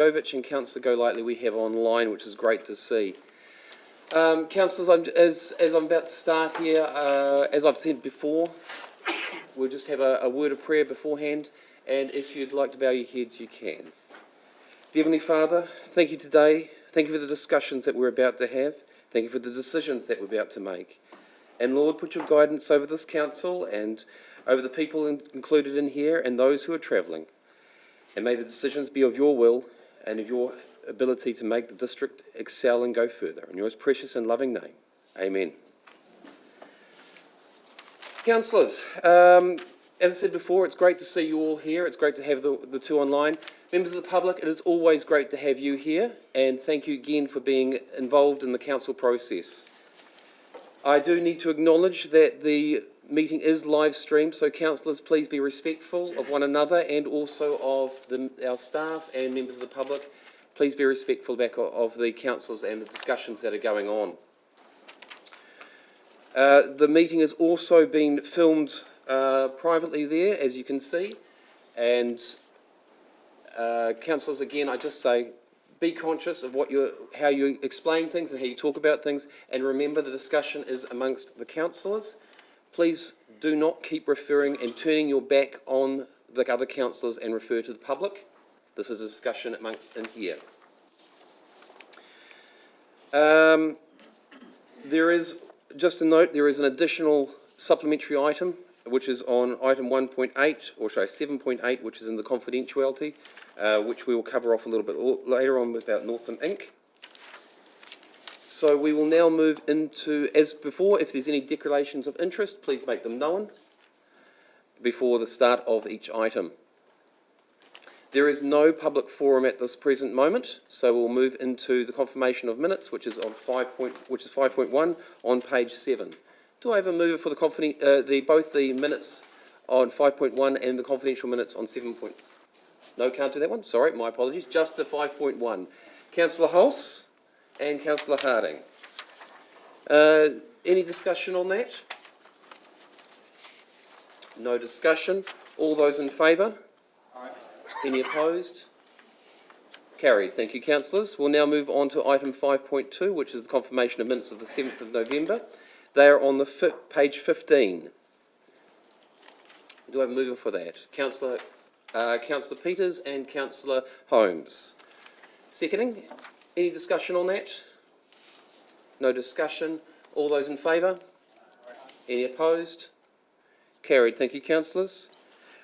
And Councillor Golightly we have online, which is great to see. Councillors, as I'm about to start here, as I've said before, we'll just have a word of prayer beforehand, and if you'd like to bow your heads, you can. Dear Heavenly Father, thank you today. Thank you for the discussions that we're about to have. Thank you for the decisions that we're about to make. And Lord, put your guidance over this council and over the people included in here and those who are travelling. And may the decisions be of your will and of your ability to make the district excel and go further. In yours precious and loving name. Amen. Councillors, as I said before, it's great to see you all here. It's great to have the two online. Members of the public, it is always great to have you here, and thank you again for being involved in the council process. I do need to acknowledge that the meeting is live streamed, so councillors, please be respectful of one another and also of our staff and members of the public. Please be respectful back of the councillors and the discussions that are going on. The meeting has also been filmed privately there, as you can see, and councillors, again, I just say, be conscious of how you explain things and how you talk about things, and remember the discussion is amongst the councillors. Please do not keep referring and turning your back on the other councillors and refer to the public. This is a discussion amongst in here. There is, just a note, there is an additional supplementary item, which is on item 1.8, or should I 7.8, which is in the confidentiality, which we will cover off a little bit later on without Northern Inc. So we will now move into, as before, if there's any declarations of interest, please make them known before the start of each item. There is no public forum at this present moment, so we'll move into the confirmation of minutes, which is on 5.1 on page 7. Do I have a mover for both the minutes on 5.1 and the confidential minutes on 7. No, can't do that one. Sorry, my apologies. Just the 5.1. Councillor Hulse and Councillor Harding. Any discussion on that? No discussion. All those in favour? Any opposed? Carried. Thank you, councillors. We'll now move on to item 5.2, which is the confirmation of minutes of the 7th of November. They are on the page 15. Do I have a mover for that? Councillor Peters and Councillor Holmes. Seconding. Any discussion on that? No discussion. All those in favour? Any opposed? Carried. Thank you, councillors.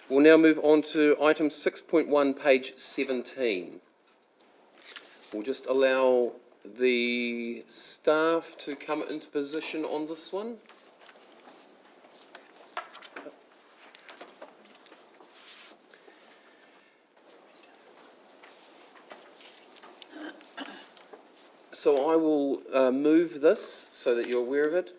We'll now move on to item 6.1, page 17. We'll just allow the staff to come into position on this one. So I will move this so that you're aware of it.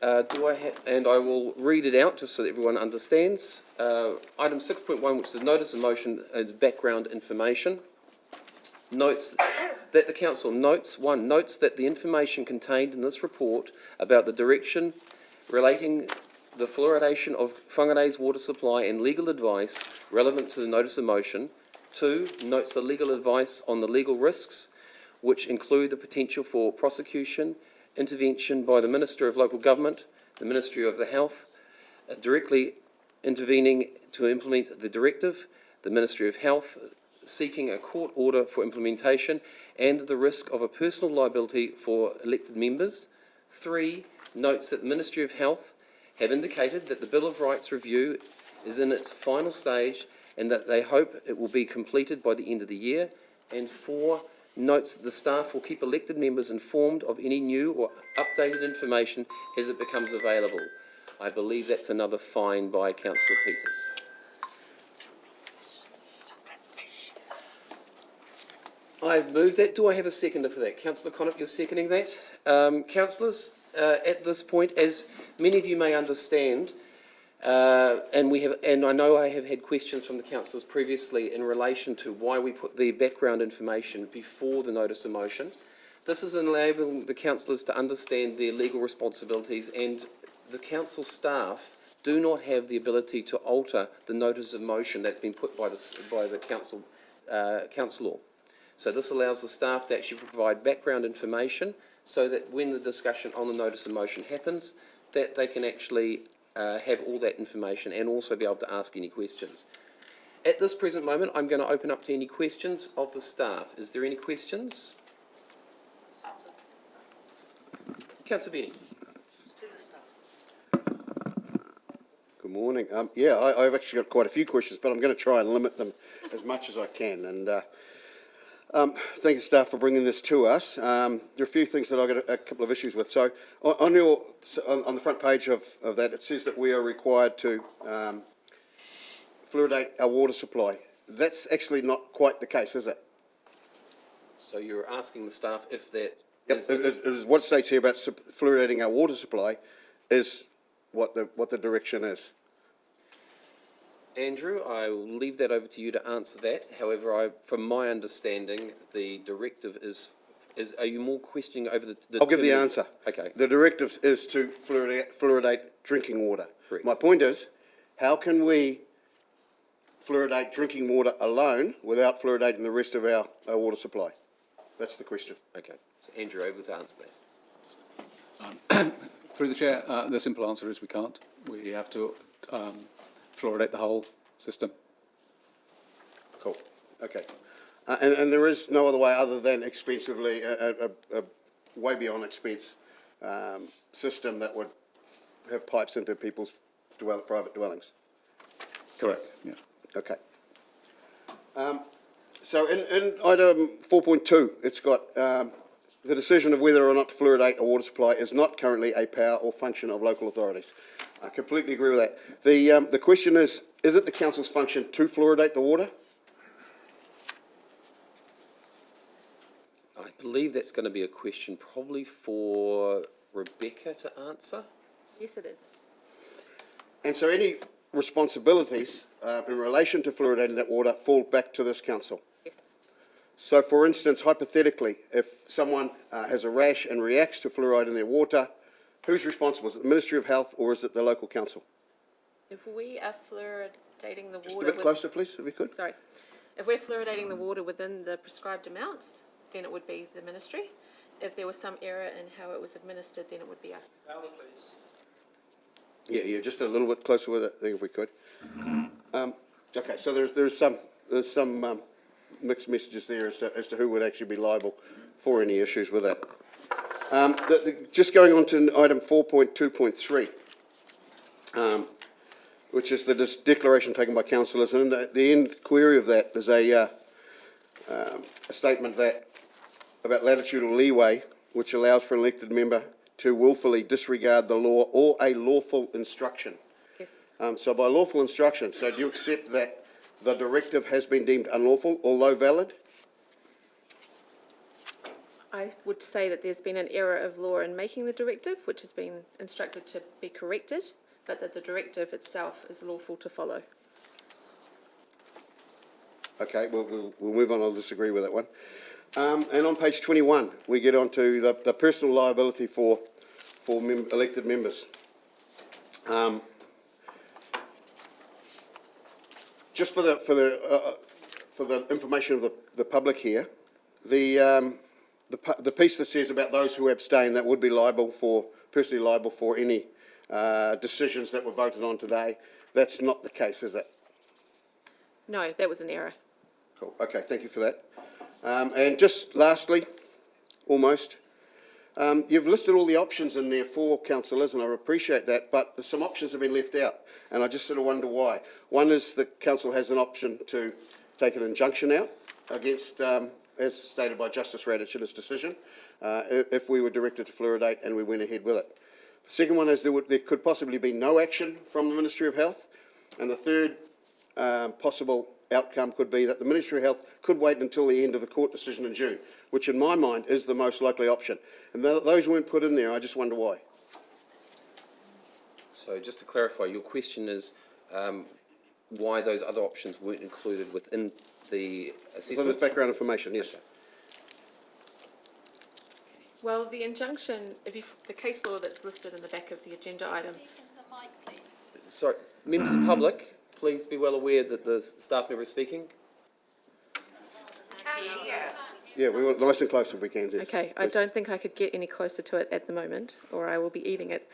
And I will read it out just so that everyone understands. Item 6.1, which is notice of motion, is background information. Notes that the council notes that the information contained in this report about the direction relating the fluoridation of Whangarei's water supply and legal advice relevant to the notice of motion. 2, notes the legal advice on the legal risks, which include the potential for prosecution, intervention by the Minister of Local Government, the Ministry of the Health, directly intervening to implement the directive, the Ministry of Health seeking a court order for implementation, and the risk of a personal liability for elected members. 3, notes that the Ministry of Health have indicated that the Bill of Rights review is in its final stage and that they hope it will be completed by the end of the year. And 4, notes that the staff will keep elected members informed of any new or updated information as it becomes available. I believe that's another fine by Councillor Peters. I've moved that. Do I have a seconder for that? Councillor Connop, you're seconding that? Councillors, at this point, as many of you may understand, and I know I have had questions from the councillors previously in relation to why we put the background information before the notice of motion. This is enabling the councillors to understand their legal responsibilities, and the council staff do not have the ability to alter the notice of motion that's been put by the council law. So this allows the staff to actually provide background information so that when the discussion on the notice of motion happens, that they can actually have all that information and also be able to ask any questions. At this present moment, I'm going to open up to any questions of the staff. Is there any questions? Councillor Benny. Good morning. I've actually got quite a few questions, but I'm going to try and limit them as much as I can. And thank you, staff, for bringing this to us. There are a few things that I've got a couple of issues with. So on the front page of that, it says that we are required to fluoridate our water supply. That's actually not quite the case, is it? So you're asking the staff if that... Yep, is what states here about fluoridating our water supply is what the direction is. Andrew, I will leave that over to you to answer that. However, from my understanding, the directive is are you more questioning over the I'll give the answer. Okay. The directive is to fluoridate drinking water. Correct. My point is, how can we fluoridate drinking water alone without fluoridating the rest of our water supply? That's the question. Okay. So Andrew, able to answer that? Through the chair, the simple answer is we can't. We have to fluoridate the whole system. Cool. Okay. And there is no other way other than expensively, a way beyond expense system that would have pipes into people's private dwellings. Correct. Yeah. Okay. So in item 4.2, it's got the decision of whether or not to fluoridate a water supply is not currently a power or function of local authorities. I completely agree with that. The question is it the council's function to fluoridate the water? I believe that's going to be a question probably for Rebecca to answer. Yes, it is. And so any responsibilities in relation to fluoridating that water fall back to this council? Yes. So, for instance, hypothetically, if someone has a rash and reacts to fluoride in their water, who's responsible? Is it the Ministry of Health or is it the local council? If we are fluoridating the Just water... a bit closer, please, if you could. Sorry. If we're fluoridating the water within the prescribed amounts, then it would be the ministry. If there was some error in how it was administered, then it would be us. Yeah, just a little bit closer with it, I think, if we could. Okay, so there's some mixed messages there as to who would actually be liable for any issues with that. Just going on to item 4.2.3, which is the declaration taken by councillors, and the end query of that is a statement about latitudinal leeway, which allows for an elected member to willfully disregard the law or a lawful instruction. Yes. So by lawful instruction, so do you accept that the directive has been deemed unlawful, although valid? I would say that there's been an error of law in making the directive, which has been instructed to be corrected, but that the directive itself is lawful to follow. Okay, we'll move on. I'll disagree with that one. And on page 21, we get onto the personal liability for elected members. Just for the information of the public here, the piece that says about those who abstain that would be personally liable for any decisions that were voted on today, that's not the case, is it? No, that was an error. Cool. Okay, thank you for that. And just lastly, almost, you've listed all the options in there for councillors, and I appreciate that, but some options have been left out, and I just sort of wonder why. One is the council has an option to take an injunction out against, as stated by Justice Radich in his decision, if we were directed to fluoridate and we went ahead with it. The second one is there could possibly be no action from the Ministry of Health, and the third possible outcome could be that the Ministry of Health could wait until the end of the court decision in June, which in my mind is the most likely option. And those weren't put in there, I just wonder why. So just to clarify, your question is why those other options weren't included within the assessment? Well, there's background information, yes. Okay. Well, the injunction, the case law that's listed in the back of the agenda item. Sorry, members of the public, please be well aware that the staff member is speaking. Can't hear. Yeah, we want nice and close if we can, yes. Okay, I Please. don't think I could get any closer to it at the moment, or I will be eating it.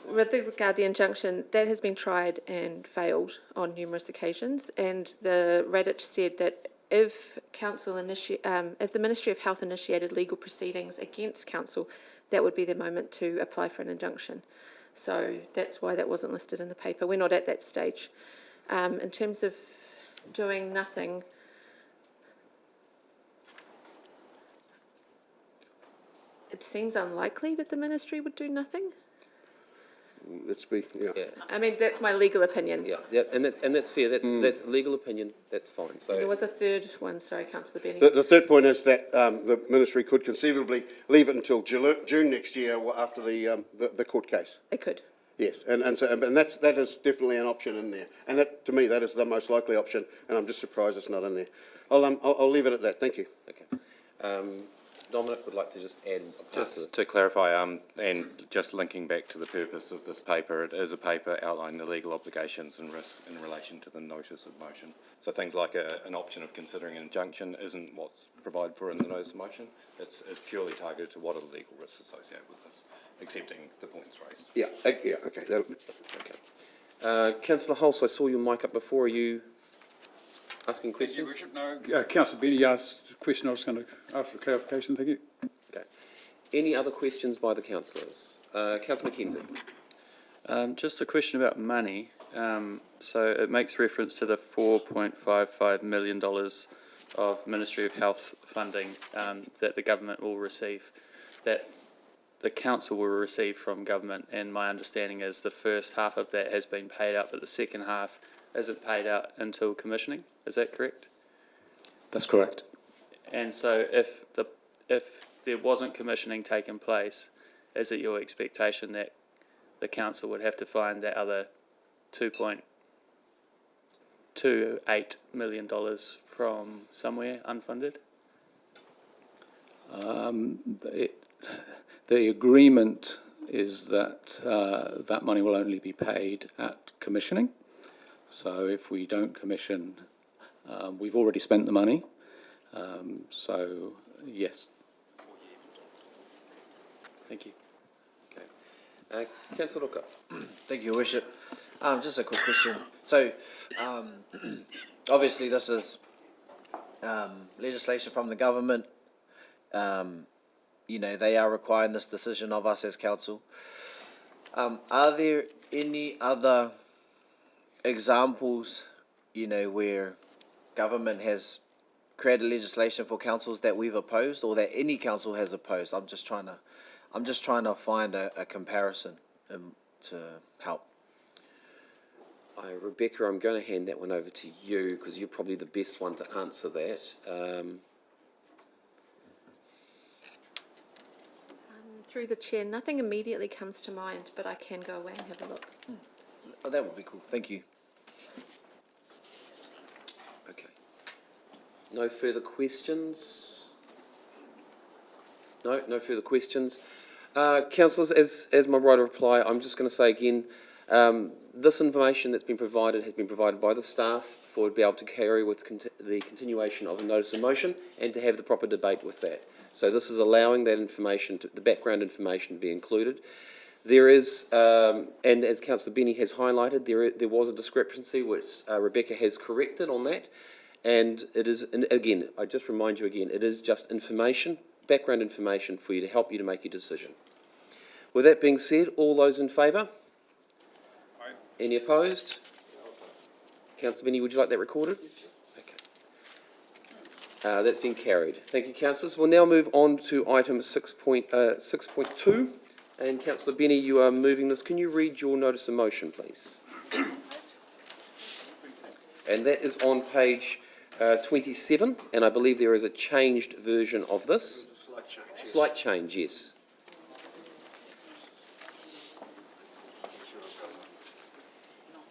With regard to the injunction, that has been tried and failed on numerous occasions, and the Radich said that if if the Ministry of Health initiated legal proceedings against council, that would be the moment to apply for an injunction. So that's why that wasn't listed in the paper. We're not at that stage. In terms of doing nothing, it seems unlikely that the ministry would do nothing. Let's be, yeah. Yeah, I mean, that's my legal opinion. yeah, and that's fair, that's legal opinion, that's fine, There so, was a third one, sorry, councillor Benny. The third point is that the ministry could conceivably leave it until June next year after the court case. They could. Yes, and that is definitely an option in there, and that to me that is the most likely option, and I'm just surprised it's not in there. I'll leave it at that. Thank you. okay. Dominic would like to just add a part to this. Just to clarify, and just linking back to the purpose of this paper, it is a paper outlining the legal obligations and risks in relation to the notice of motion. So things like an option of considering an injunction isn't what's provided for in the notice of motion. It's purely targeted to what are the legal risks associated with this, accepting the points raised. Yeah, okay. Okay. Councillor Hulse, I saw your mic up before, are you asking questions? Your Worship, no. Councillor Benny asked a question, I was going to ask for clarification, thank you. Okay. Any other questions by the councillors? Councillor Mackenzie. Just a question about money. So it makes reference to the $4.55 million of Ministry of Health funding that the government will receive, that the council will receive from government, and my understanding is the first half of that has been paid out, but the second half isn't paid out until commissioning. Is that correct? That's correct. And so if there wasn't commissioning taking place, is it your expectation that the council would have to find that other $2.28 million from somewhere unfunded? The agreement is that that money will only be paid at commissioning. So if we don't commission, we've already spent the money. So yes. Thank you. Okay. Councillor Ruka. Thank you, Your Worship. Just a quick question. So, obviously this is legislation from the government. You know, they are requiring this decision of us as council. Are there any other examples, you know, where government has created legislation for councils that we've opposed, or that any council has opposed? I'm just trying to find a comparison to help. Rebecca, I'm going to hand that one over to you because you're probably the best one to answer that. Through the chair, nothing immediately comes to mind, but I can go away and have a look. Oh, that would be cool. Thank you. Okay. No further questions? No further questions. Councillors, as my right of reply, I'm just going to say again, this information that's been provided has been provided by the staff for to be able to carry with the continuation of a notice of motion and to have the proper debate with that. So this is allowing that information, the background information to be included. There is, and as Councillor Benny has highlighted, there was a discrepancy which Rebecca has corrected on that. And it is, and again, I just remind you again, it is just information, background information for you to help you to make your decision. With that being said, all those in favour? Aye. Any opposed? Councillor Benny, would you like that recorded? Okay. That's been carried. Thank you, councillors. We'll now move on to item 6.2. And Councillor Benny, you are moving this. Can you read your notice of motion, please? And that is on page 27, and I believe there is a changed version of this. Slight change. Yes. Slight change, yes.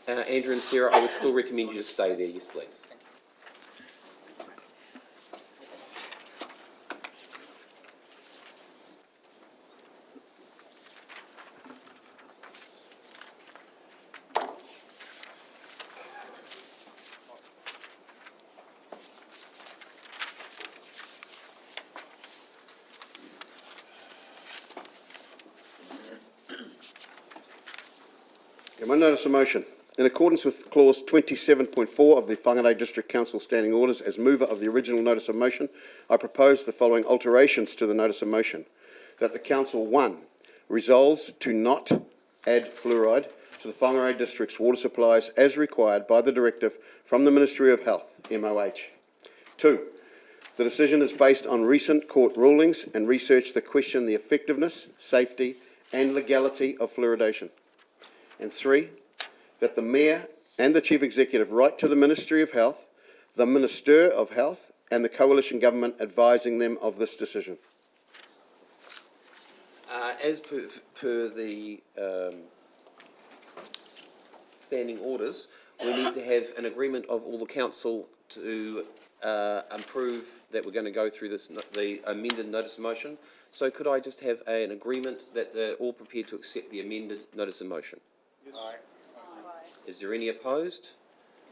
Andrew and Sarah, I would still recommend you to stay there, yes please. Okay, my notice of motion. In accordance with clause 27.4 of the Whangarei District Council standing orders, as mover of the original notice of motion, I propose the following alterations to the notice of motion. That the council, 1, resolves to not add fluoride to the Whangarei District's water supplies as required by the directive from the Ministry of Health, MOH. 2, the decision is based on recent court rulings and research that question the effectiveness, safety and legality of fluoridation. And 3, that the Mayor and the Chief Executive write to the Ministry of Health, the Minister of Health and the Coalition Government advising them of this decision. As per the standing orders, we need to have an agreement of all the council to approve that we're going to go through this, the amended notice of motion. So could I just have an agreement that they're all prepared to accept the amended notice of motion? Yes. Aye. Is there any opposed?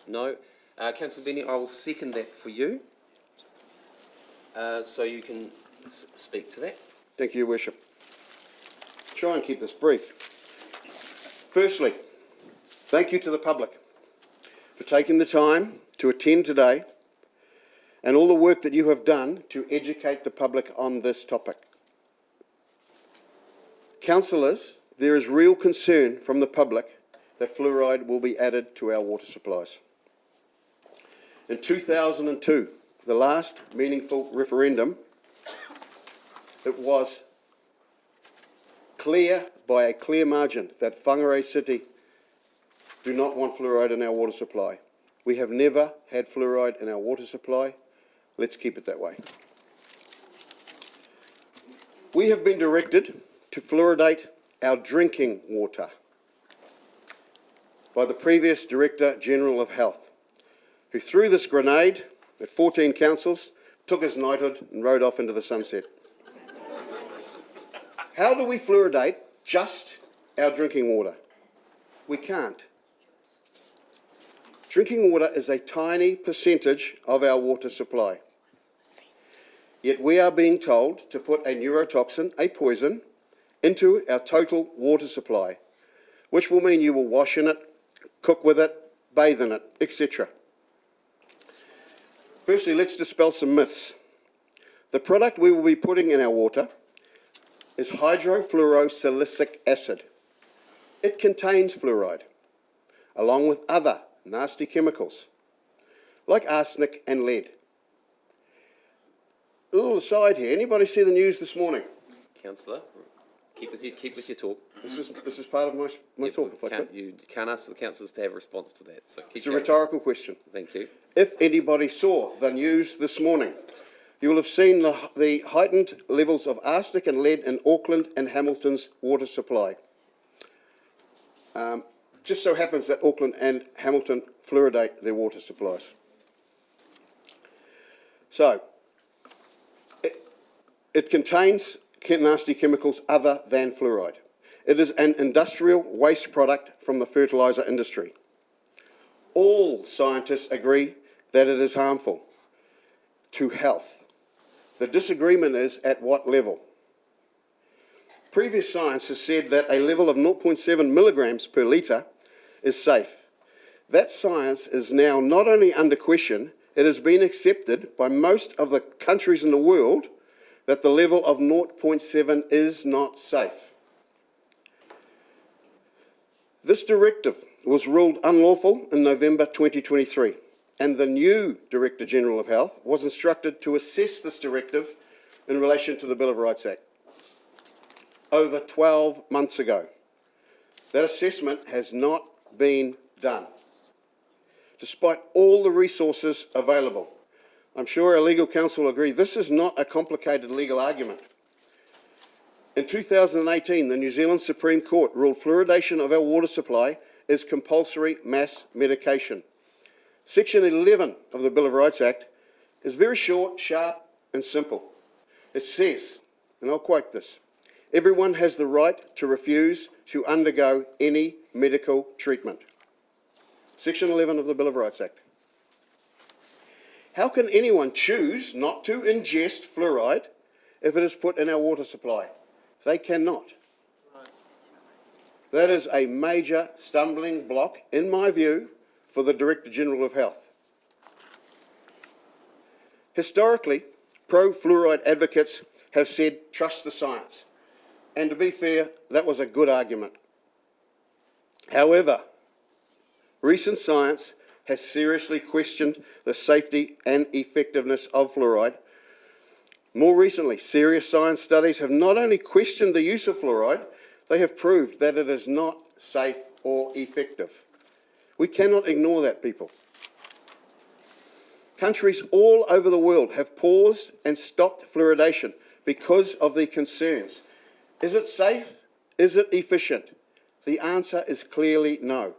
No. Councillor Benny, I will second that for you. So you can speak to that. Thank you, Your Worship. Try and keep this brief. Firstly, thank you to the public for taking the time to attend today and all the work that you have done to educate the public on this topic. Councillors, there is real concern from the public that fluoride will be added to our water supplies. In 2002, the last meaningful referendum, it was clear by a clear margin that Whangarei City do not want fluoride in our water supply. We have never had fluoride in our water supply. Let's keep it that way. We have been directed to fluoridate our drinking water by the previous Director General of Health, who threw this grenade at 14 councils, took his knighthood and rode off into the sunset. How do we fluoridate just our drinking water? We can't. Drinking water is a tiny percentage of our water supply. Yet we are being told to put a neurotoxin, a poison, into our total water supply, which will mean you will wash in it, cook with it, bathe in it, etc. Firstly, let's dispel some myths. The product we will be putting in our water is hydrofluorosilicic acid. It contains fluoride, along with other nasty chemicals, like arsenic and lead. A little aside here, anybody see the news this morning? Councillor, keep with your talk. This is part of my talk, if I could. You can't ask for the councillors to have a response to that. So It's a rhetorical question. Thank you. If anybody saw the news this morning, you will have seen the heightened levels of arsenic and lead in Auckland and Hamilton's water supply. Just so happens that Auckland and Hamilton fluoridate their water supplies. So, it contains nasty chemicals other than fluoride. It is an industrial waste product from the fertiliser industry. All scientists agree that it is harmful to health. The disagreement is at what level. Previous science has said that a level of 0.7 milligrams per litre is safe. That science is now not only under question, it has been accepted by most of the countries in the world that the level of 0.7 is not safe. This directive was ruled unlawful in November 2023, and the new Director General of Health was instructed to assess this directive in relation to the Bill of Rights Act over 12 months ago. That assessment has not been done, despite all the resources available. I'm sure our legal counsel will agree this is not a complicated legal argument. In 2018, the New Zealand Supreme Court ruled fluoridation of our water supply is compulsory mass medication. Section 11 of the Bill of Rights Act is very short, sharp and simple. It says, and I'll quote this, "Everyone has the right to refuse to undergo any medical treatment." Section 11 of the Bill of Rights Act. How can anyone choose not to ingest fluoride if it is put in our water supply? They cannot. That is a major stumbling block, in my view, for the Director General of Health. Historically, pro-fluoride advocates have said, trust the science. And to be fair, that was a good argument. However, recent science has seriously questioned the safety and effectiveness of fluoride. More recently, serious science studies have not only questioned the use of fluoride, they have proved that it is not safe or effective. We cannot ignore that, people. Countries all over the world have paused and stopped fluoridation because of the concerns. Is it safe? Is it efficient? The answer is clearly no.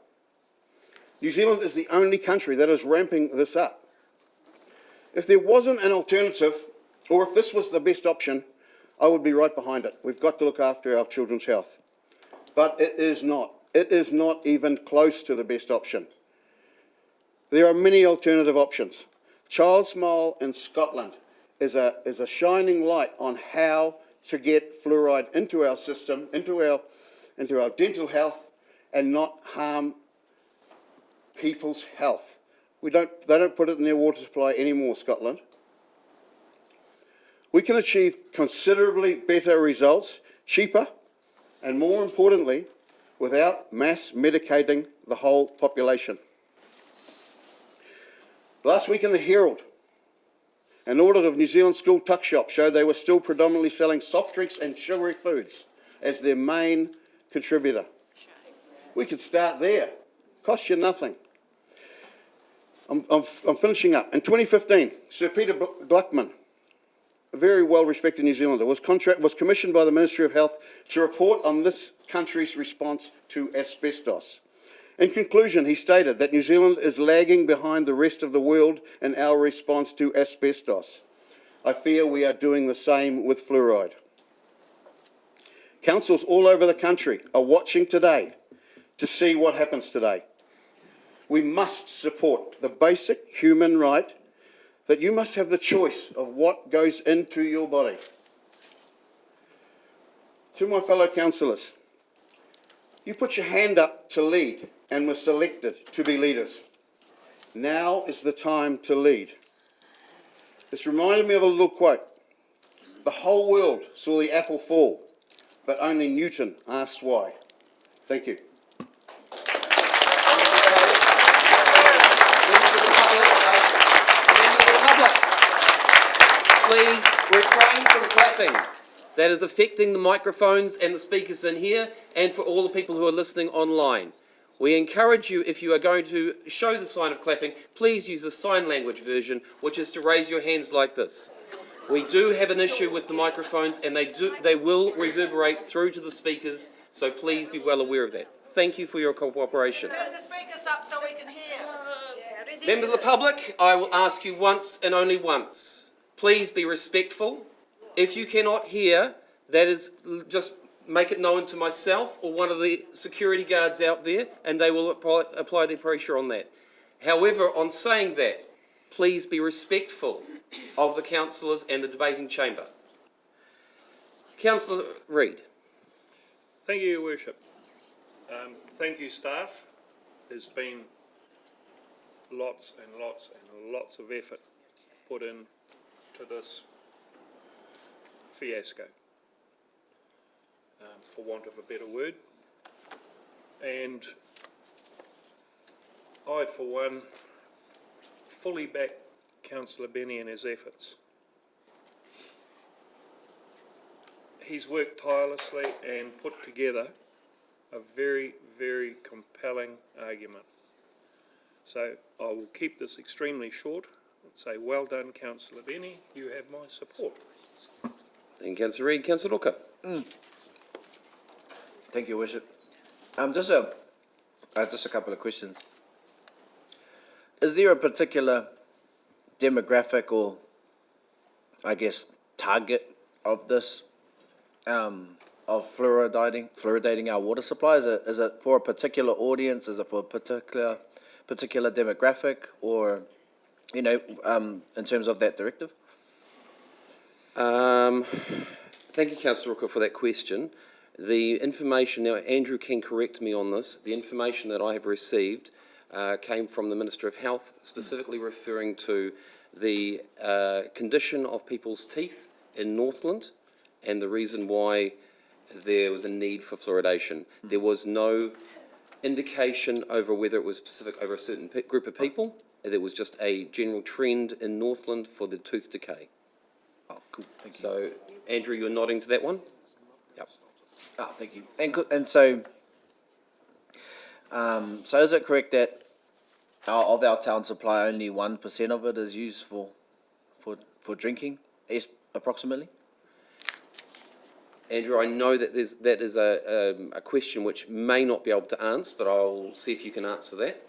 New Zealand is the only country that is ramping this up. If there wasn't an alternative, or if this was the best option, I would be right behind it. We've got to look after our children's health. But it is not. It is not even close to the best option. There are many alternative options. Child Smile in Scotland is a shining light on how to get fluoride into our system, into our dental health, and not harm people's health. They don't put it in their water supply anymore, Scotland. We can achieve considerably better results, cheaper, and more importantly, without mass medicating the whole population. Last week in the Herald, an audit of New Zealand school tuck shops showed they were still predominantly selling soft drinks and sugary foods as their main contributor. We could start there. Cost you nothing. I'm finishing up. In 2015, Sir Peter Gluckman, a very well-respected New Zealander, was commissioned by the Ministry of Health to report on this country's response to asbestos. In conclusion, he stated that New Zealand is lagging behind the rest of the world in our response to asbestos. I fear we are doing the same with fluoride. Councils all over the country are watching today to see what happens today. We must support the basic human right that you must have the choice of what goes into your body. To my fellow councillors, you put your hand up to lead and were selected to be leaders. Now is the time to lead. This reminded me of a little quote. The whole world saw the apple fall, but only Newton asked why. Thank you. Please refrain from clapping. That is affecting the microphones and the speakers in here and for all the people who are listening online. We encourage you, if you are going to show the sign of clapping, please use the sign language version, which is to raise your hands like this. We do have an issue with the microphones and they will reverberate through to the speakers, so please be well aware of that. Thank you for your cooperation. Turn the speakers up so we can hear. Members of the public, I will ask you once and only once. Please be respectful. If you cannot hear, that is, just make it known to myself or one of the security guards out there, and they will apply their pressure on that. However, on saying that, please be respectful of the councillors and the debating chamber. Councillor Reid. Thank you, Your Worship. Thank you, staff. There's been lots and lots and lots of effort put in to this fiasco, for want of a better word. And I, for one, fully back Councillor Benny in his efforts. He's worked tirelessly and put together a very, very compelling argument. So I will keep this extremely short and say, well done, Councillor Benny, you have my support. Thank you, Councillor Reid. Councillor Hooker. Thank you, Worship. Just a couple of questions. Is there a particular demographic or, I guess, target of this, of fluoridating our water supply? Is it for a particular audience? Is it for a particular demographic, or, you know, in terms of that directive? Thank you, Councillor Rooker, for that question. The information, now Andrew can correct me on this, the information that I have received came from the Minister of Health, specifically referring to the condition of people's teeth in Northland and the reason why there was a need for fluoridation. There was no indication over whether it was specific over a certain group of people. There was just a general trend in Northland for the tooth decay. Oh, cool, thank you. So, Andrew, you're nodding to that one? Yep. Oh, thank you. And so is it correct that of our town supply, only 1% of it is used for drinking, approximately? Andrew, I know that that is a question which may not be able to answer, but I'll see if you can answer that.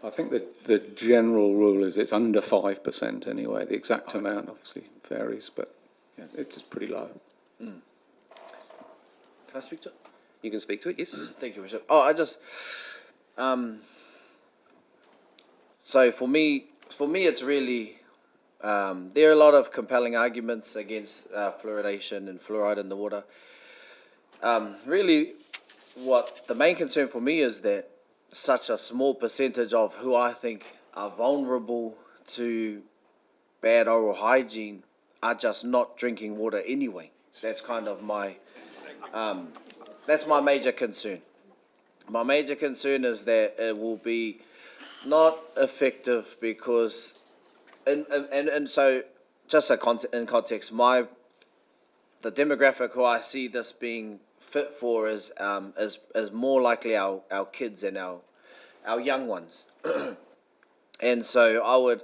I think that the general rule is it's under 5% anyway. The exact amount obviously varies, but yeah, it's pretty low. Can I speak to it? You can speak to it, yes? Thank you, Bishop. Oh, I just, so for me, it's really, there are a lot of compelling arguments against fluoridation and fluoride in the water. Really, what the main concern for me is that such a small percentage of who I think are vulnerable to bad oral hygiene are just not drinking water anyway. That's kind of my, that's my major concern. My major concern is that it will be not effective because, and so just in context, the demographic who I see this being fit for is more likely our kids and our young ones. And so I would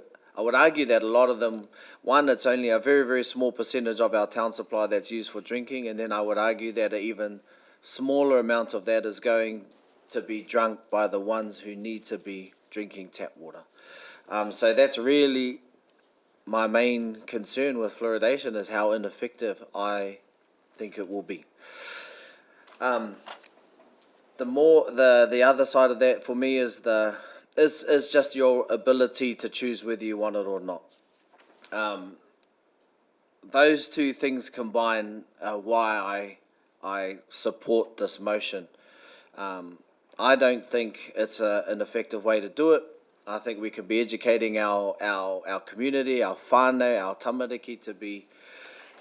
argue that a lot of them, one, it's only a very, very small percentage of our town supply that's used for drinking, and then I would argue that an even smaller amount of that is going to be drunk by the ones who need to be drinking tap water. So that's really my main concern with fluoridation, is how ineffective I think it will be. The other side of that for me is is just your ability to choose whether you want it or not. Those two things combine why I support this motion. I don't think it's an effective way to do it. I think we can be educating our community, our whānau, our tamariki to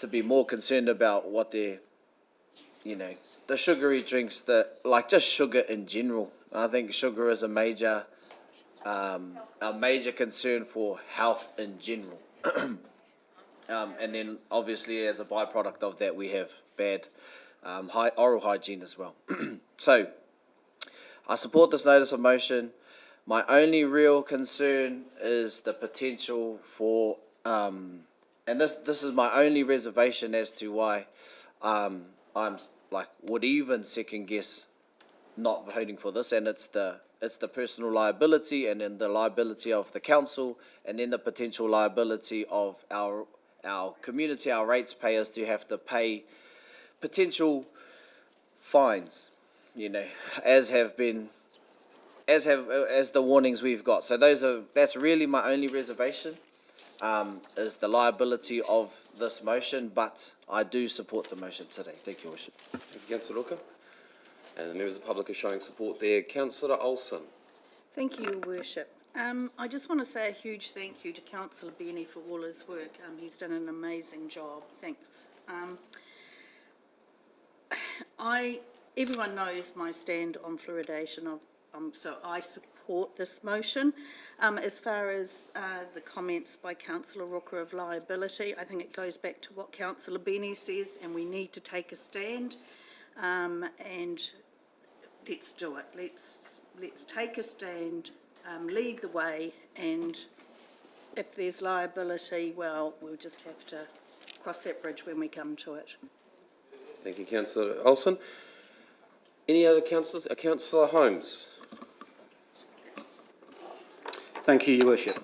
be more concerned about what they're, the sugary drinks, like just sugar in general. I think sugar is a major concern for health in general. And then obviously as a byproduct of that, we have bad oral hygiene as well. So I support this notice of motion. My only real concern is the potential for, and this is my only reservation as to why would even second guess not voting for this, and it's the personal liability, and then the liability of the council, and then the potential liability of our community, our rates payers, to have to pay potential fines, as the warnings we've got. So that's really my only reservation, is the liability of this motion, but I do support the motion today. Thank you, Worship. Thank you, Councillor Ruka. And the members of the public are showing support there. Councillor Olsen. Thank you, Worship. I just want to say a huge thank you to Councillor Benny for all his work. He's done an amazing job. Thanks. Everyone knows my stand on fluoridation, so I support this motion. As far as the comments by Councillor Ruka of liability, I think it goes back to what Councillor Benny says, and we need to take a stand, and let's do it. Let's take a stand, lead the way, and if there's liability, well, we'll just have to cross that bridge when we come to it. Thank you, Councillor Olsen. Any other councillors? Councillor Holmes. Thank you, Your Worship.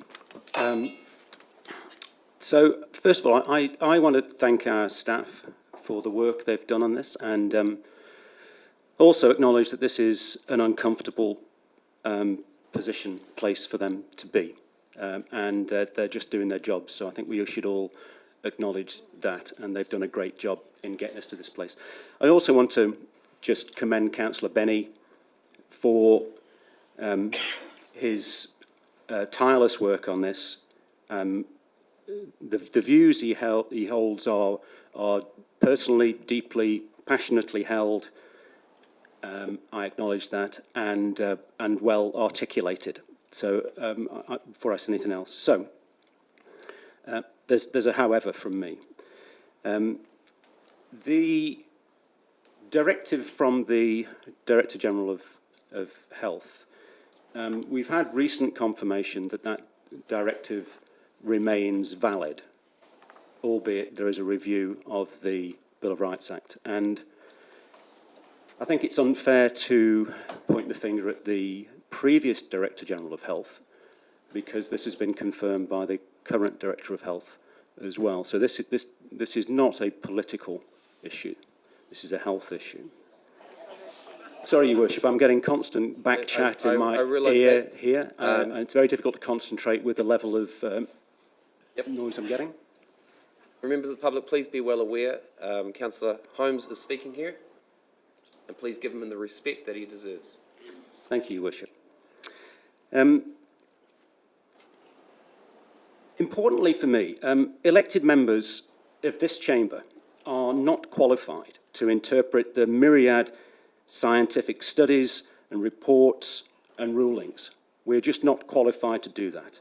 So, first of all, I want to thank our staff for the work they've done on this, and also acknowledge that this is an uncomfortable place for them to be, and they're just doing their jobs. So I think we should all acknowledge that, and they've done a great job in getting us to this place. I also want to just commend Councillor Benny for his tireless work on this. The views he holds are personally, deeply, passionately held. I acknowledge that, and well articulated. So before I say anything else, so there's a however from me. The directive from the Director General of Health, we've had recent confirmation that that directive remains valid, albeit there is a review of the Bill of Rights Act. And I think it's unfair to point the finger at the previous Director General of Health, because this has been confirmed by the current Director of Health as well. So this is not a political issue. This is a health issue. Sorry, Your Worship, I'm getting constant back chat in my ear that. Here, and it's very difficult to concentrate with the level of noise I'm getting. Members of the public, please be well aware, Councillor Holmes is speaking here, and please give him the respect that he deserves. Thank you, Your Worship. Importantly for me, elected members of this chamber are not qualified to interpret the myriad scientific studies and reports and rulings. We're just not qualified to do that.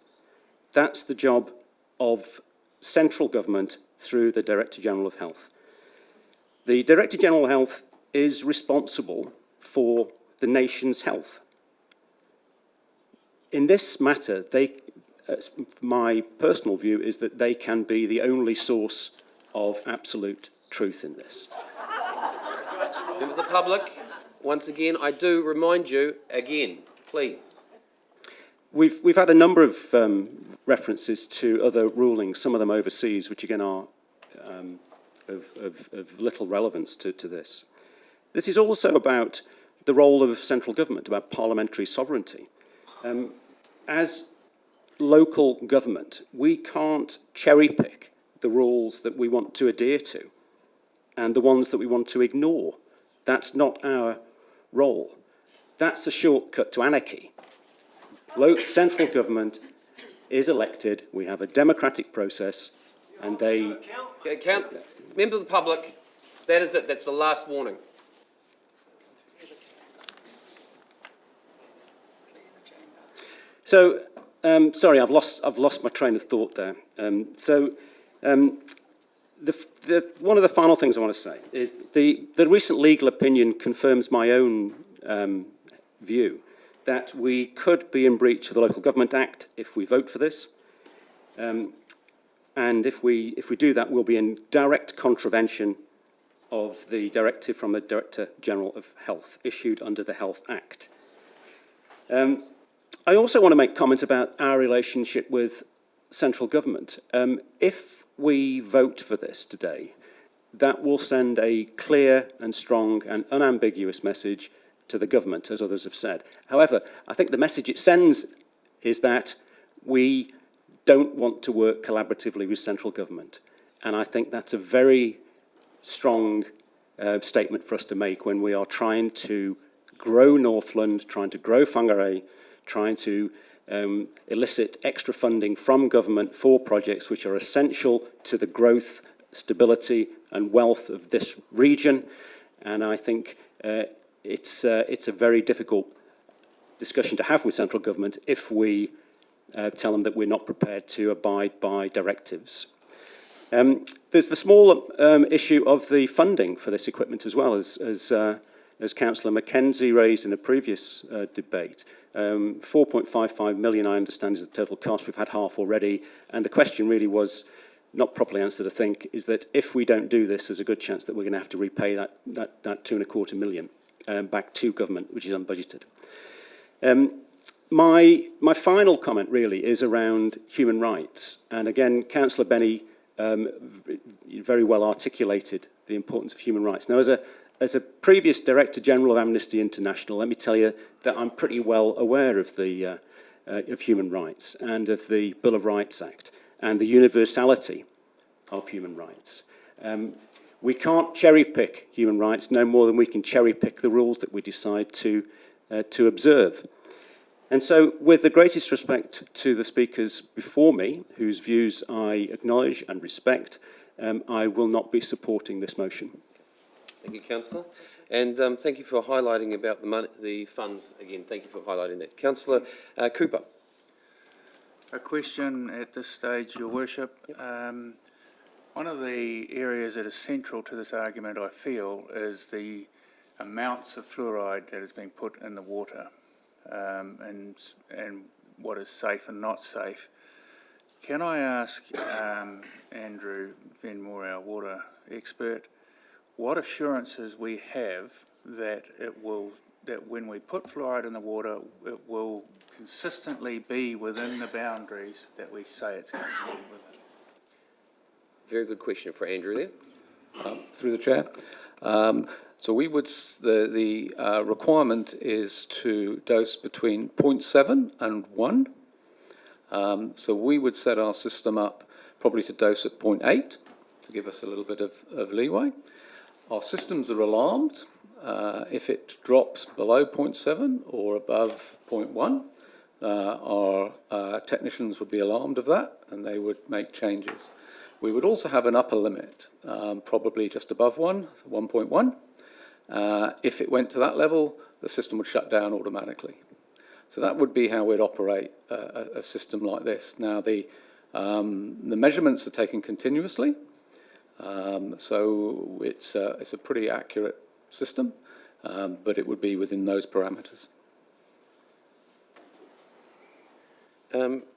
That's the job of central government through the Director General of Health. The Director General of Health is responsible for the nation's health. In this matter, my personal view is that they can be the only source of absolute truth in this. Members of the public, once again, I do remind you again, please. We've had a number of references to other rulings, some of them overseas, which again are of little relevance to this. This is also about the role of central government, about parliamentary sovereignty. As local government, we can't cherry-pick the rules that we want to adhere to and the ones that we want to ignore. That's not our role. That's a shortcut to anarchy. Central government is elected, we have a democratic process, and they... Members of the public, that is it, that's the last warning. So, sorry, I've lost my train of thought there. One of the final things I want to say is the recent legal opinion confirms my own view that we could be in breach of the Local Government Act if we vote for this. And if we do that, we'll be in direct contravention of the directive from the Director General of Health, issued under the Health Act. I also want to make comment about our relationship with central government. If we vote for this today, that will send a clear and strong and unambiguous message to the government, as others have said. However, I think the message it sends is that we don't want to work collaboratively with central government. And I think that's a very strong statement for us to make when we are trying to grow Northland, trying to grow Whangarei, trying to elicit extra funding from government for projects which are essential to the growth, stability and wealth of this region. And I think it's a very difficult discussion to have with central government if we tell them that we're not prepared to abide by directives. There's the small issue of the funding for this equipment as well, as Councillor Mackenzie raised in a previous debate. 4.55 million, I understand, is the total cost. We've had half already. And the question really was not properly answered, I think, is that if we don't do this, there's a good chance that we're going to have to repay that 2.25 million back to government, which is unbudgeted. My final comment really is around human rights. And again, Councillor Benny very well articulated the importance of human rights. Now, as a previous Director General of Amnesty International, let me tell you that I'm pretty well aware of of human rights and of the Bill of Rights Act and the universality of human rights. We can't cherry-pick human rights no more than we can cherry-pick the rules that we decide to observe. And so, with the greatest respect to the speakers before me, whose views I acknowledge and respect, I will not be supporting this motion. Thank you, Councillor. And thank you for highlighting about the funds again. Thank you for highlighting that. Councillor Cooper. A question at this stage, Your Worship. One of the areas that is central to this argument, I feel, is the amounts of fluoride that is being put in the water, and what is safe and not safe. Can I ask Andrew Venmore, our water expert, what assurances we have that that when we put fluoride in the water, it will consistently be within the boundaries that we say it's going to be within? Very good question for Andrew there. Through the chair. So we would, the requirement is to dose between 0.7 and 1. So we would set our system up probably to dose at 0.8 to give us a little bit of leeway. Our systems are alarmed if it drops below 0.7 or above 0.1. Our technicians would be alarmed of that and they would make changes. We would also have an upper limit, probably just above 1.1. If it went to that level, the system would shut down automatically. So that would be how we'd operate a system like this. Now, the measurements are taken continuously, so it's a pretty accurate system, but it would be within those parameters.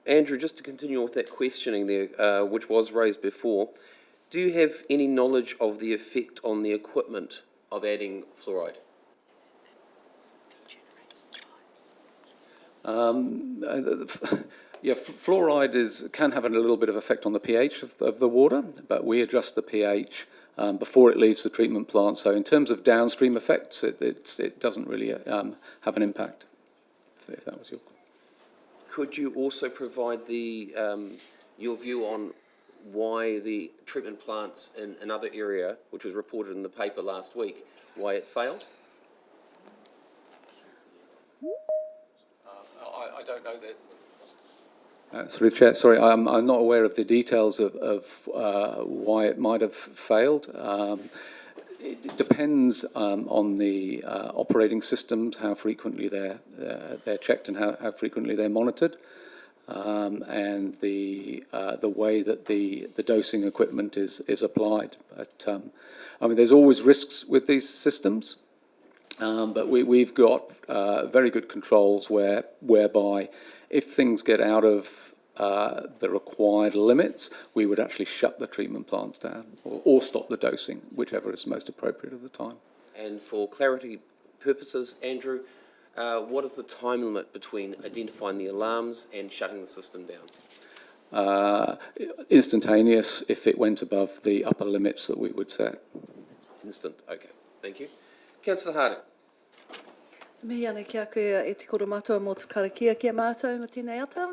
Andrew, just to continue with that questioning there, which was raised before, do you have any knowledge of the effect on the equipment of adding fluoride? Yeah, fluoride can have a little bit of effect on the pH of the water, but we adjust the pH before it leaves the treatment plant. So in terms of downstream effects, it doesn't really have an impact, if that was your question. Could you also provide your view on why the treatment plants in another area, which was reported in the paper last week, why it failed? I don't know that. Through the chair, sorry, I'm not aware of the details of why it might have failed. It depends on the operating systems, how frequently they're checked and how frequently they're monitored, and the way that the dosing equipment is applied. But I mean, there's always risks with these systems, but we've got very good controls whereby if things get out of the required limits, we would actually shut the treatment plants down or stop the dosing, whichever is most appropriate at the time. And for clarity purposes, Andrew, what is the time limit between identifying the alarms and shutting the system down? Instantaneous if it went above the upper limits that we would set. Instant, okay. Thank you. Councillor Harding. Mihi ana kia koe e te koro mātou mō te karakia kia mātou ma tēnei ata.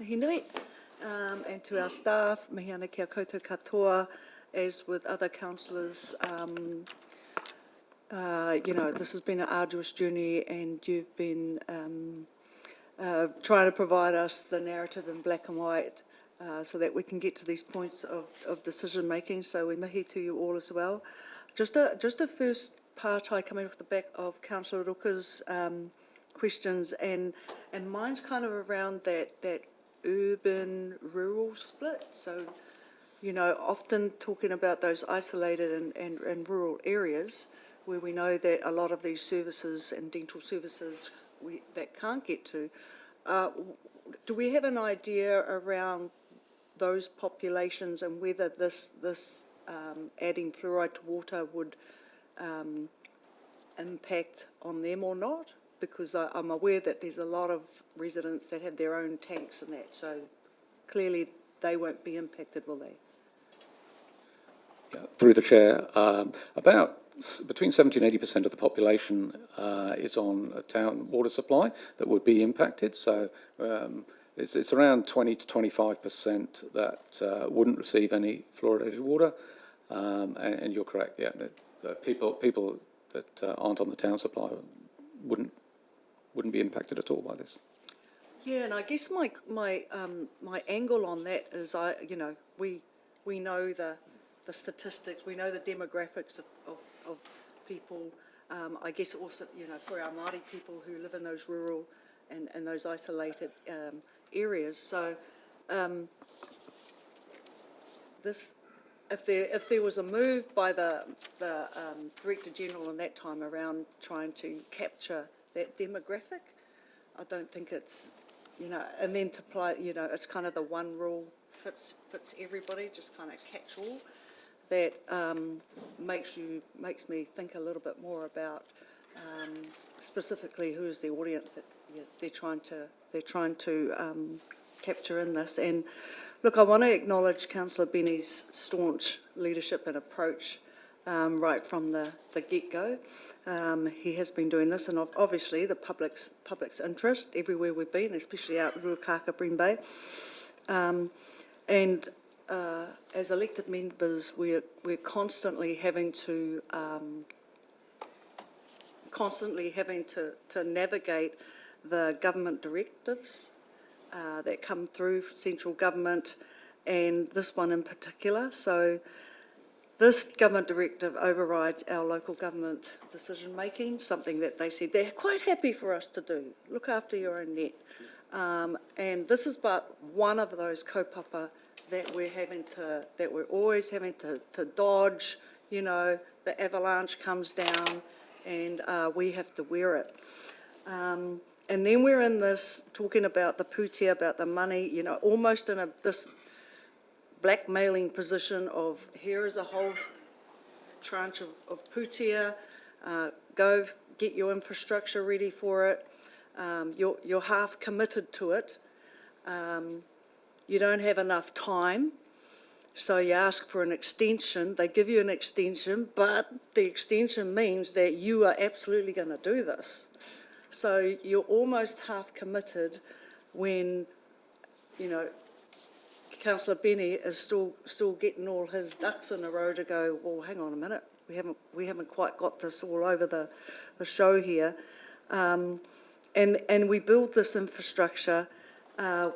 Mihi nui. And to our staff, mihi ana kia koutou katoa, as with other councillors. You know, this has been an arduous journey and you've been trying to provide us the narrative in black and white so that we can get to these points of decision making. So we mihi to you all as well. Just a first part, I coming off the back of Councillor Roka's questions, and mine's kind of around that urban-rural split. So, you know, often talking about those isolated and rural areas where we know that a lot of these services and dental services that can't get to. Do we have an idea around those populations and whether this adding fluoride to water would impact on them or not? Because I'm aware that there's a lot of residents that have their own tanks and that, so clearly they won't be impacted, will they? Yeah, through the chair, about between 70 and 80% of the population is on a town water supply that would be impacted. So it's around 20 to 25% that wouldn't receive any fluoridated water. And you're correct, yeah, the people that aren't on the town supply wouldn't be impacted at all by this. Yeah, and I guess my angle on that is we know the statistics, we know the demographics of people. I guess also, for our Māori people who live in those rural and those isolated areas. So this, if there was a move by the Director General in that time around trying to capture that demographic, I don't think it's, and then to apply, it's kind of the one rule fits everybody, just kind of catch all. That makes me think a little bit more about specifically who is the audience that they're trying to capture in this. And look, I want to acknowledge Councillor Benny's staunch leadership and approach right from the get-go. He has been doing this, and obviously the public's interest everywhere we've been, especially out in Ruakaka, Bream Bay. As elected members, we're constantly having to navigate the government directives that come through central government, and this one in particular. So this government directive overrides our local government decision making, something that they said they're quite happy for us to do. Look after your own net. And this is but one of those kaupapa that we're always having to dodge. The avalanche comes down and we have to wear it. And then we're in this, talking about the putia, about the money, almost in this blackmailing position of, here is a whole tranche of putia, go get your infrastructure ready for it, you're half committed to it, you don't have enough time, so you ask for an extension, they give you an extension, but the extension means that you are absolutely going to do this. So you're almost half committed when, Councillor Benny is still getting all his ducks in a row to go, well, hang on a minute, we haven't quite got this all over the show here. And we build this infrastructure,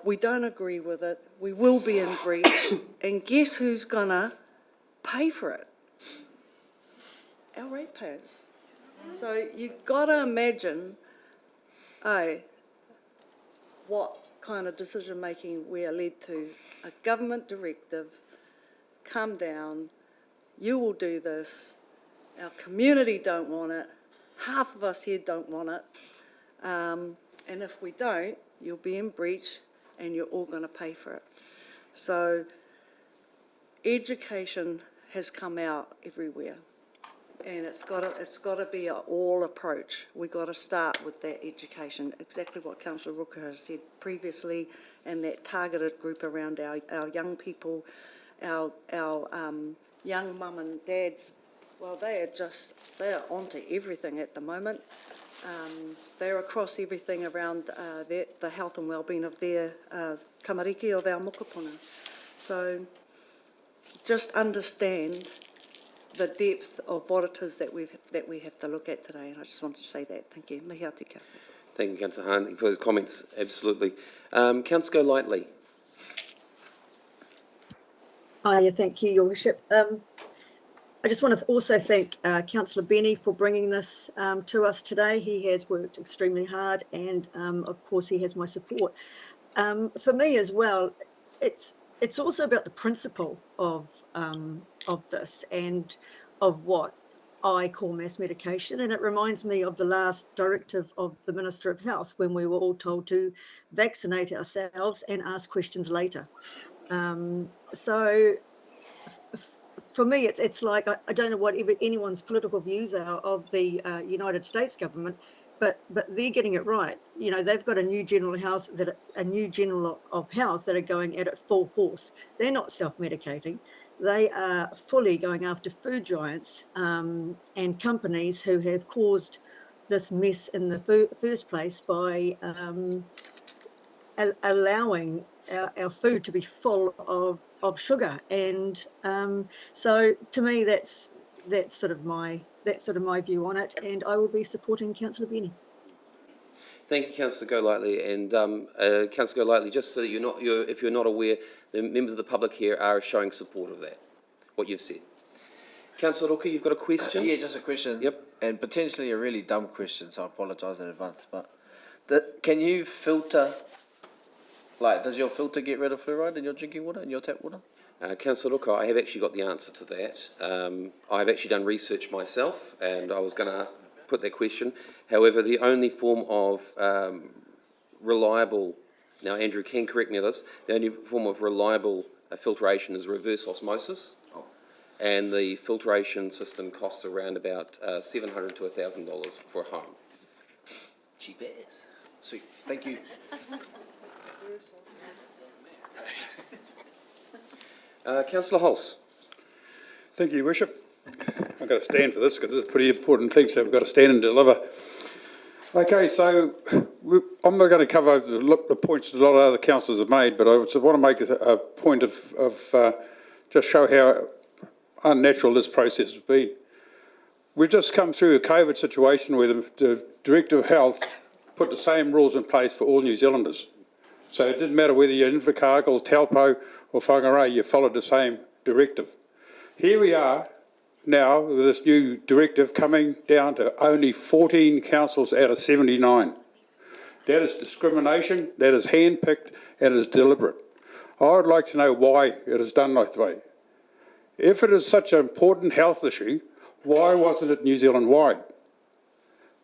we don't agree with it, we will be in breach, and guess who's gonna pay for it? Our ratepayers. So you've got to imagine, what kind of decision making we are led to. A government directive, come down, you will do this, our community don't want it, half of us here don't want it, and if we don't, you'll be in breach and you're all going to pay for it. So education has come out everywhere, and it's got to be an all approach. We've got to start with that education, exactly what Councillor Rooker has said previously, and that targeted group around our young people, our young mum and dads. Well, they are onto everything at the moment. They're across everything around the health and well-being of their tamariki, of our mokopuna. So just understand the depth of what it is that we have to look at today, and I just wanted to say that. Thank you. Mihi tika. Thank you, Councillor Hahn, for those comments. Absolutely. Councillor Golightly. Thank you, Your Worship. I just want to also thank Councillor Benny for bringing this to us today. He has worked extremely hard, and of course he has my support. For me as well, it's also about the principle of this and of what I call mass medication, and it reminds me of the last directive of the Minister of Health when we were all told to vaccinate ourselves and ask questions later. So for me, it's like, I don't know what anyone's political views are of the United States government, but they're getting it right. They've got a new general of health that are going at it full force. They're not self-medicating. They are fully going after food giants and companies who have caused this mess in the first place by allowing our food to be full of sugar. And so to me, that's sort of my view on it, and I will be supporting Councillor Benny. Thank you, Councillor Golightly. And Councillor Golightly, just so that if you're not aware, the members of the public here are showing support of that, what you've said. Councillor Roka, you've got a question? Yeah, just a question. Yep. And potentially a really dumb question, so I apologise in advance. But can you filter, does your filter get rid of fluoride in your drinking water, in your tap water? Councillor Roka, I have actually got the answer to that. I've actually done research myself, and I was going to put that question. However, the only form of reliable, now Andrew can correct me on this, the only form of reliable filtration is reverse osmosis. And the filtration system costs around about $700 to $1,000 for a home. Cheap ass. Sweet. Thank you. Councillor Hulse. Thank you, Your Worship. I've got to stand for this because it's a pretty important thing, so we've got to stand and deliver. Okay, so I'm not going to cover the points that a lot of other councillors have made, but I want to make a point of just show how unnatural this process has been. We've just come through a COVID situation where the Director of Health put the same rules in place for all New Zealanders. So it didn't matter whether you're in Invercargill, Taupo or Whangarei, you followed the same directive. Here we are now with this new directive coming down to only 14 councils out of 79. That is discrimination, that is hand-picked and it is deliberate. I would like to know why it is done that way. If it is such an important health issue, why wasn't it New Zealand-wide?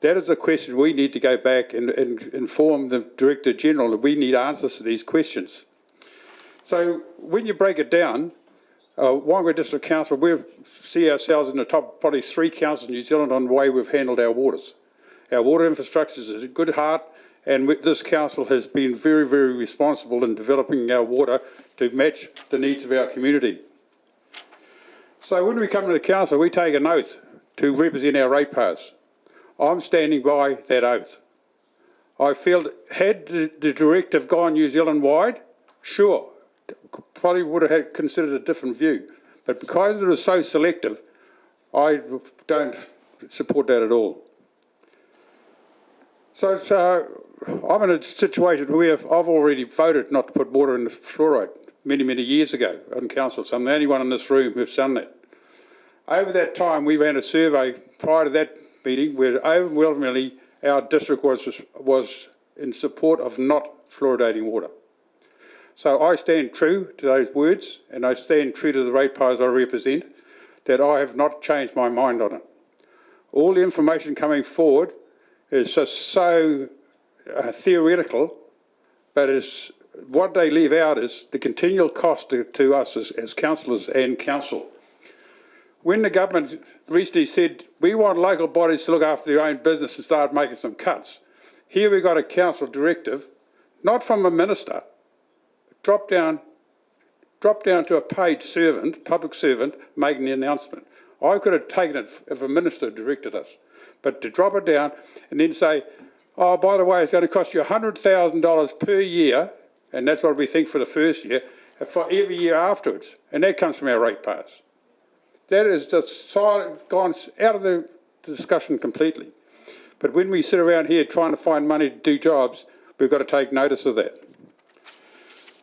That is a question we need to go back and inform the Director General that we need answers to these questions. So when you break it down, Whangarei District Council, we see ourselves in the top probably 3 councils in New Zealand on the way we've handled our waters. Our water infrastructure is a good heart, and this council has been very, very responsible in developing our water to match the needs of our community. So when we come to the council, we take an oath to represent our ratepayers. I'm standing by that oath. I feel that had the directive gone New Zealand-wide, sure, probably would have considered a different view. But because it was so selective, I don't support that at all. So I'm in a situation where I've already voted not to put water in the fluoride many, many years ago on council. So I'm the only one in this room who's done that. Over that time, we ran a survey prior to that meeting where overwhelmingly our district was in support of not fluoridating water. So I stand true to those words, and I stand true to the ratepayers I represent, that I have not changed my mind on it. All the information coming forward is just so theoretical, but what they leave out is the continual cost to us as councillors and council. When the government recently said, we want local bodies to look after their own business and start making some cuts, here we got a council directive, not from a minister, drop down to a paid servant, public servant, making the announcement. I could have taken it if a minister directed us, but to drop it down and then say, oh, by the way, it's going to cost you $100,000 per year, and that's what we think for the first year, and for every year afterwards, and that comes from our ratepayers. That is just gone out of the discussion completely. But when we sit around here trying to find money to do jobs, we've got to take notice of that.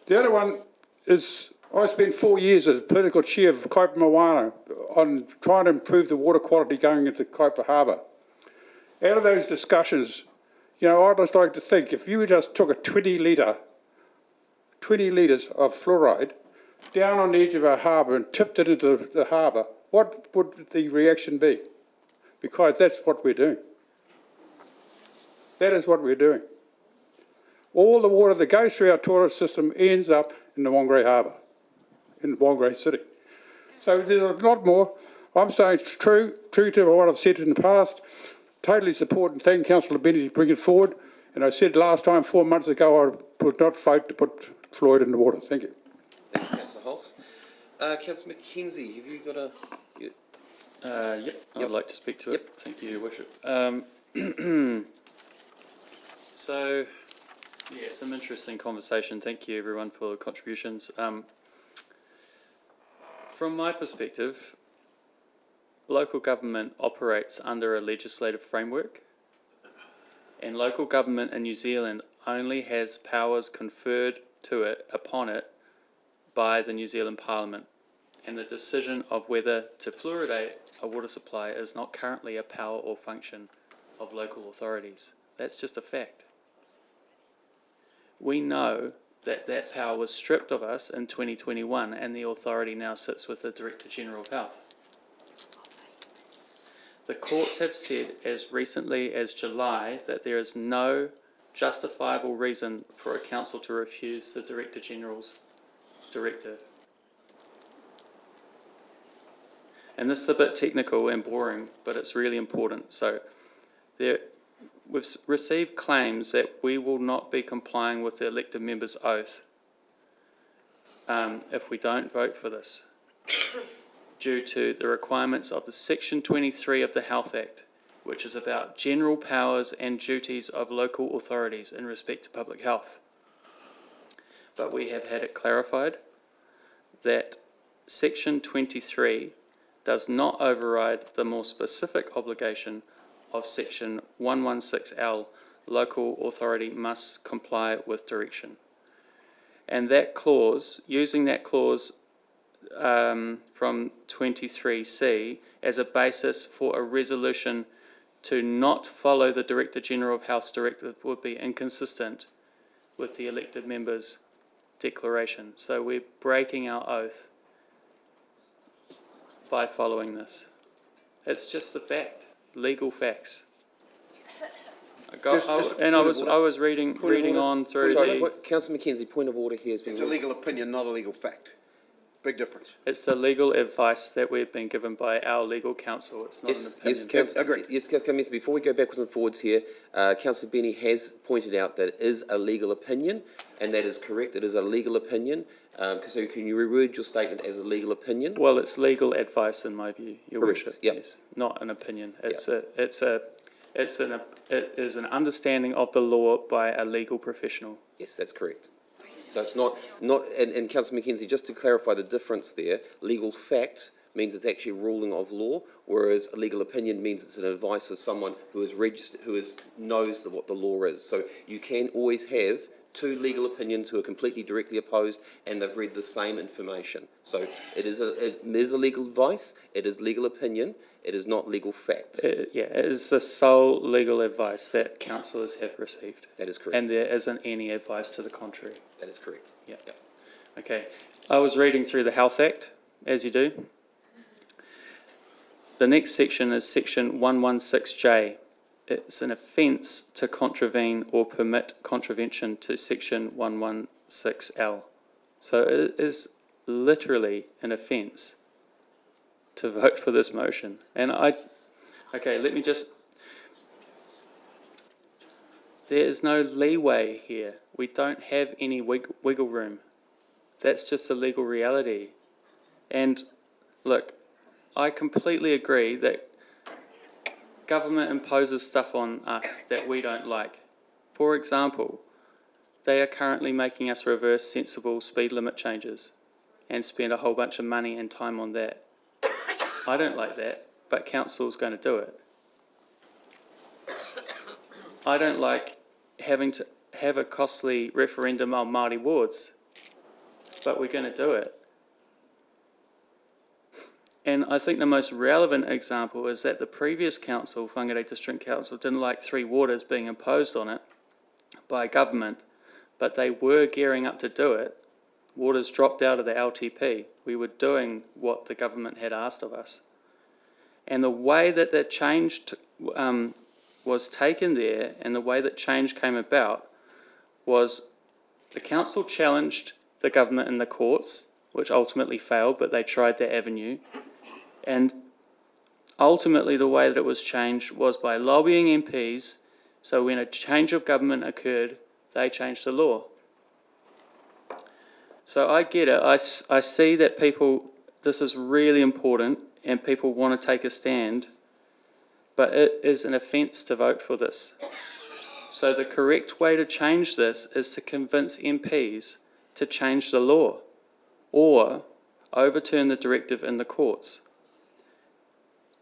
The other one is, I spent 4 years as political chair of Kaipa Moana on trying to improve the water quality going into Kaipa Harbour. Out of those discussions, I'd just like to think, if you just took a 20 litres of fluoride down on the edge of our harbour and tipped it into the harbour, what would the reaction be? Because that's what we're doing. That is what we're doing. All the water that goes through our toilet system ends up in the Whangarei Harbour, in Whangarei City. So there's a lot more. I'm staying true to what I've said in the past. Totally support and thank Councillor Benny to bring it forward. And I said last time, 4 months ago, I would not vote to put fluoride in the water. Thank you. Thank you, Councillor Hulse. Councillor Mackenzie, have you got a... Yep, I'd like to speak to it. Thank you, Your Worship. So, Yeah, some interesting conversation. Thank you, everyone, for the contributions. From my perspective, local government operates under a legislative framework, and local government in New Zealand only has powers conferred upon it by the New Zealand Parliament. And the decision of whether to fluoridate a water supply is not currently a power or function of local authorities. That's just a fact. We know that that power was stripped of us in 2021, and the authority now sits with the Director General of Health. The courts have said as recently as July that there is no justifiable reason for a council to refuse the Director General's directive. And this is a bit technical and boring, but it's really important. So we've received claims that we will not be complying with the elected member's oath if we don't vote for this, due to the requirements of the Section 23 of the Health Act, which is about general powers and duties of local authorities in respect to public health. But we have had it clarified that Section 23 does not override the more specific obligation of Section 116L, local authority must comply with direction. And that clause, using that clause from 23C as a basis for a resolution to not follow the Director General of Health's directive would be inconsistent with the elected member's declaration. So we're breaking our oath by following this. It's just the fact, legal facts. I was reading on through Councillor Mackenzie, point of order here has been... It's a legal opinion, not a legal fact. Big difference. It's the legal advice that we've been given by our legal counsel. It's not an opinion. Agreed. Yes, Councillor Mackenzie, before we go backwards and forwards here, Councillor Benny has pointed out that it is a legal opinion, and that is correct. It is a legal opinion. So can you reword your statement as a legal opinion? Well, it's legal advice in my view, Your Correct. Worship. Yep. Yes, not an opinion. It is an understanding of the law by a legal professional. Yes, that's correct. So it's not and Councillor Mackenzie, just to clarify the difference there, legal fact means it's actually a ruling of law, whereas a legal opinion means it's an advice of someone who is registered, knows what the law is. So you can always have two legal opinions who are completely directly opposed and they've read the same information. So it is a legal advice, it is legal opinion, it is not legal fact. It is the sole legal advice that councillors have received. That is correct. And there isn't any advice to the contrary. That is correct. Yeah. Yep. Okay. I was reading through the Health Act, as you do. The next section is Section 116J. It's an offence to contravene or permit contravention to Section 116L. So it is literally an offence to vote for this motion. And let me just... There is no leeway here. We don't have any wiggle room. That's just a legal reality. And look, I completely agree that government imposes stuff on us that we don't like. For example, they are currently making us reverse sensible speed limit changes and spend a whole bunch of money and time on that. I don't like that, but council's going to do it. I don't like having to have a costly referendum on Māori wards, but we're going to do it. And I think the most relevant example is that the previous council, Whangarei District Council, didn't like 3 waters being imposed on it by government, but they were gearing up to do it. Waters dropped out of the LTP. We were doing what the government had asked of us. And the way that that change was taken there, and the way that change came about, was the council challenged the government in the courts, which ultimately failed, but they tried their avenue. And ultimately the way that it was changed was by lobbying MPs, so when a change of government occurred, they changed the law. So I get it. I see that this is really important and people want to take a stand, but it is an offence to vote for this. So the correct way to change this is to convince MPs to change the law or overturn the directive in the courts.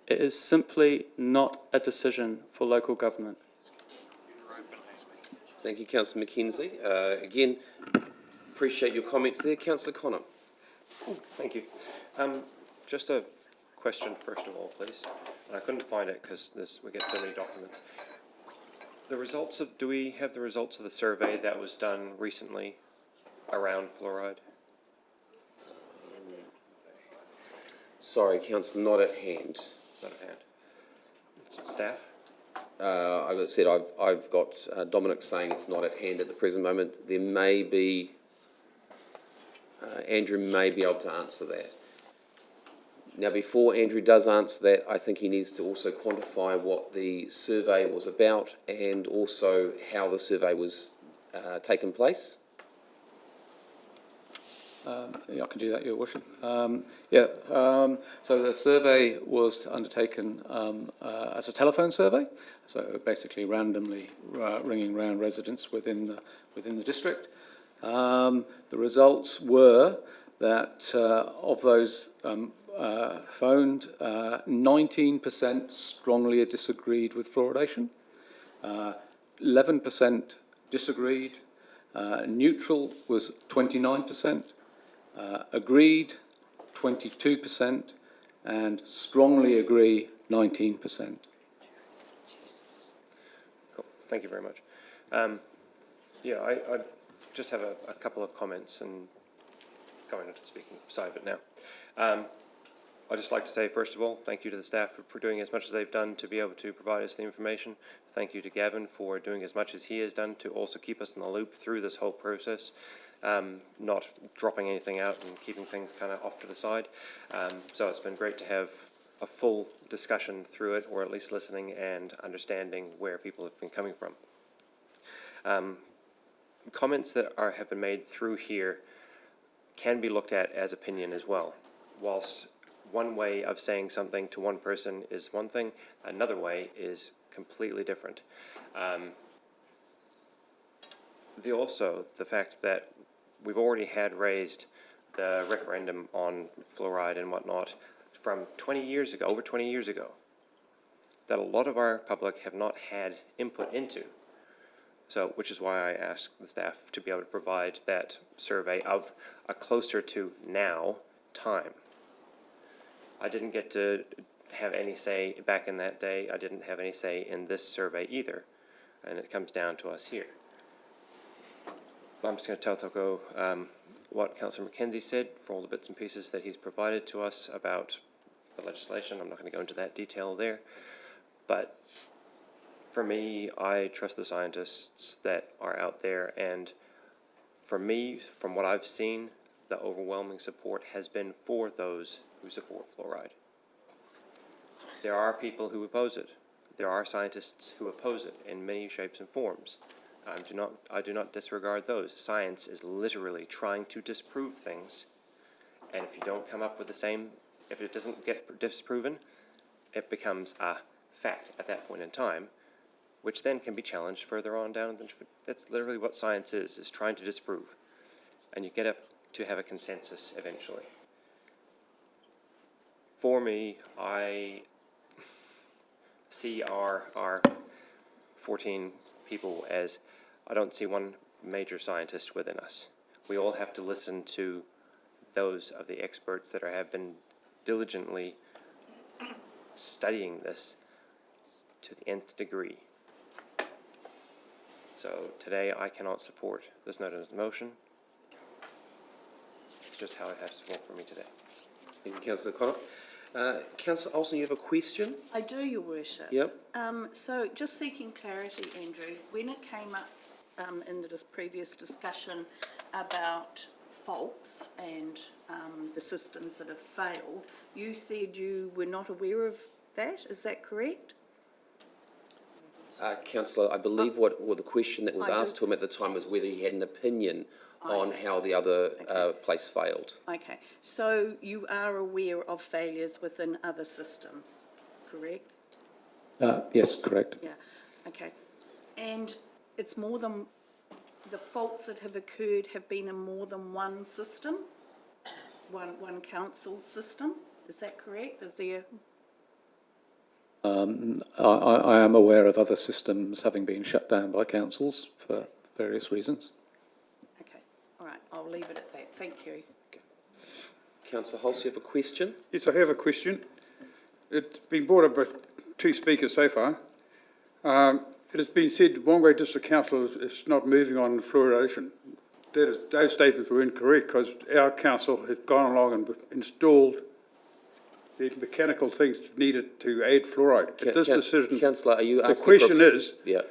It is simply not a decision for local government. Thank you, Councillor Mackenzie. Again, appreciate your comments there. Councillor Connor. Thank you. Just a question, first of all, please. I couldn't find it because we get so many documents. Do we have the results of the survey that was done recently around fluoride? Sorry, Councillor, not at hand. Not at hand. Staff? As I said, I've got Dominic saying it's not at hand at the present moment. There may be, Andrew may be able to answer that. Now, before Andrew does answer that, I think he needs to also quantify what the survey was about and also how the survey was taken place. Yeah, I can do that, Your Worship. So the survey was undertaken as a telephone survey, so basically randomly ringing round residents within the district. The results were that of those phoned, 19% strongly disagreed with fluoridation, 11% disagreed, neutral was 29%, agreed 22%, and strongly agree 19%. Cool. Thank you very much. Yeah, I just have a couple of comments and going into the speaking side of it now. I'd just like to say, first of all, thank you to the staff for doing as much as they've done to be able to provide us the information. Thank you to Gavin for doing as much as he has done to also keep us in the loop through this whole process, not dropping anything out and keeping things kind of off to the side. So it's been great to have a full discussion through it, or at least listening and understanding where people have been coming from. Comments that have been made through here can be looked at as opinion as well. Whilst one way of saying something to one person is one thing, another way is completely different. The fact that we've already had raised the referendum on fluoride and whatnot from 20 years ago, over 20 years ago, that a lot of our public have not had input into. So, which is why I asked the staff to be able to provide that survey of a closer to now time. I didn't get to have any say back in that day. I didn't have any say in this survey either. And it comes down to us here. I'm just going to tell Toko what Councillor Mackenzie said for all the bits and pieces that he's provided to us about the legislation. I'm not going to go into that detail there. But for me, I trust the scientists that are out there. And for me, from what I've seen, the overwhelming support has been for those who support fluoride. There are people who oppose it. There are scientists who oppose it in many shapes and forms. I do not disregard those. Science is literally trying to disprove things, and if you don't come up with the same, if it doesn't get disproven, it becomes a fact at that point in time, which then can be challenged further on down. That's literally what science is trying to disprove, and you get up to have a consensus eventually. For me, I see our 14 people as, I don't see one major scientist within us. We all have to listen to those of the experts that have been diligently studying this to the nth degree. So today I cannot support this notice of motion. It's just how it has to work for me today. Thank you, Councillor Connor. Councillor Olsen, you have a question? I do, Your Worship. Yep. So just seeking clarity, Andrew, when it came up in the previous discussion about faults and the systems that have failed, you said you were not aware of that, is that correct? Councillor, I believe what the question that was asked to him at the time was whether he had an opinion on how the other place failed. Okay, so you are aware of failures within other systems, correct? Yes, correct. Yeah, okay. And it's more than, the faults that have occurred have been in more than one system, one council system. Is that correct? Is there? I am aware of other systems having been shut down by councils for various reasons. Okay, all right, I'll leave it at that. Thank you. Councillor Hulse, you have a question? Yes, I have a question. It's been brought up by two speakers so far. It has been said Whangarei District Council is not moving on fluoridation. Those statements were incorrect because our council has gone along and installed the mechanical things needed to add fluoride. This decision, Councillor, are you asking? the question is, yeah.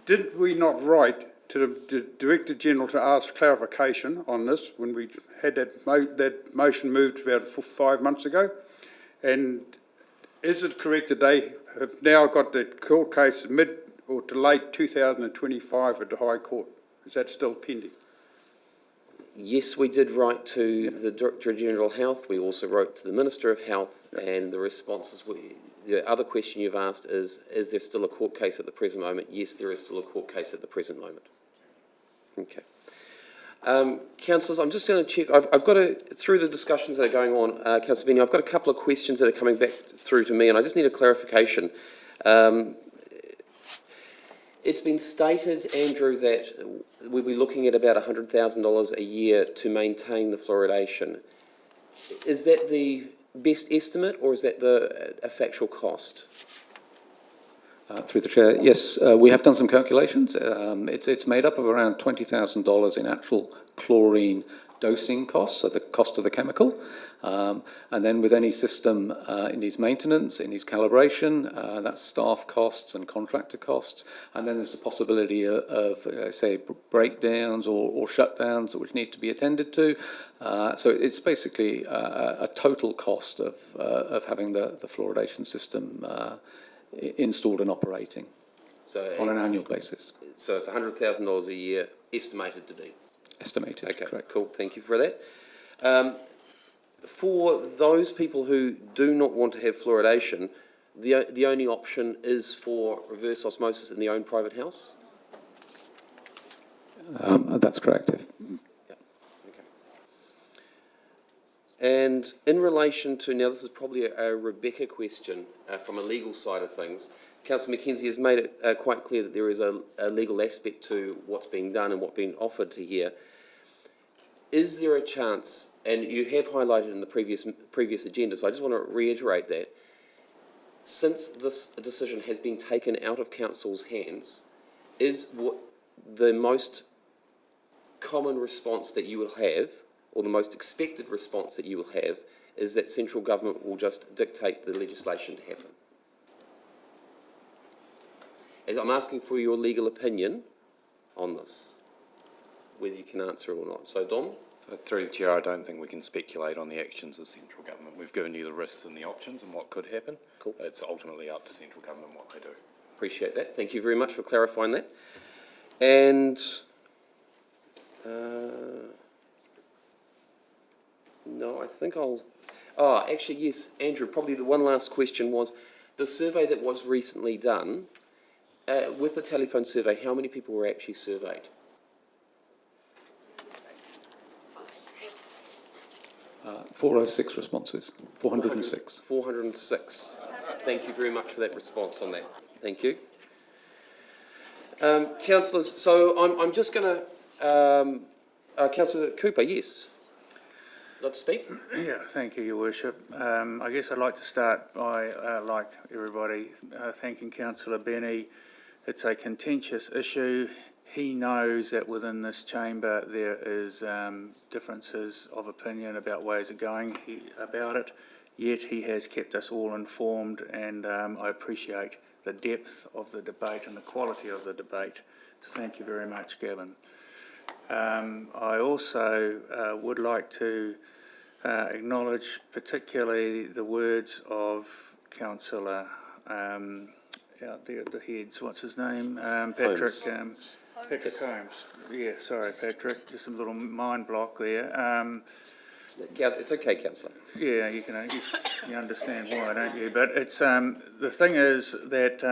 did we not write to the Director General to ask clarification on this when we had that motion moved about 5 months ago? And is it correct that they have now got the court case mid or to late 2025 at the High Court? Is that still pending? Yes, we did write to the Director General of Health. We also wrote to the Minister of Health, and the responses the other question you've asked is there still a court case at the present moment? Yes, there is still a court case at the present moment. Okay. Councillors, I'm just going to check. I've got through the discussions that are going on, Councillor Benny, I've got a couple of questions that are coming back through to me, and I just need a clarification. It's been stated, Andrew, that we'll be looking at about $100,000 a year to maintain the fluoridation. Is that the best estimate, or is that a factual cost? Through the chair, yes, we have done some calculations. It's made up of around $20,000 in actual chlorine dosing costs, so the cost of the chemical. And then with any system, it needs maintenance, it needs calibration, that's staff costs and contractor costs. And then there's the possibility of say, breakdowns or shutdowns which need to be attended to. So it's basically a total cost of having the fluoridation system installed and operating on an annual basis. So it's $100,000 a year estimated to be? Estimated, okay, correct. Cool, thank you for that. For those people who do not want to have fluoridation, the only option is for reverse osmosis in their own private house? That's correct. Yeah. Okay. And in relation to, now this is probably a Rebecca question from a legal side of things, Councillor Mackenzie has made it quite clear that there is a legal aspect to what's being done and what's being offered to here. Is there a chance, and you have highlighted in the previous agenda, so I just want to reiterate that, since this decision has been taken out of Council's hands, is what the most common response that you will have, or the most expected response that you will have, is that central government will just dictate the legislation to happen? As I'm asking for your legal opinion on this, whether you can answer it or not. So, Dom? So through the Chair, I don't think we can speculate on the actions of central government. We've given you the risks and the options and what could happen. Cool. It's ultimately up to central government what they do. Appreciate that. Thank you very much for clarifying that. And no, I think I'll... Oh, actually, yes, Andrew, probably the one last question was, the survey that was recently done, with the telephone survey, how many people were actually surveyed? 406 responses, 406. 406. Thank you very much for that response on that. Thank you. Councillors, so I'm just going to... Councillor Cooper, yes. Like to speak? Yeah, thank you, Your Worship. I guess I'd like to start by, like everybody, thanking Councillor Benny. It's a contentious issue. He knows that within this chamber there is differences of opinion about ways of going about it, yet he has kept us all informed, and I appreciate the depth of the debate and the quality of the debate. So thank you very much, Gavin. I also would like to acknowledge particularly the words of Councillor out there at the heads, what's his name? Patrick Patrick Holmes. Yeah, sorry, Patrick. Just a little mind block there. It's okay, Councillor. Yeah, you understand why, don't you? But it's the thing is that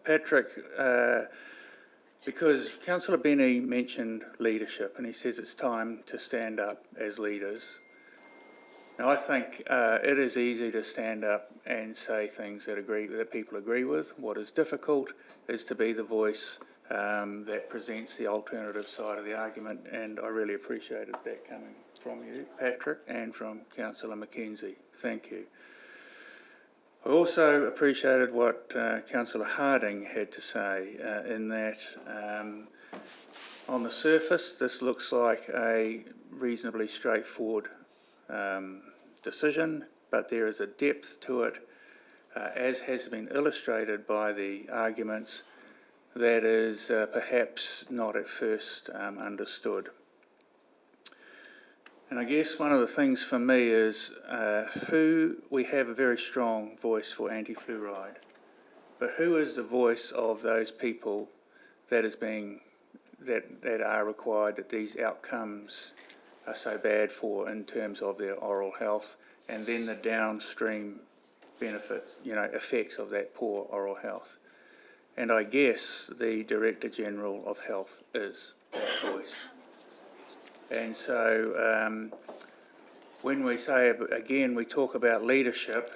Patrick because Councillor Benny mentioned leadership, and he says it's time to stand up as leaders. Now, I think it is easy to stand up and say things that people agree with. What is difficult is to be the voice that presents the alternative side of the argument, and I really appreciated that coming from you, Patrick, and from Councillor Mackenzie. Thank you. I also appreciated what Councillor Harding had to say in that on the surface this looks like a reasonably straightforward decision, but there is a depth to it, as has been illustrated by the arguments, that is perhaps not at first understood. And I guess one of the things for me is we have a very strong voice for anti-fluoride, but who is the voice of those people that are required, that these outcomes are so bad for in terms of their oral health, and then the downstream benefits, effects of that poor oral health? And I guess the Director General of Health is that voice. And so when we say, again, we talk about leadership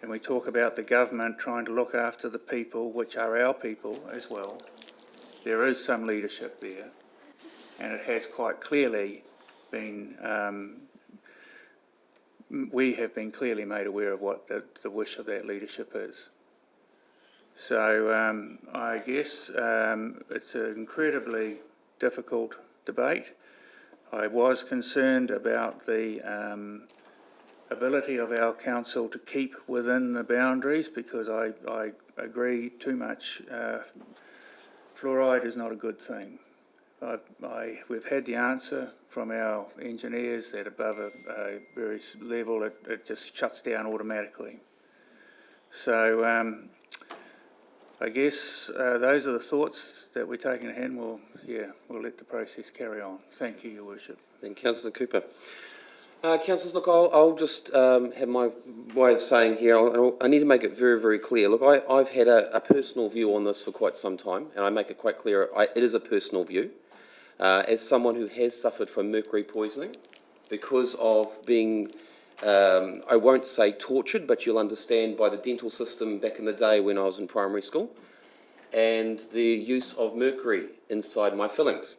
and we talk about the government trying to look after the people, which are our people as well, there is some leadership there. And it has quite clearly been, we have been clearly made aware of what the wish of that leadership is. So I guess it's an incredibly difficult debate. I was concerned about the ability of our council to keep within the boundaries, because I agree too much. Fluoride is not a good thing. We've had the answer from our engineers that above a very level it just shuts down automatically. So I guess those are the thoughts that we're taking ahead, and we'll let the process carry on. Thank you, Your Worship. Thank you, Councillor Cooper. Councillors, look, I'll just have my way of saying here. I need to make it very, very clear. Look, I've had a personal view on this for quite some time, and I make it quite clear it is a personal view. As someone who has suffered from mercury poisoning because of being, I won't say tortured, but you'll understand, by the dental system back in the day when I was in primary school, and the use of mercury inside my fillings.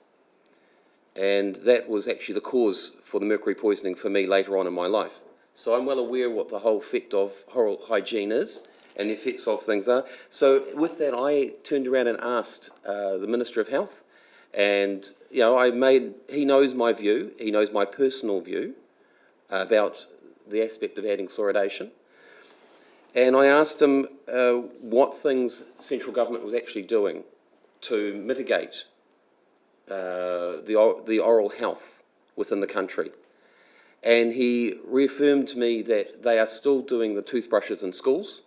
And that was actually the cause for the mercury poisoning for me later on in my life. So I'm well aware what the whole effect of oral hygiene is and the effects of things are. So with that, I turned around and asked the Minister of Health, and he knows my view, he knows my personal view about the aspect of adding fluoridation. And I asked him what things central government was actually doing to mitigate the oral health within the country. And he reaffirmed to me that they are still doing the toothbrushes in schools.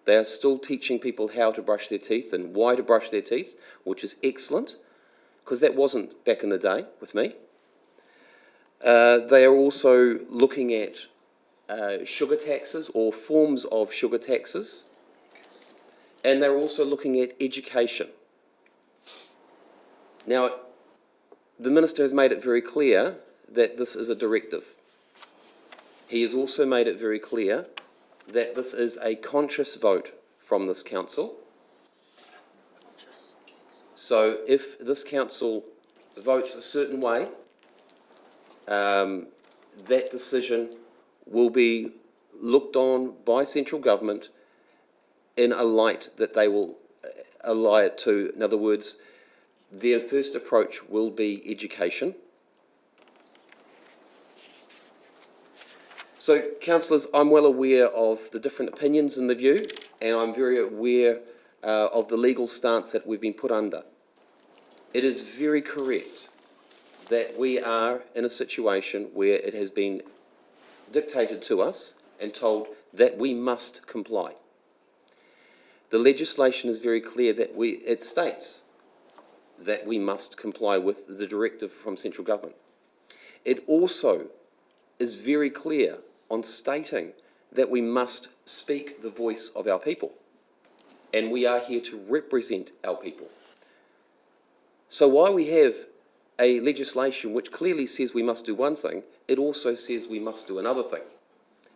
They are still teaching people how to brush their teeth and why to brush their teeth, which is excellent, because that wasn't back in the day with me. They are also looking at sugar taxes or forms of sugar taxes, and they're also looking at education. Now, the Minister has made it very clear that this is a directive. He has also made it very clear that this is a conscious vote from this council. So if this council votes a certain way, that decision will be looked on by central government in a light that they will ally it to. In other words, their first approach will be education. So, councillors, I'm well aware of the different opinions in the view, and I'm very aware of the legal stance that we've been put under. It is very correct that we are in a situation where it has been dictated to us and told that we must comply. The legislation is very clear that it states that we must comply with the directive from central government. It also is very clear on stating that we must speak the voice of our people, and we are here to represent our people. So while we have a legislation which clearly says we must do one thing, it also says we must do another thing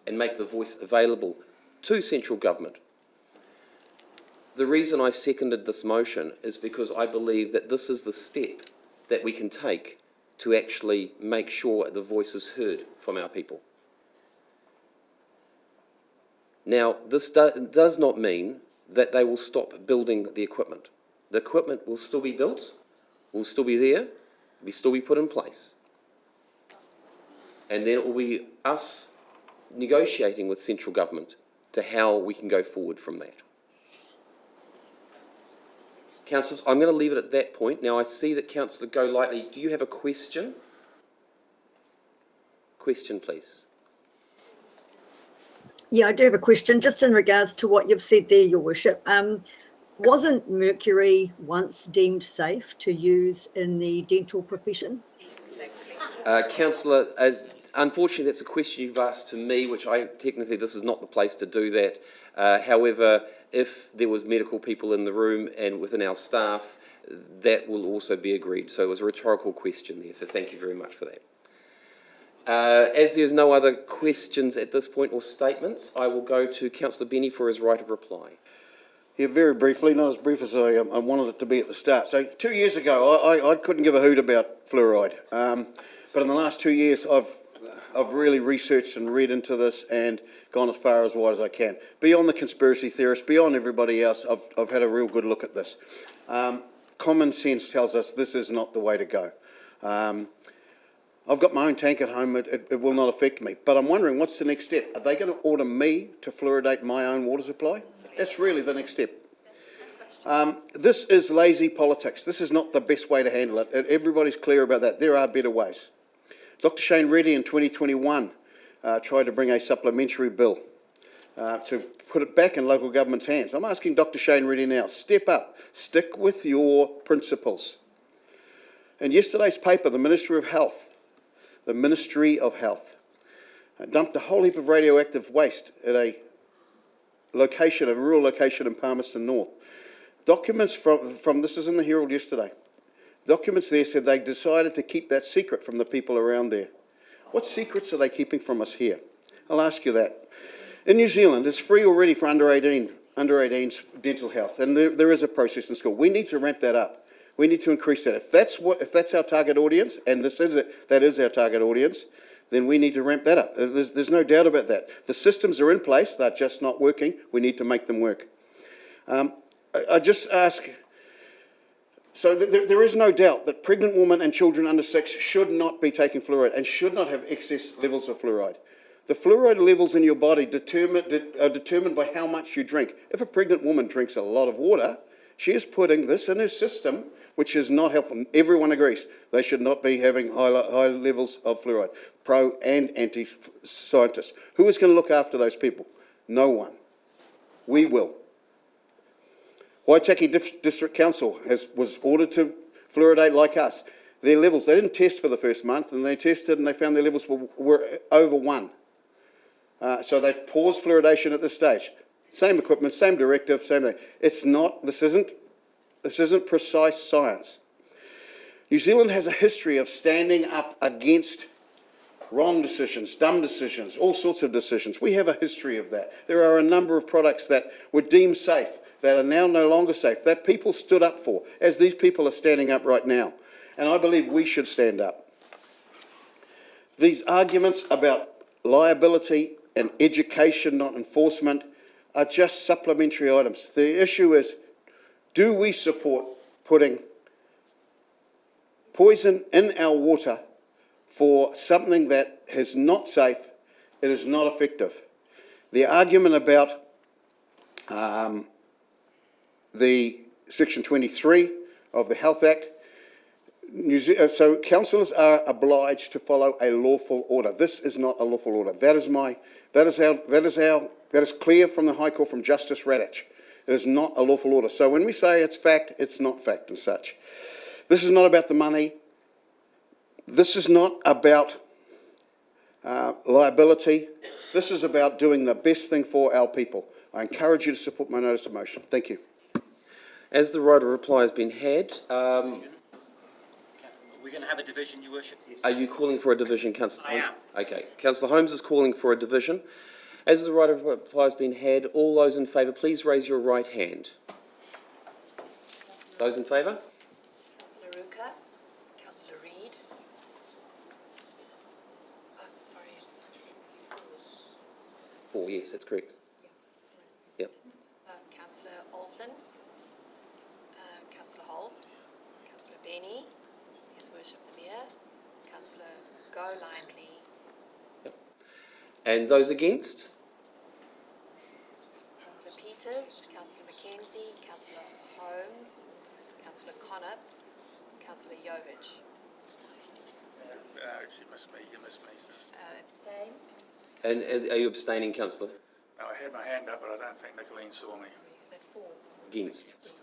and make the voice available to central government. The reason I seconded this motion is because I believe that this is the step that we can take to actually make sure the voice is heard from our people. Now, this does not mean that they will stop building the equipment. The equipment will still be built, will still be there, will still be put in place. And then it will be us negotiating with central government to how we can go forward from that. Councillors, I'm going to leave it at that point. Now, I see that Councillor Golightly, do you have a question? Question, please. Yeah, I do have a question, just in regards to what you've said there, Your Worship. Wasn't mercury once deemed safe to use in the dental profession? Councillor, unfortunately that's a question you've asked to me, which technically this is not the place to do that. However, if there was medical people in the room and within our staff, that will also be agreed. So it was a rhetorical question there, so thank you very much for that. As there's no other questions at this point or statements, I will go to Councillor Benny for his right of reply. Yeah, very briefly, not as brief as I wanted it to be at the start. So 2 years ago, I couldn't give a hoot about fluoride. But in the last 2 years, I've really researched and read into this and gone as far as wide as I can. Beyond the conspiracy theorists, beyond everybody else, I've had a real good look at this. Common sense tells us this is not the way to go. I've got my own tank at home, it will not affect me. But I'm wondering, what's the next step? Are they going to order me to fluoridate my own water supply? That's really the next step. This is lazy politics. This is not the best way to handle it. Everybody's clear about that. There are better ways. Dr. Shane Reddy in 2021 tried to bring a supplementary bill to put it back in local government's hands. I'm asking Dr. Shane Reddy now, step up, stick with your principles. In yesterday's paper, the Ministry of Health dumped a whole heap of radioactive waste at a rural location in Palmerston North. Documents from this is in the Herald yesterday. Documents there said they decided to keep that secret from the people around there. What secrets are they keeping from us here? I'll ask you that. In New Zealand, it's free already for under 18s dental health, and there is a process in school. We need to ramp that up. We need to increase that. If that's our target audience, and that is our target audience, then we need to ramp that up. There's no doubt about that. The systems are in place, they're just not working. We need to make them work. I just ask, so there is no doubt that pregnant women and children under 6 should not be taking fluoride and should not have excess levels of fluoride. The fluoride levels in your body are determined by how much you drink. If a pregnant woman drinks a lot of water, she is putting this in her system, which is not helpful. Everyone agrees they should not be having high levels of fluoride, pro and anti-scientists. Who is going to look after those people? No one. We will. Whangarei District Council was ordered to fluoridate like us. Their levels, they didn't test for the first month, and they tested and they found their levels were over 1. So they've paused fluoridation at this stage. Same equipment, same directive, same thing. This isn't precise science. New Zealand has a history of standing up against wrong decisions, dumb decisions, all sorts of decisions. We have a history of that. There are a number of products that were deemed safe that are now no longer safe, that people stood up for, as these people are standing up right now. And I believe we should stand up. These arguments about liability and education, not enforcement, are just supplementary items. The issue is, do we support putting poison in our water for something that is not safe, it is not effective? The argument about the Section 23 of the Health Act, so councillors are obliged to follow a lawful order. This is not a lawful order. That is clear from the High Court, from Justice Radich. It is not a lawful order. So when we say it's fact, it's not fact and such. This is not about the money. This is not about liability. This is about doing the best thing for our people. I encourage you to support my notice of motion. Thank you. As the right of reply has been had, We're going to have a division, Your Worship. Are you calling for a division, Councillor? I am. Okay. Councillor Holmes is calling for a division. As the right of reply has been had, all those in favour, please raise your right hand. Those in favour? Councillor Ruka, Councillor Reid. Oh, sorry, it's 4, yes, that's correct. Yep. Councillor Olsen, Councillor Hulse, Councillor Benny, His Worship the Mayor, Councillor Golightly. And those against? Councillor Peters, Councillor Mackenzie, Councillor Holmes, Councillor Connop, Councillor Yovich. You missed me. Abstain. And are you abstaining, Councillor? No, I had my hand up, but I don't think Nicolene saw me. Is that 4? Against.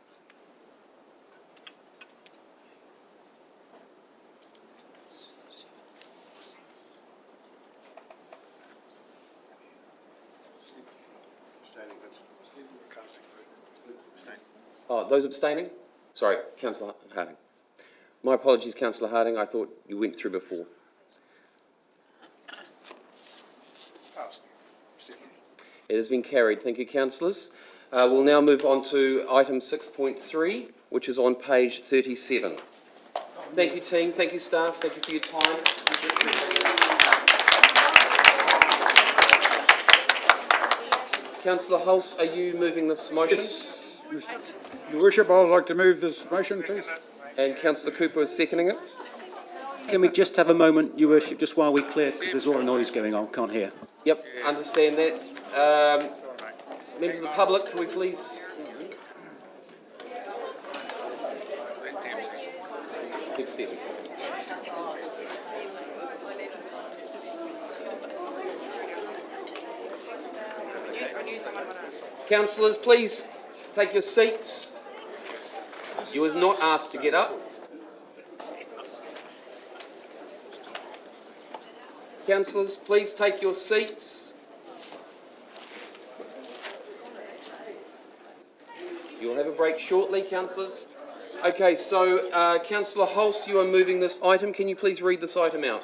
Oh, those abstaining? Sorry, Councillor Harding. My apologies, Councillor Harding. I thought you went through before. It has been carried. Thank you, councillors. We'll now move on to item 6.3, which is on page 37. Thank you, team. Thank you, staff. Thank you for your time. Councillor Hulse, are you moving this motion? Yes. Your Worship, I would like to move this motion, please. And Councillor Cooper is seconding it. Can we just have a moment, Your Worship, just while we clear, because there's a lot of noise going on, can't hear. Yep, understand that. Members of the public, can we please... Keep seated. Councillors, please take your seats. You were not asked to get up. Councillors, please take your seats. You'll have a break shortly, councillors. Okay, so Councillor Hulse, you are moving this item. Can you please read this item out?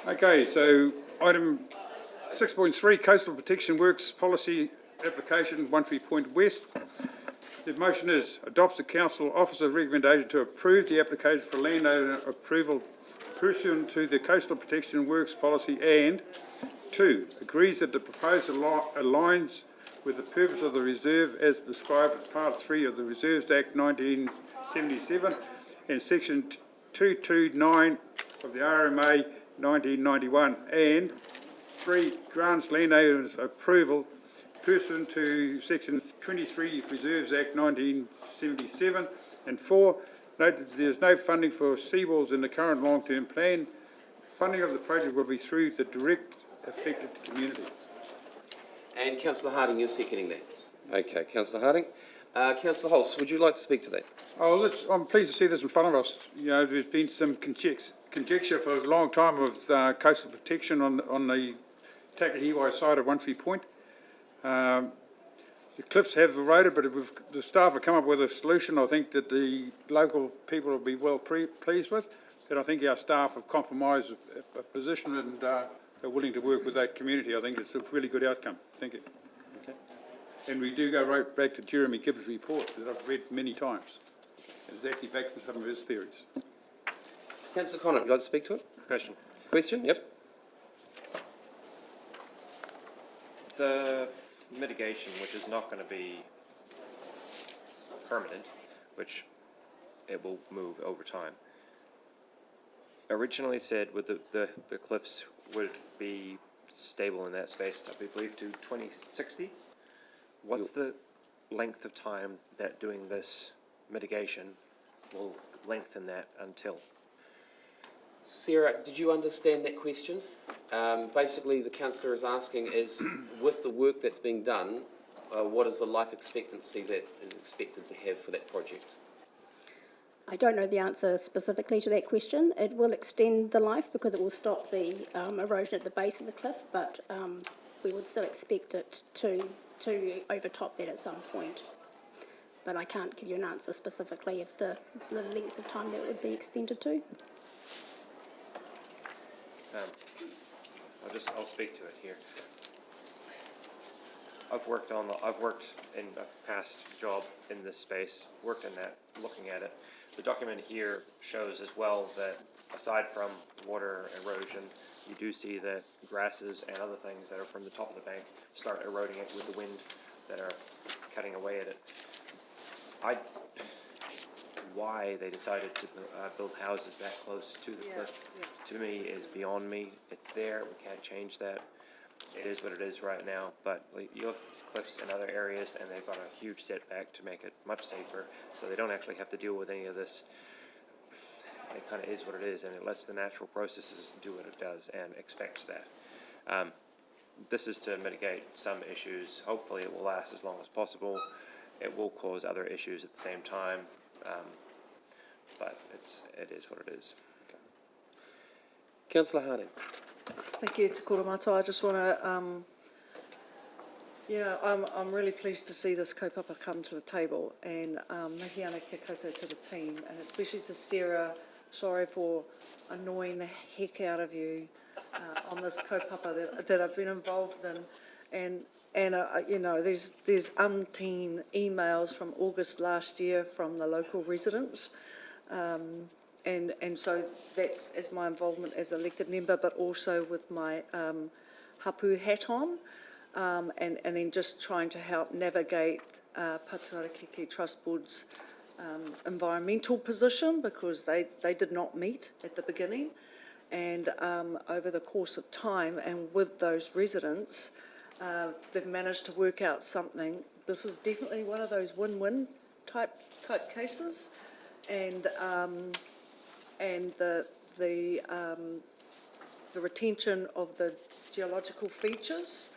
Okay, so item 6.3, Coastal Protection Works Policy Application 13 Point West. The motion is adopts the council officer's recommendation to approve the application for landowner approval pursuant to the Coastal Protection Works Policy, and 2, agrees that the proposal aligns with the purpose of the reserve as described as Part 3 of the Reserves Act 1977 and Section 229 of the RMA 1991, and 3, grants landowners approval pursuant to Section 23 Reserves Act 1977, and 4, note that there is no funding for seawalls in the current long-term plan. Funding of the project will be through the direct affected community. And Councillor Harding, you're seconding that. Okay, Councillor Harding. Councillor Hulse, would you like to speak to that? Oh, I'm pleased to see this in front of us. You know, there's been some conjecture for a long time of coastal protection on the Takahiwai side of 13 Point. The cliffs have eroded, but the staff have come up with a solution I think that the local people will be well pleased with. And I think our staff have compromised a position and they're willing to work with that community. I think it's a really good outcome. Thank you. Okay. And we do go right back to Jeremy Gibbs' report that I've read many times. It's actually back to some of his theories. Councillor Connor, would you like to speak to it? Question. Question? Yep. The mitigation, which is not going to be permanent, which it will move over time, originally said with the cliffs would be stable in that space, I believe, to 2060. What's the length of time that doing this mitigation will lengthen that until? Sarah, did you understand that question? Basically, the councillor is asking is, with the work that's being done, what is the life expectancy that is expected to have for that project? I don't know the answer specifically to that question. It will extend the life because it will stop the erosion at the base of the cliff, but we would still expect it to overtop that at some point. But I can't give you an answer specifically as to the length of time that would be extended to. I'll speak to it here. I've worked in a past job in this space, worked in that, looking at it. The document here shows as well that aside from water erosion, you do see that grasses and other things that are from the top of the bank start eroding it with the wind that are cutting away at it. Why they decided to build houses that close to the cliff, to me, is beyond me. It's there, we can't change that. It is what it is right now, but you look at cliffs in other areas and they've got a huge setback to make it much safer, so they don't actually have to deal with any of this. It kind of is what it is, and it lets the natural processes do what it does and expects that. This is to mitigate some issues. Hopefully it will last as long as possible. It will cause other issues at the same time, but it is what it is. Okay. Councillor Harding. Thank you, Te Kora Matua. I just want to, I'm really pleased to see this kaupapa come to the table, and mihi ana kia koutou to the team, and especially to Sarah. Sorry for annoying the heck out of you on this kaupapa that I've been involved in, and you know, there's umpteen emails from August last year from the local residents. And so that's as my involvement as elected member, but also with my hapu hat on, and then just trying to help navigate Patuarakiki Trust Board's environmental position, because they did not meet at the beginning, and over the course of time and with those residents, they've managed to work out something. This is definitely one of those win-win type cases, and the retention of the geological features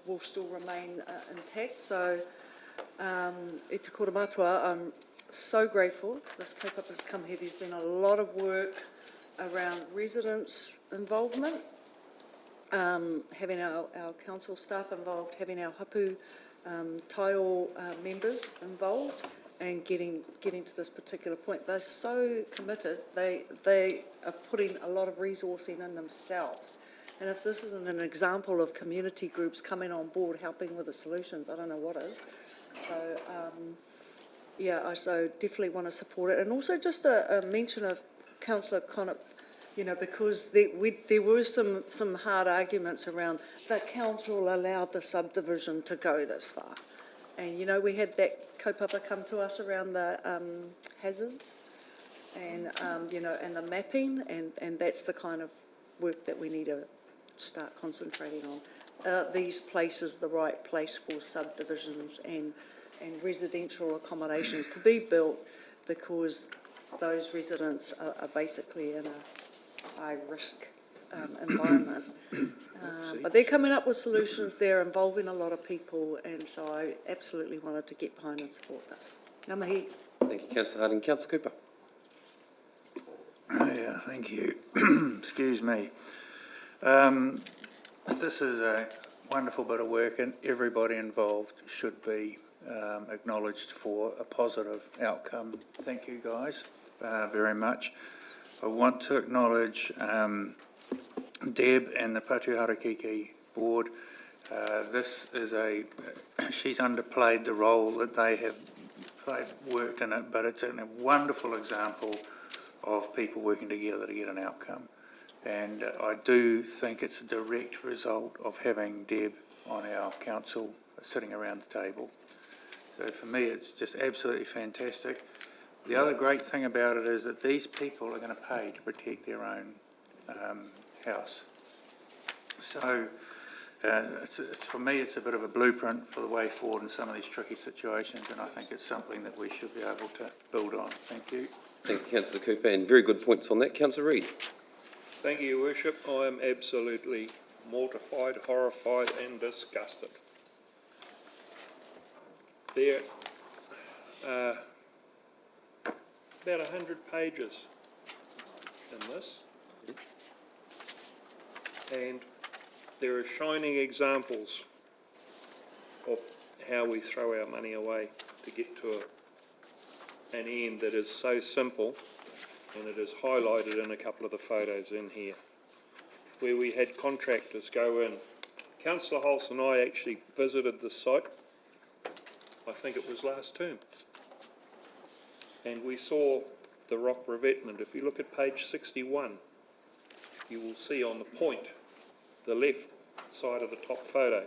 will still remain intact. So, e te kora matua, I'm so grateful this kaupapa's come here. There's been a lot of work around residents' involvement, having our council staff involved, having our hapu taiao members involved, and getting to this particular point. They're so committed. They are putting a lot of resourcing in themselves. And if this isn't an example of community groups coming on board, helping with the solutions, I don't know what is. So, I so definitely want to support it. And also just a mention of Councillor Connop, you know, because there were some hard arguments around the council allowed the subdivision to go this far. And, you know, we had that kaupapa come to us around the hazards and, you know, and the mapping, and that's the kind of work that we need to start concentrating on. These places the right place for subdivisions and residential accommodations to be built, because those residents are basically in a high-risk environment. But they're coming up with solutions. They're involving a lot of people, and so I absolutely wanted to get behind and support this. Ngā mihi. Thank you, Councillor Harding. Councillor Cooper. Yeah, thank you. Excuse me. This is a wonderful bit of work, and everybody involved should be acknowledged for a positive outcome. Thank you, guys, very much. I want to acknowledge Deb and the Patuarakiki board. This is she's underplayed the role that they have worked in it, but it's a wonderful example of people working together to get an outcome. And I do think it's a direct result of having Deb on our council sitting around the table. So for me, it's just absolutely fantastic. The other great thing about it is that these people are going to pay to protect their own house. So for me, it's a bit of a blueprint for the way forward in some of these tricky situations, and I think it's something that we should be able to build on. Thank you. Thank you, Councillor Cooper, and very good points on that. Councillor Reid. Thank you, Your Worship. I am absolutely mortified, horrified and disgusted. There are about 100 pages in this, and there are shining examples of how we throw our money away to get to an end that is so simple, and it is highlighted in a couple of the photos in here. where we had contractors go in. Councillor Holst and I actually visited the site, I think it was last term, and we saw the rock revetment. If you look at page 61, you will see on the point, the left side of the top photo,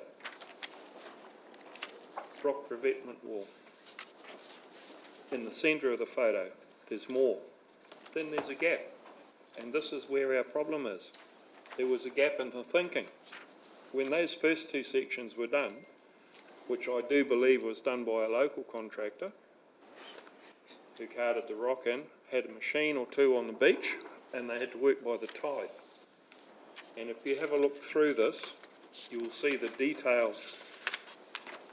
rock revetment wall. In the centre of the photo, there's more. Then there's a gap, and this is where our problem is. There was a gap in the thinking. When those first two sections were done, which I do believe was done by a local contractor who carted the rock in, had a machine or two on the beach, and they had to work by the tide. And if you have a look through this, you will see the details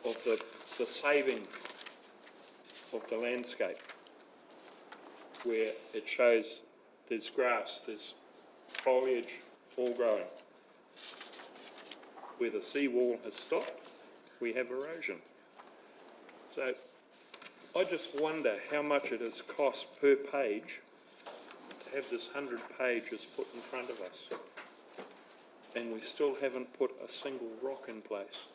of the saving of the landscape, where it shows there's grass, there's foliage all growing. Where the seawall has stopped, we have erosion. So I just wonder how much it has cost per page to have this 100 pages put in front of us. And we still haven't put a single rock in place.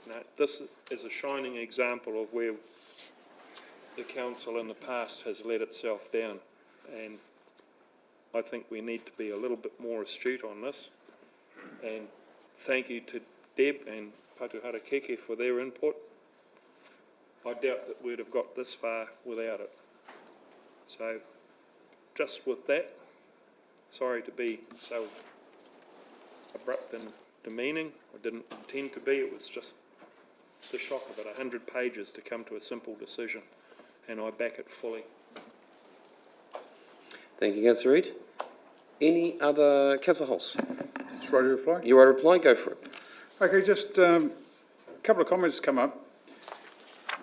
Now, this is a shining example of where the council in the past has let itself down, and I think we need to be a little bit more astute on this. And thank you to Deb and Patuhara Keke for their input. I doubt that we'd have got this far without it. So, just with that, sorry to be so abrupt and demeaning. I didn't intend to be. It was just the shock of it, 100 pages to come to a simple decision, and I back it fully. Thank you, Councillor Reid. Any other, Councillor Holst? It's ready to reply? You want to reply? Go for it. Okay, just a couple of comments come up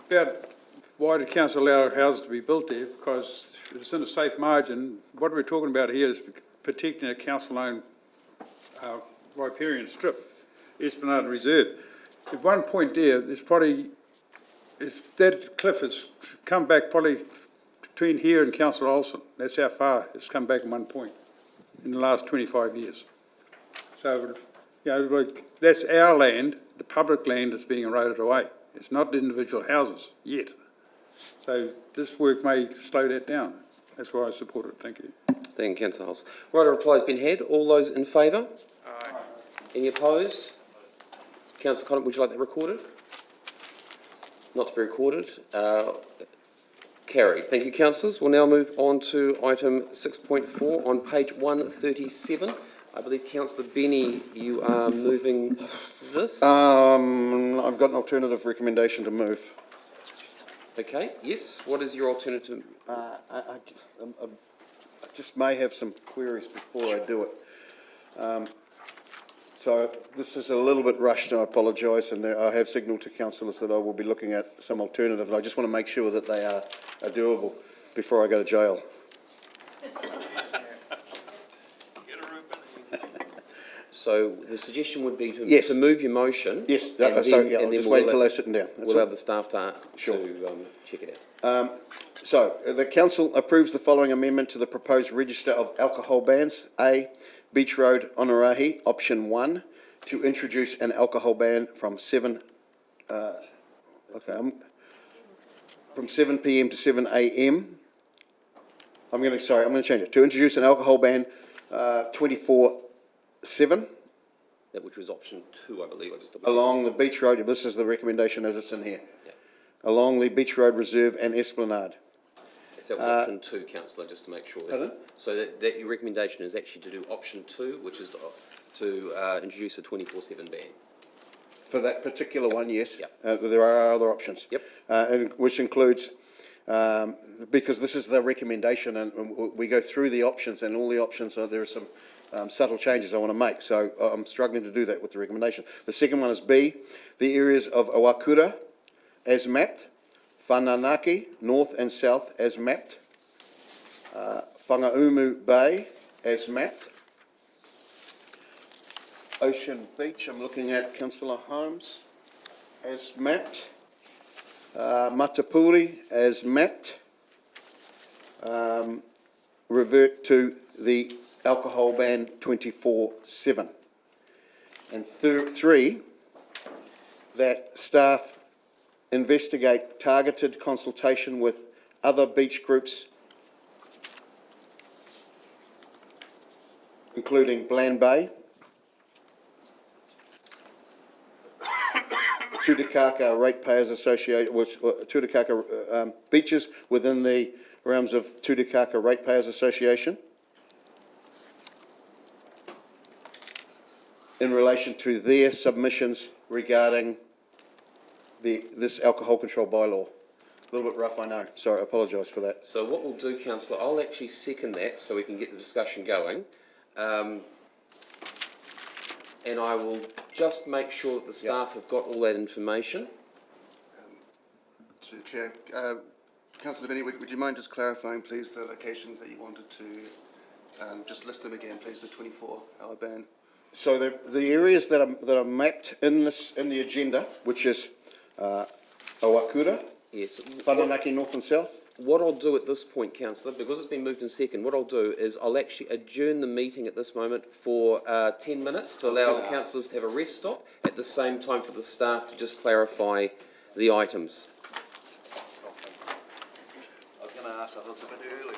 about why did council allow houses to be built there, because it's in a safe margin. What we're talking about here is protecting a council-owned riparian strip, Esplanade Reserve. At one point there, there's probably, if that cliff has come back probably between here and Councillor Olsen. That's how far it's come back at one point in the last 25 years. So, you know, like, that's our land, the public land is being eroded away. It's not the individual houses yet. So this work may slow that down. That's why I support it. Thank you. Thank you, Councillor Holst. Right, a reply has been had. All those in favour? Aye. Any opposed? Councillor Conant, would you like that recorded? Not to be recorded. Carried. Thank you, councillors. We'll now move on to item 6.4 on page 137. I believe, Councillor Benny, you are moving this? I've got an alternative recommendation to move. Okay, yes. What is your alternative? I just may have some queries before I do it. So this is a little bit rushed, and I apologise, and I have signalled to councillors that I will be looking at some alternatives. I just want to make sure that they are doable before I go to jail. So the suggestion would be to, yes, to move your motion. Yes, and then just wait until they're sitting down. We'll have the staff to check it out. So the council approves the following amendment to the proposed register of alcohol bans. A, Beach Road, Whangarei, option 1, to introduce an alcohol ban from 7 p.m. to 7 a.m. I'm going to change it. To introduce an alcohol ban 24/7. That which was option 2, I believe. Along the Beach Road, this is the recommendation as it's in here. Yeah. Along the Beach Road Reserve and Esplanade. So that was option 2, councillor, just to make sure. Pardon? So that your recommendation is actually to do option 2, which is to introduce a 24/7 ban. For that particular one, yes. Yep. There are other options. Yep. Which includes, because this is the recommendation, and we go through the options, and all the options, there are some subtle changes I want to make, so I'm struggling to do that with the recommendation. The second one is B, the areas of Awakura as mapped, Whananaki, north and south as mapped, Whangaumu Bay as mapped, Ocean Beach, I'm looking at Councillor Holmes, as mapped, Matapuri as mapped, revert to the alcohol ban 24/7. And three, that staff investigate targeted consultation with other beach groups, including Bland Bay, Tutukaka Ratepayers Association, Tutukaka beaches within the realms of Tutukaka Ratepayers Association, in relation to their submissions regarding this alcohol control bylaw. A little bit rough, I know. Sorry, I apologise for that. So what we'll do, councillor, I'll actually second that so we can get the discussion going. And I will just make sure that the staff have got all that information. To the Chair, Councillor Vinnie, would you mind just clarifying, please, the locations that you wanted to just list them again, please, the 24-hour ban? So the areas that are mapped in the agenda, which is Awakura, yes, Whangarei North and South. What I'll do at this point, councillor, because it's been moved in second, what I'll do is I'll actually adjourn the meeting at this moment for 10 minutes to allow the councillors to have a rest stop, at the same time for the staff to just clarify the items. I was going to ask, I thought it's a bit early.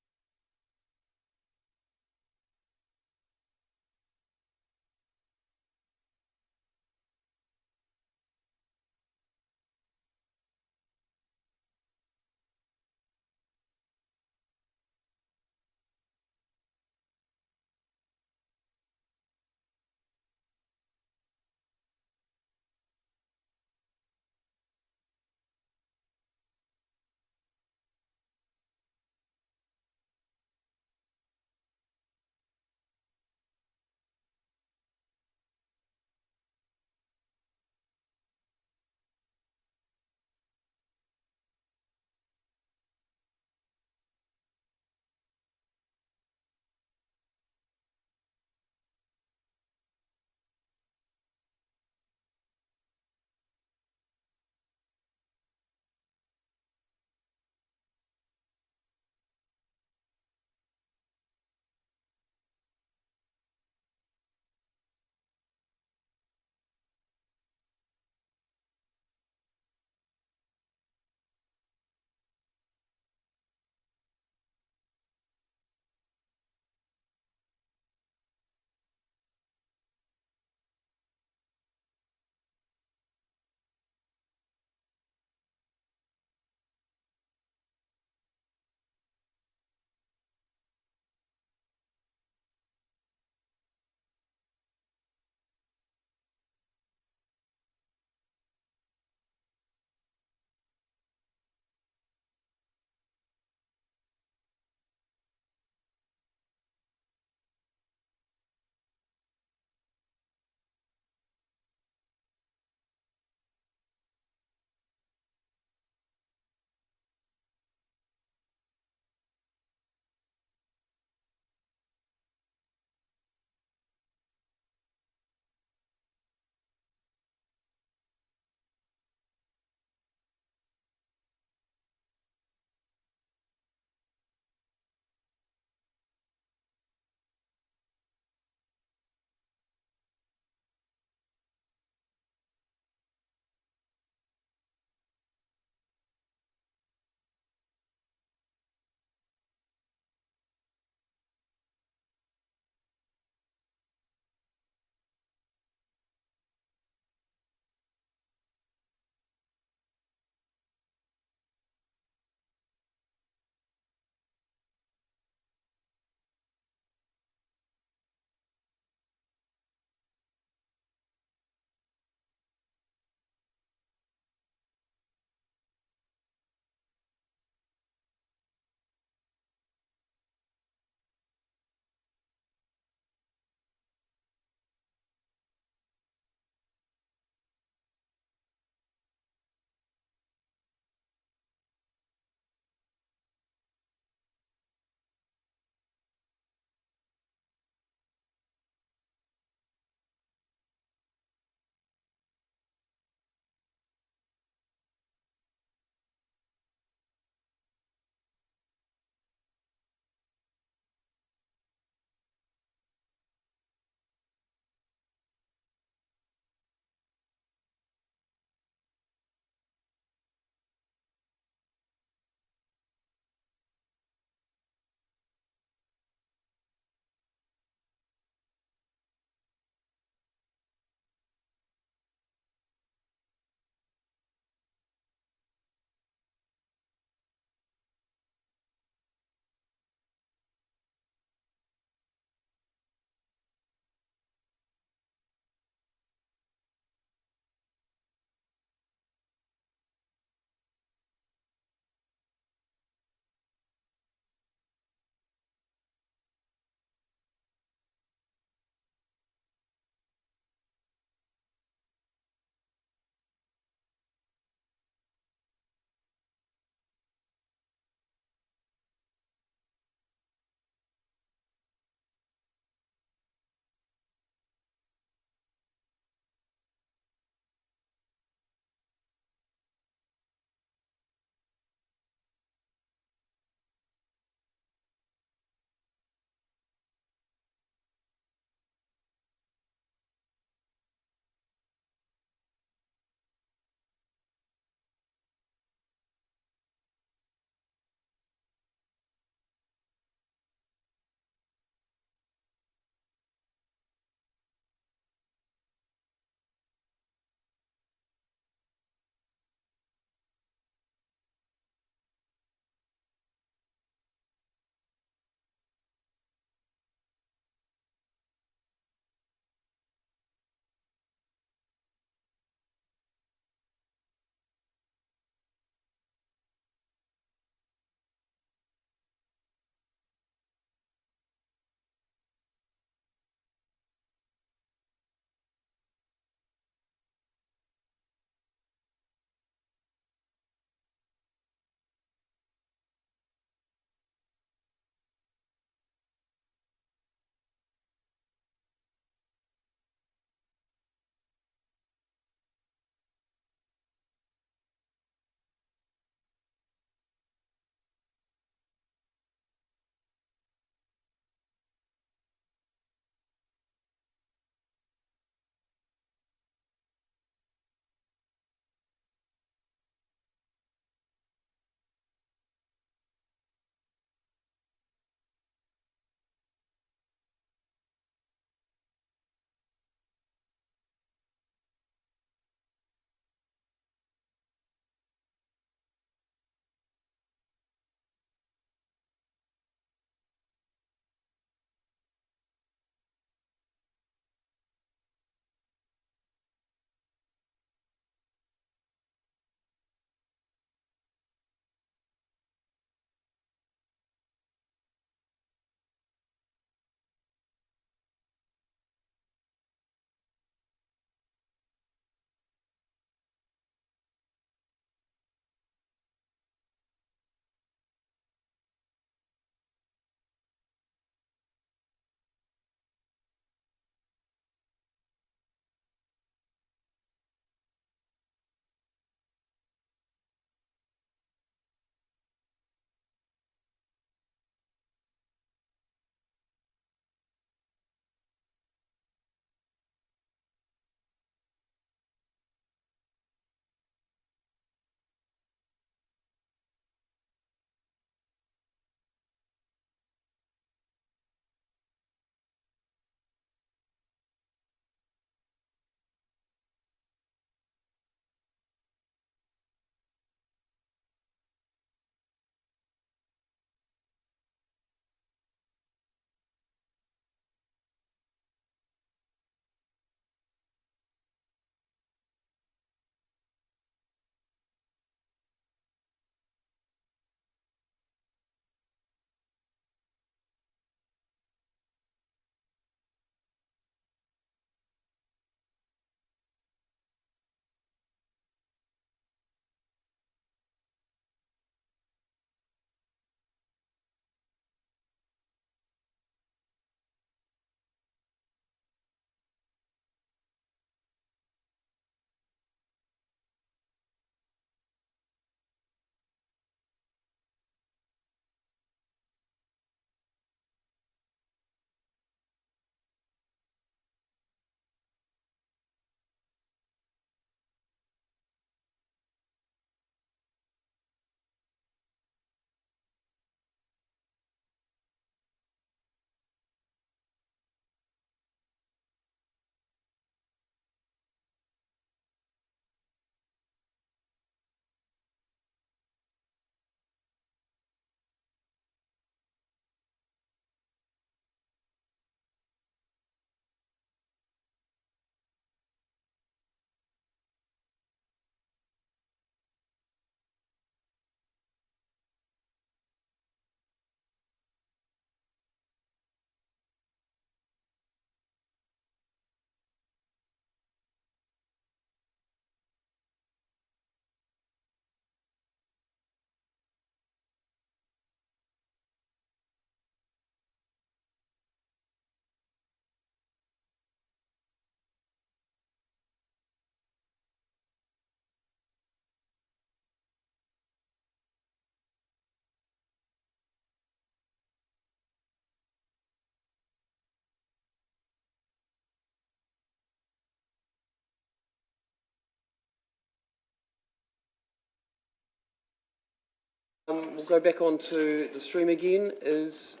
we'll go back onto the stream again. Is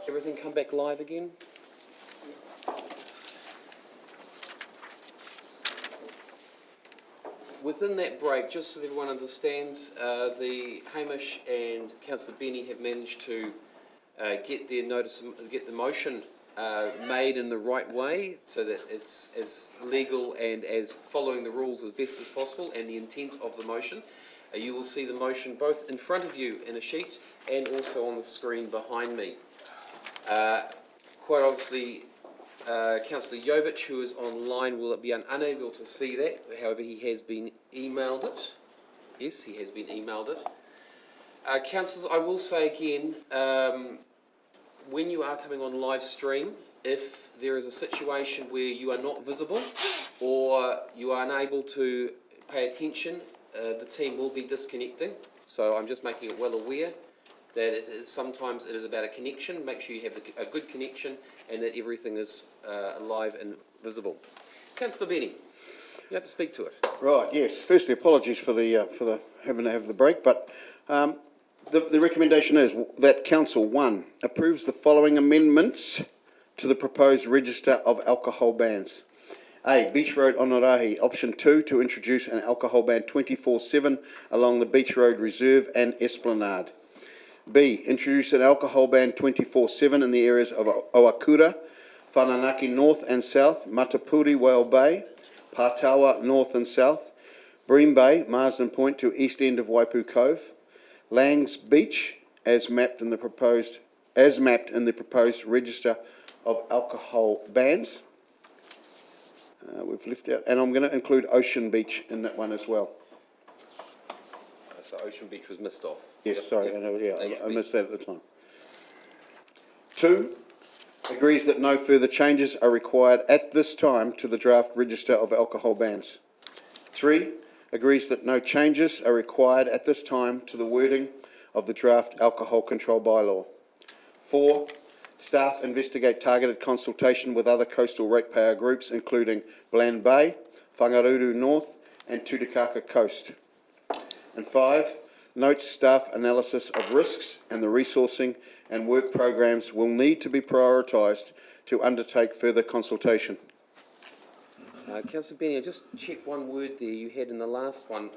everything come back live again? Within that break, just so that everyone understands, the Hamish and Councillor Benny have managed to get their notice, get the motion made in the right way, so that it's as legal and as following the rules as best as possible, and the intent of the motion. You will see the motion both in front of you in a sheet and also on the screen behind me. Quite obviously, Councillor Jovic, who is online, will be unable to see that. However, he has been emailed it. Yes, he has been emailed it. Councillors, I will say again, when you are coming on live stream, if there is a situation where you are not visible or you are unable to pay attention, the team will be disconnecting. So I'm just making it well aware that it is sometimes it is about a connection. Make sure you have a good connection and that everything is live and visible. Councillor Benny, you have to speak to it. Right, yes. Firstly, apologies for the having to have the break, but the recommendation is that Council 1 approves the following amendments to the proposed register of alcohol bans. A. Beach Road Onarahi, option 2, to introduce an alcohol ban 24/7 along the Beach Road Reserve and Esplanade. B. Introduce an alcohol ban 24/7 in the areas of Oakura, Whananaki North and South, Matapuri Whale Bay, Pātawa North and South, Bream Bay, Marsden Point to east end of Waipu Cove, Langs Beach, as mapped in the proposed register of alcohol bans. We've left out, and I'm going to include Ocean Beach in that one as well. So Ocean Beach was missed off. Yes, Yep. sorry, Yep. I missed that at the time. 2, agrees that no further changes are required at this time to the draft register of alcohol bans. 3, agrees that no changes are required at this time to the wording of the draft alcohol control bylaw. 4, staff investigate targeted consultation with other coastal ratepayer groups, including Bland Bay, Whangarei North and Tutukaka Coast. And 5, notes staff analysis of risks and the resourcing and work programs will need to be prioritised to undertake further consultation. Councillor Benny, I just check one word there you had in the last one,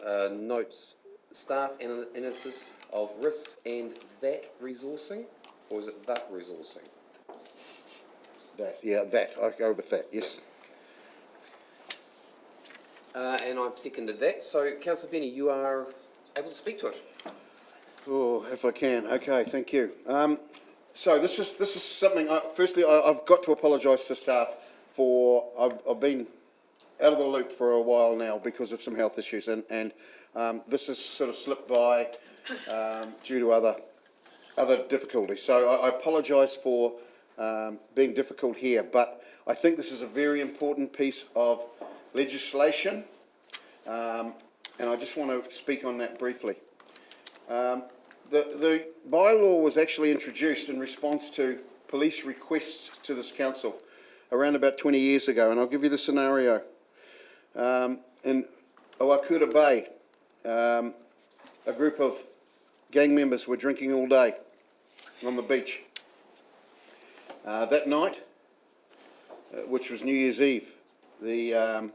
notes staff analysis of risks and that resourcing, or is it that resourcing? That, yeah, that. I go with that, yes. And I've seconded that. So, Councillor Benny, you are able to speak to it. Oh, if I can. Okay, thank you. So this is something. Firstly, I've got to apologise to staff for. I've been out of the loop for a while now because of some health issues, and this has sort of slipped by due to other difficulties. So I apologise for being difficult here, but I think this is a very important piece of legislation, and I just want to speak on that briefly. The bylaw was actually introduced in response to police requests to this council around about 20 years ago, and I'll give you the scenario. In Oakura Bay, a group of gang members were drinking all day on the beach. That night, which was New Year's Eve, at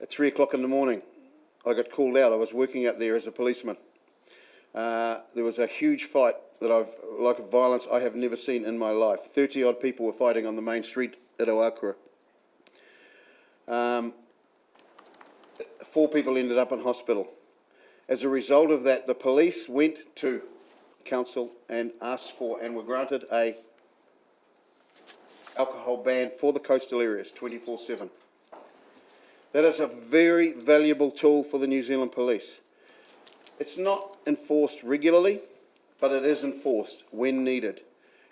3 o'clock in the morning, I got called out. I was working out there as a policeman. There was a huge fight like violence I have never seen in my life. 30-odd people were fighting on the main street at Oakura. 4 people ended up in hospital. As a result of that, the police went to council and asked for and were granted a alcohol ban for the coastal areas 24/7. That is a very valuable tool for the New Zealand Police. It's not enforced regularly, but it is enforced when needed.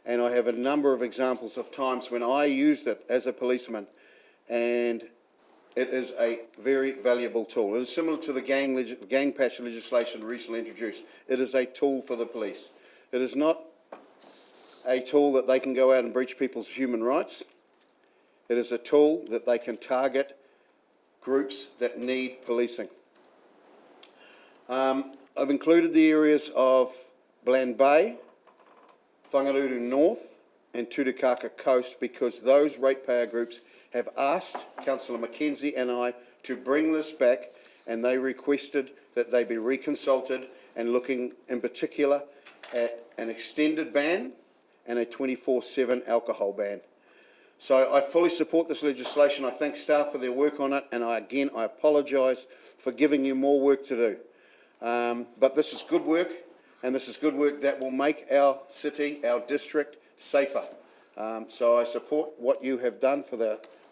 And I have a number of examples of times when I used it as a policeman, and it is a very valuable tool. It is similar to the gang patch legislation recently introduced. It is a tool for the police. It is not a tool that they can go out and breach people's human rights. It is a tool that they can target groups that need policing. I've included the areas of Bland Bay, Whangarei North and Tutukaka Coast because those ratepayer groups have asked Councillor Mackenzie and I to bring this back, and they requested that they be reconsulted and looking in particular at an extended ban and a 24/7 alcohol ban. So I fully support this legislation. I thank staff for their work on it, and I apologise for giving you more work to do. But this is good work, and this is good work that will make our city, our district, safer. So I support what you have done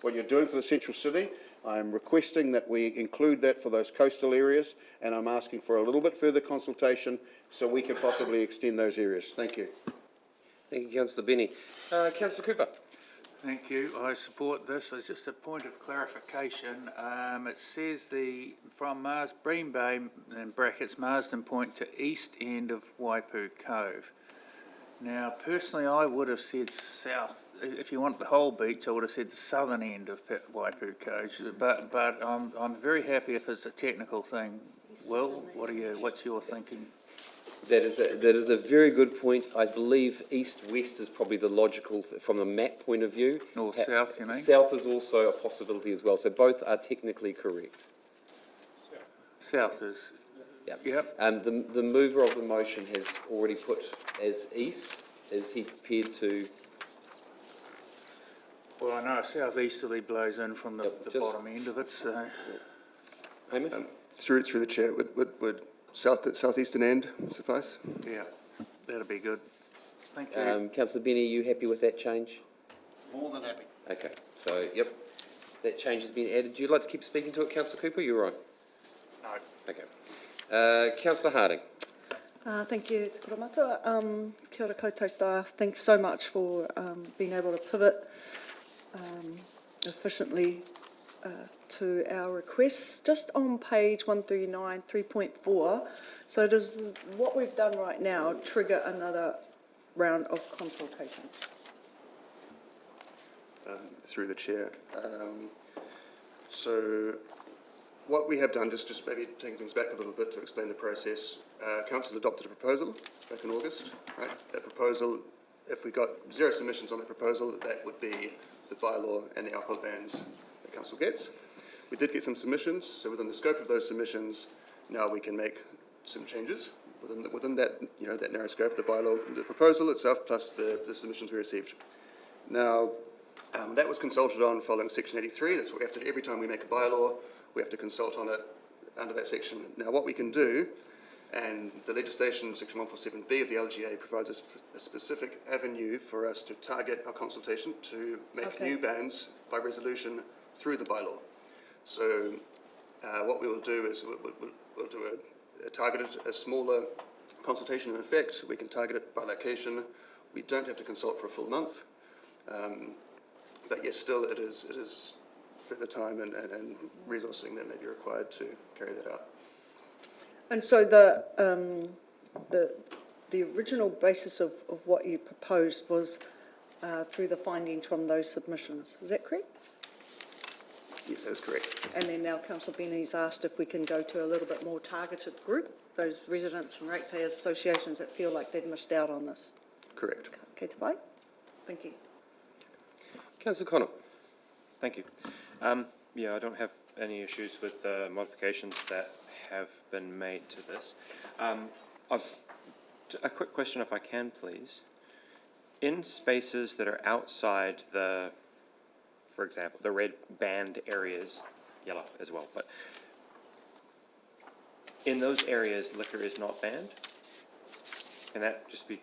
what you're doing for the central city. I am requesting that we include that for those coastal areas, and I'm asking for a little bit further consultation so we can possibly extend those areas. Thank you. Thank you, Councillor Benny. Councillor Cooper. Thank you. I support this. As just a point of clarification, it says from Bream Bay, in brackets, Marsden Point to east end of Waipu Cove. Now, personally, I would have said south. If you want the whole beach, I would have said the southern end of Waipu Cove. But I'm very happy if it's a technical thing. Will, what's your thinking? That is a very good point. I believe east-west is probably the logical, from the map point of view. North-south, you mean? South is also a possibility as well, so both are technically correct. South is... Yep. The mover of the motion has already put as east. Is he prepared to... Well, I know a southeasterly blows in from the bottom end of it, so... Hamish? Through the chair, would southeastern end suffice? Yeah, that'd be good. Thank you. Councillor Benny, are you happy with that change? More than happy. Okay, so, yep, that change has been added. Do you like to keep speaking to it, Councillor Cooper? You're right. No. Okay. Councillor Harding. Thank you, Te Koromata. Kia ora koutou staff. Thanks so much for being able to pivot efficiently to our requests. Just on page 139, 3.4, so does what we've done right now trigger another round of consultation? Through the chair. So what we have done, just maybe taking things back a little bit to explain the process, Council adopted a proposal back in August. Right? That proposal, if we got 0 submissions on that proposal, that would be the bylaw and the alcohol bans that Council gets. We did get some submissions, so within the scope of those submissions, now we can make some changes within that, that narrow scope, the bylaw, the proposal itself, plus the submissions we received. Now, that was consulted on following Section 83. That's what we have to do every time we make a bylaw. We have to consult on it under that section. Now, what we can do, and the legislation, Section 147B of the LGA, provides us a specific avenue for us to target our consultation to make new bans by resolution through the bylaw. So what we will do is we'll do a targeted, a smaller consultation in effect. We can target it by location. We don't have to consult for a full month. But yes, still it is further time and resourcing that may be required to carry that out. And so the original basis of what you proposed was through the findings from those submissions. Is that correct? Yes, that is correct. And then now Councillor Benny's asked if we can go to a little bit more targeted group, those residents and ratepayers associations that feel like they've missed out on this. Correct. Okay, te pai. Thank you. Councillor Connor. Thank you. Yeah, I don't have any issues with the modifications that have been made to this. A quick question, if I can, please. In spaces that are outside the, for example, the red band areas, yellow as well, but in those areas, liquor is not banned? Can that just be,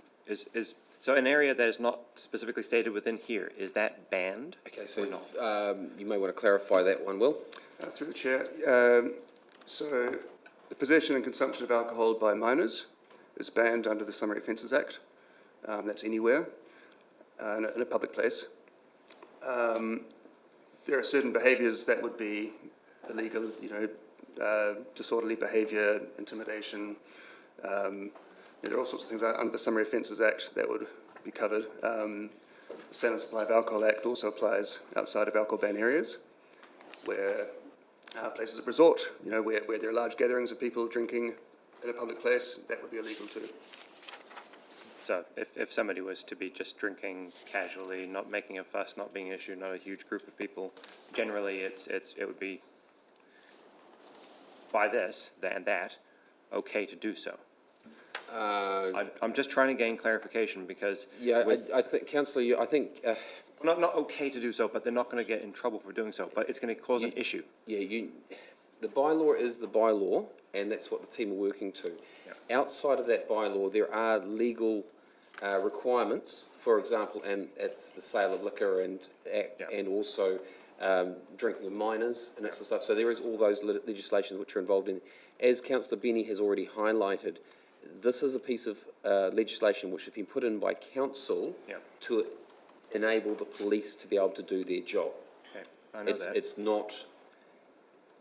so an area that is not specifically stated within here, is that banned? Okay, so you may want to clarify that one, Will. Through the chair. So the possession and consumption of alcohol by minors is banned under the Summary Offences Act. That's anywhere in a public place. There are certain behaviours that would be illegal, disorderly behaviour, intimidation. There are all sorts of things under the Summary Offences Act that would be covered. The Sale and Supply of Alcohol Act also applies outside of alcohol ban areas, where places of resort, where there are large gatherings of people drinking in a public place, that would be illegal too. So if somebody was to be just drinking casually, not making a fuss, not being an issue, not a huge group of people, generally it would be by this and that okay to do so. I'm just trying to gain clarification because I think, Councillor, I think not okay to do so, but they're not going to get in trouble for doing so. But it's going to cause an issue. Yeah, the bylaw is the bylaw, and that's what the team are working to. Yeah. Outside of that bylaw, there are legal requirements. For example, and it's the Sale of Liquor Act, and also drinking of minors and that sort of stuff. So there is all those legislations which are involved in. As Councillor Benny has already highlighted, this is a piece of legislation which has been put in by council to enable the police to be able to do their job. Okay, I know that.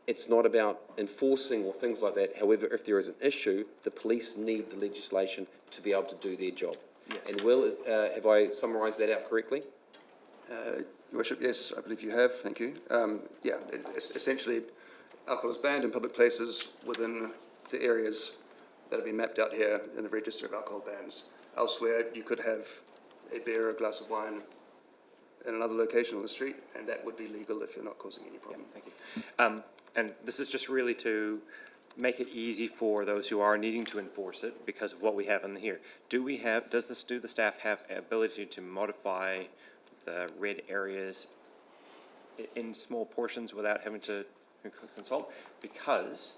It's not about enforcing or things like that. However, if there is an issue, the police need the legislation to be able to do their job. Yes. And Will, have I summarised that out correctly? Your Worship, yes, I believe you have, thank you. Yeah, essentially, alcohol is banned in public places within the areas that have been mapped out here in the register of alcohol bans. Elsewhere, you could have a beer or a glass of wine in another location on the street, and that would be legal if you're not causing any problem. Thank you. And this is just really to make it easy for those who are needing to enforce it because of what we have in here. Do the staff have the ability to modify the red areas in small portions without having to consult? Because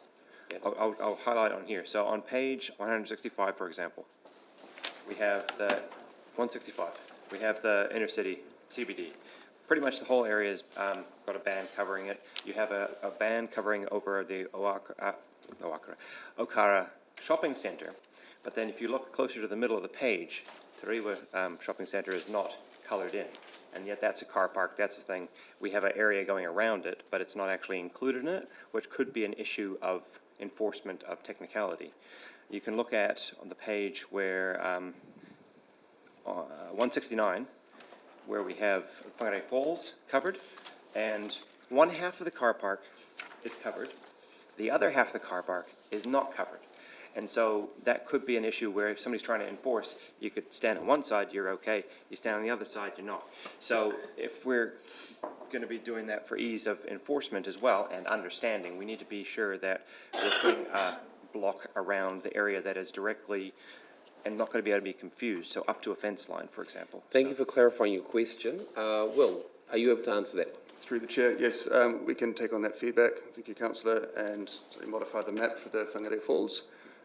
I'll highlight on here. So on page 165, for example, we have the 165. We have the inner city CBD. Pretty much the whole area has got a ban covering it. You have a ban covering over the Okara shopping centre. But then if you look closer to the middle of the page, Tariwa shopping centre is not coloured in. And yet that's a car park, that's the thing. We have an area going around it, but it's not actually included in it, which could be an issue of enforcement of technicality. You can look at on the page where 169, where we have Whangarei Falls covered, and one half of the car park is covered, the other half of the car park is not covered. And so that could be an issue where if somebody's trying to enforce, you could stand on one side, you're okay, you stand on the other side, you're not. So if we're going to be doing that for ease of enforcement as well and understanding, we need to be sure that we're putting a block around the area that is directly and not going to be able to be confused, so up to a fence line, for example. Thank you for clarifying your question. Will, are you able to answer that? Through the Chair, yes, we can take on that feedback. Thank you, Councillor, and modify the map for the Whangarei Falls.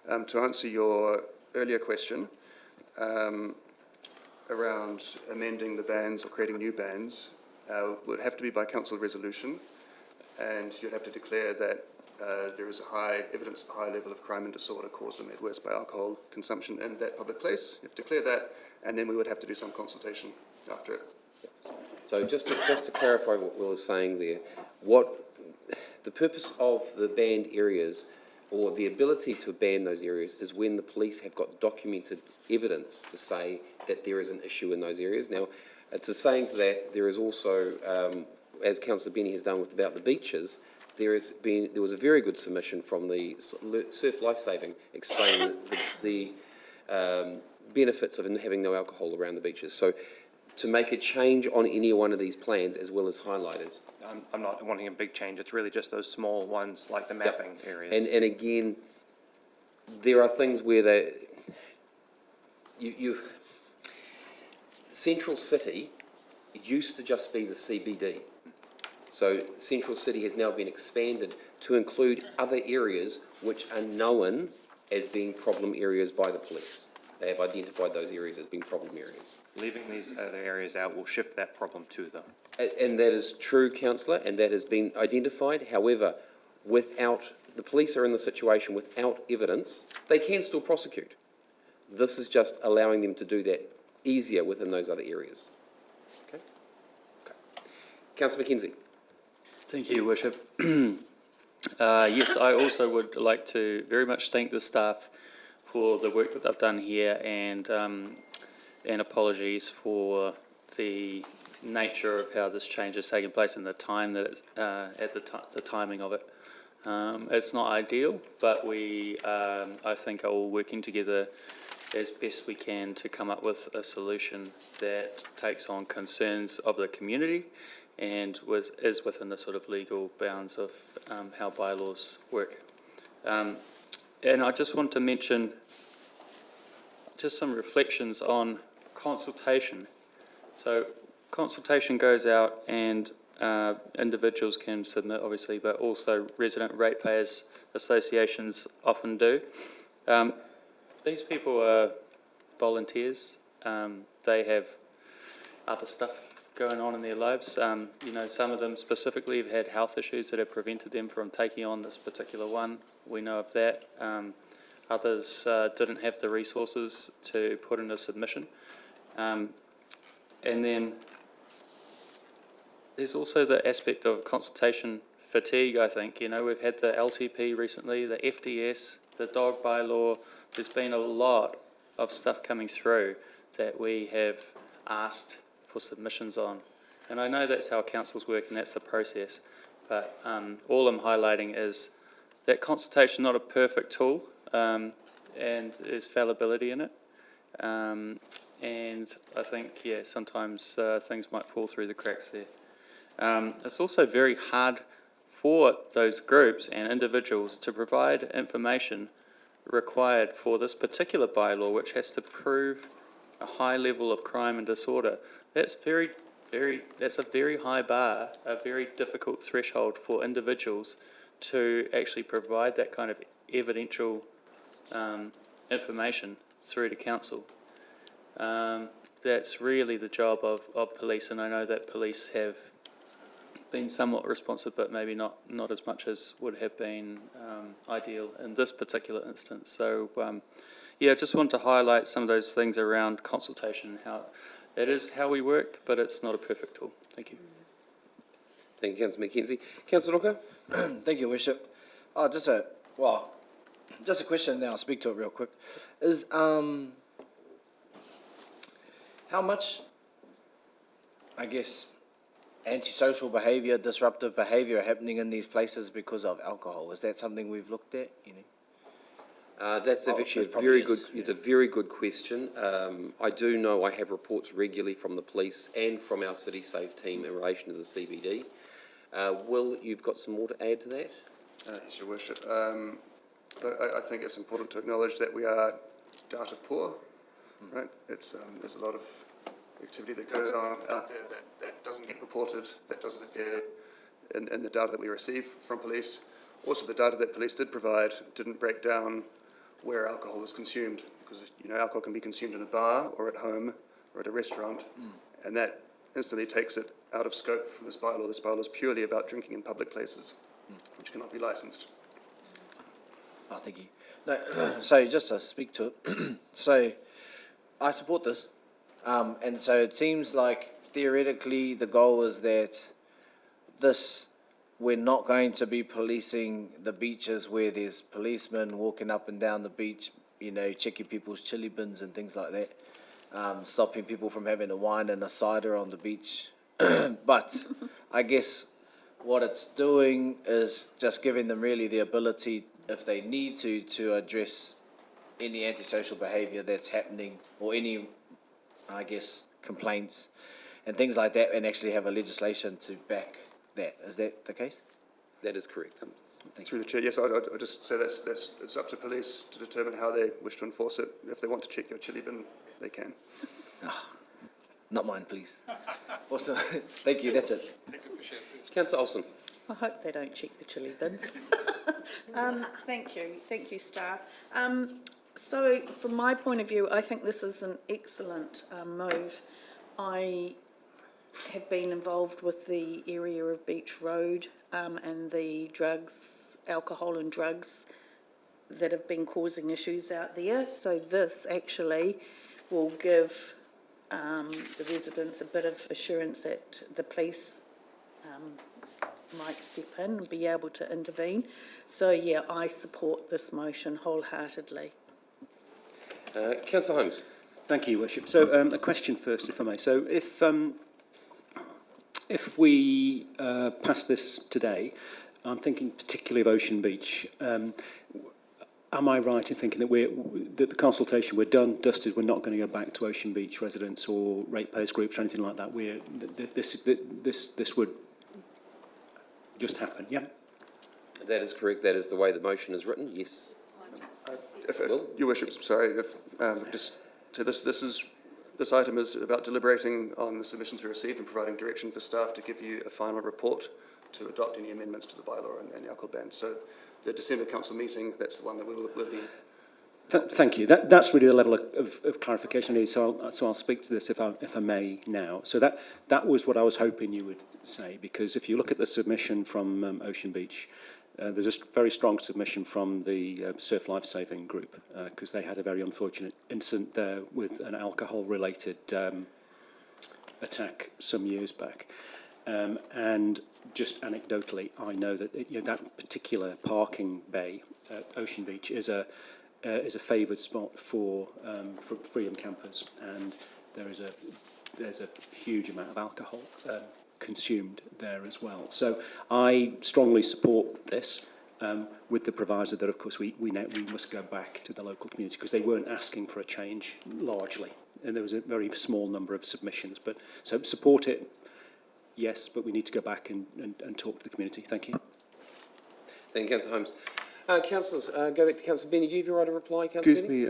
To answer your earlier question around amending the bans or creating new bans, would have to be by council resolution, and you'd have to declare that there is evidence of a high level of crime and disorder caused or made worse by alcohol consumption in that public place. You have to declare that, and then we would have to do some consultation after it. So just to clarify what Will is saying there, the purpose of the banned areas or the ability to ban those areas is when the police have got documented evidence to say that there is an issue in those areas. Now, to saying to that, there is also, as Councillor Benny has done about the beaches, there was a very good submission from the Surf Lifesaving explaining the benefits of having no alcohol around the beaches. So to make a change on any one of these plans, as well as highlighted. I'm not wanting a big change. It's really just those small ones like the mapping areas. And again, there are things where Central City used to just be the CBD. So Central City has now been expanded to include other areas which are known as being problem areas by the police. They have identified those areas as being problem areas. Leaving these other areas out will shift that problem to them. And that is true, Councillor, and that has been identified. However, the police are in the situation without evidence, they can still prosecute. This is just allowing them to do that easier within those other areas. Okay. Councillor Mackenzie. Thank you, Your Worship. Yes, I also would like to very much thank the staff for the work that they've done here, and apologies for the nature of how this change has taken place and the time that it's, the timing of it. It's not ideal, but we, I think, are all working together as best we can to come up with a solution that takes on concerns of the community and is within the sort of legal bounds of how bylaws work. And I just want to mention just some reflections on consultation. So consultation goes out and individuals can submit, obviously, but also resident ratepayers associations often do. These people are volunteers. They have other stuff going on in their lives. You know, some of them specifically have had health issues that have prevented them from taking on this particular one. We know of that. Others didn't have the resources to put in a submission. And then there's also the aspect of consultation fatigue, I think. You know, we've had the LTP recently, the FDS, the dog bylaw. There's been a lot of stuff coming through that we have asked for submissions on. And I know that's how councils work and that's the process. But all I'm highlighting is that consultation is not a perfect tool, and there's fallibility in it. And I think, yeah, sometimes things might fall through the cracks there. It's also very hard for those groups and individuals to provide information required for this particular bylaw, which has to prove a high level of crime and disorder. That's that's a very high bar, a very difficult threshold for individuals to actually provide that kind of evidential information through to council. That's really the job of police, and I know that police have been somewhat responsive, but maybe not as much as would have been ideal in this particular instance. So, yeah, I just want to highlight some of those things around consultation, how it is how we work, but it's not a perfect tool. Thank you. Thank you, Councillor McKenzie. Councillor Rocker? Thank you, Worship. Oh, just a question, then I'll speak to it real quick. Is, how much, I guess, antisocial behaviour, disruptive behaviour happening in these places because of alcohol? Is that something we've looked at? You know? That's actually a very good. It's a very good question. I do know I have reports regularly from the police and from our City Safe team in relation to the CBD. Will, you've got some more to add to that? Yes, Your Worship. I think it's important to acknowledge that we are data poor, right? It's there's a lot of activity that goes on out there that doesn't get reported, that doesn't appear in the data that we receive from police. Also, the data that police did provide didn't break down where alcohol was consumed, because, you know, alcohol can be consumed in a bar or at home or at a restaurant, and that instantly takes it out of scope from this bylaw. This bylaw is purely about drinking in public places, which cannot be licensed. Oh, thank you. No, so just to speak to it, so I support this, and so it seems like theoretically the goal is that we're not going to be policing the beaches where there's policemen walking up and down the beach, you know, checking people's chili bins and things like that, stopping people from having a wine and a cider on the beach. But I guess what it's doing is just giving them really the ability, if they need to address any antisocial behaviour that's happening or any, I guess, complaints and things like that, and actually have a legislation to back that. Is that the case? That is correct. Through the chair, yes, I'd just say it's up to police to determine how they wish to enforce it. If they want to check your chili bin, they can. Oh, not mine, please. Awesome. Thank you, that's it. Councillor Olsen. I hope they don't check the chili bins. Thank you, staff. So from my point of view, I think this is an excellent move. I have been involved with the area of Beach Road and the alcohol and drugs that have been causing issues out there. So this actually will give the residents a bit of assurance that the police might step in and be able to intervene. So yeah, I support this motion wholeheartedly. Councillor Holmes. Thank you, Worship. So a question first, if I may. So if we pass this today, I'm thinking particularly of Ocean Beach. Am I right in thinking that the consultation, we're done, dusted, we're not going to go back to Ocean Beach residents or ratepayers groups or anything like that? This would just happen, yeah? That is correct. That is the way the motion is written. Yes. Your Worship, sorry, just so this item is about deliberating on the submissions we received and providing direction for staff to give you a final report to adopt any amendments to the bylaw and the alcohol ban. So the December council meeting, that's the one that will be. Thank you. That's really the level of clarification I need. So I'll speak to this if I may now. So that was what I was hoping you would say, because if you look at the submission from Ocean Beach, there's a very strong submission from the Surf Life Saving Group, because they had a very unfortunate incident there with an alcohol-related attack some years back. And just anecdotally, I know that that particular parking bay at Ocean Beach is a favoured spot for freedom campers, and there's a huge amount of alcohol consumed there as well. So I strongly support this, with the proviso that, of course, we must go back to the local community, because they weren't asking for a change largely, and there was a very small number of submissions. But so support it, yes, but we need to go back and talk to the community. Thank you. Thank you, Councillor Holmes. Councillors, go back to Councillor Benny. Do you have your right to reply, Councillor Benny?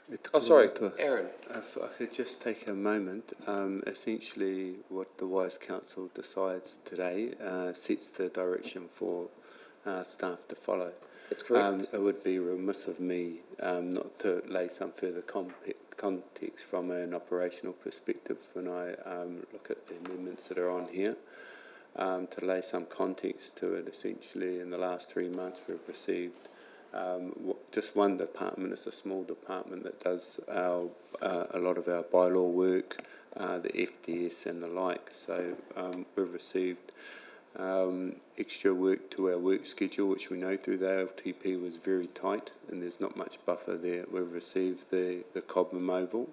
Excuse me, oh, sorry, Aaron. If I could just take a moment. Essentially, what the Wise Council decides today sets the direction for staff to follow. That's correct. It would be remiss of me not to lay some further context from an operational perspective when I look at the amendments that are on here. To lay some context to it, essentially, in the last 3 months we've received just one department. It's a small department that does a lot of our bylaw work, the FDS and the like. So we've received extra work to our work schedule, which we know through the LTP was very tight, and there's not much buffer there. We've received the Cobham Oval,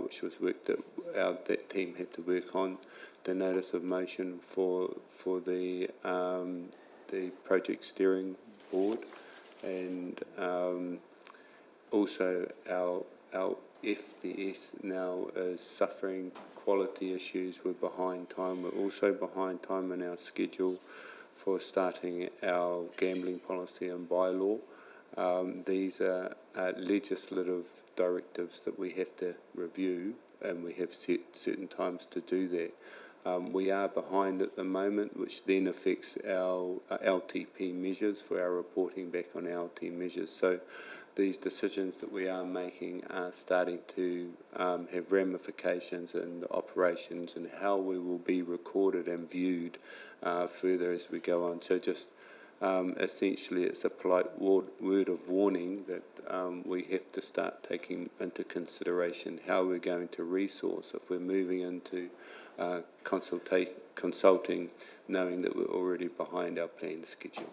which was work that team had to work on. The notice of motion for the project steering board, and also our FDS now is suffering quality issues. We're behind time. We're also behind time in our schedule for starting our gambling policy and bylaw. These are legislative directives that we have to review, and we have set certain times to do that. We are behind at the moment, which then affects our LTP measures for our reporting back on LT measures. So these decisions that we are making are starting to have ramifications in the operations and how we will be recorded and viewed further as we go on. So just essentially it's a polite word of warning that we have to start taking into consideration how we're going to resource if we're moving into consulting, knowing that we're already behind our planned schedule.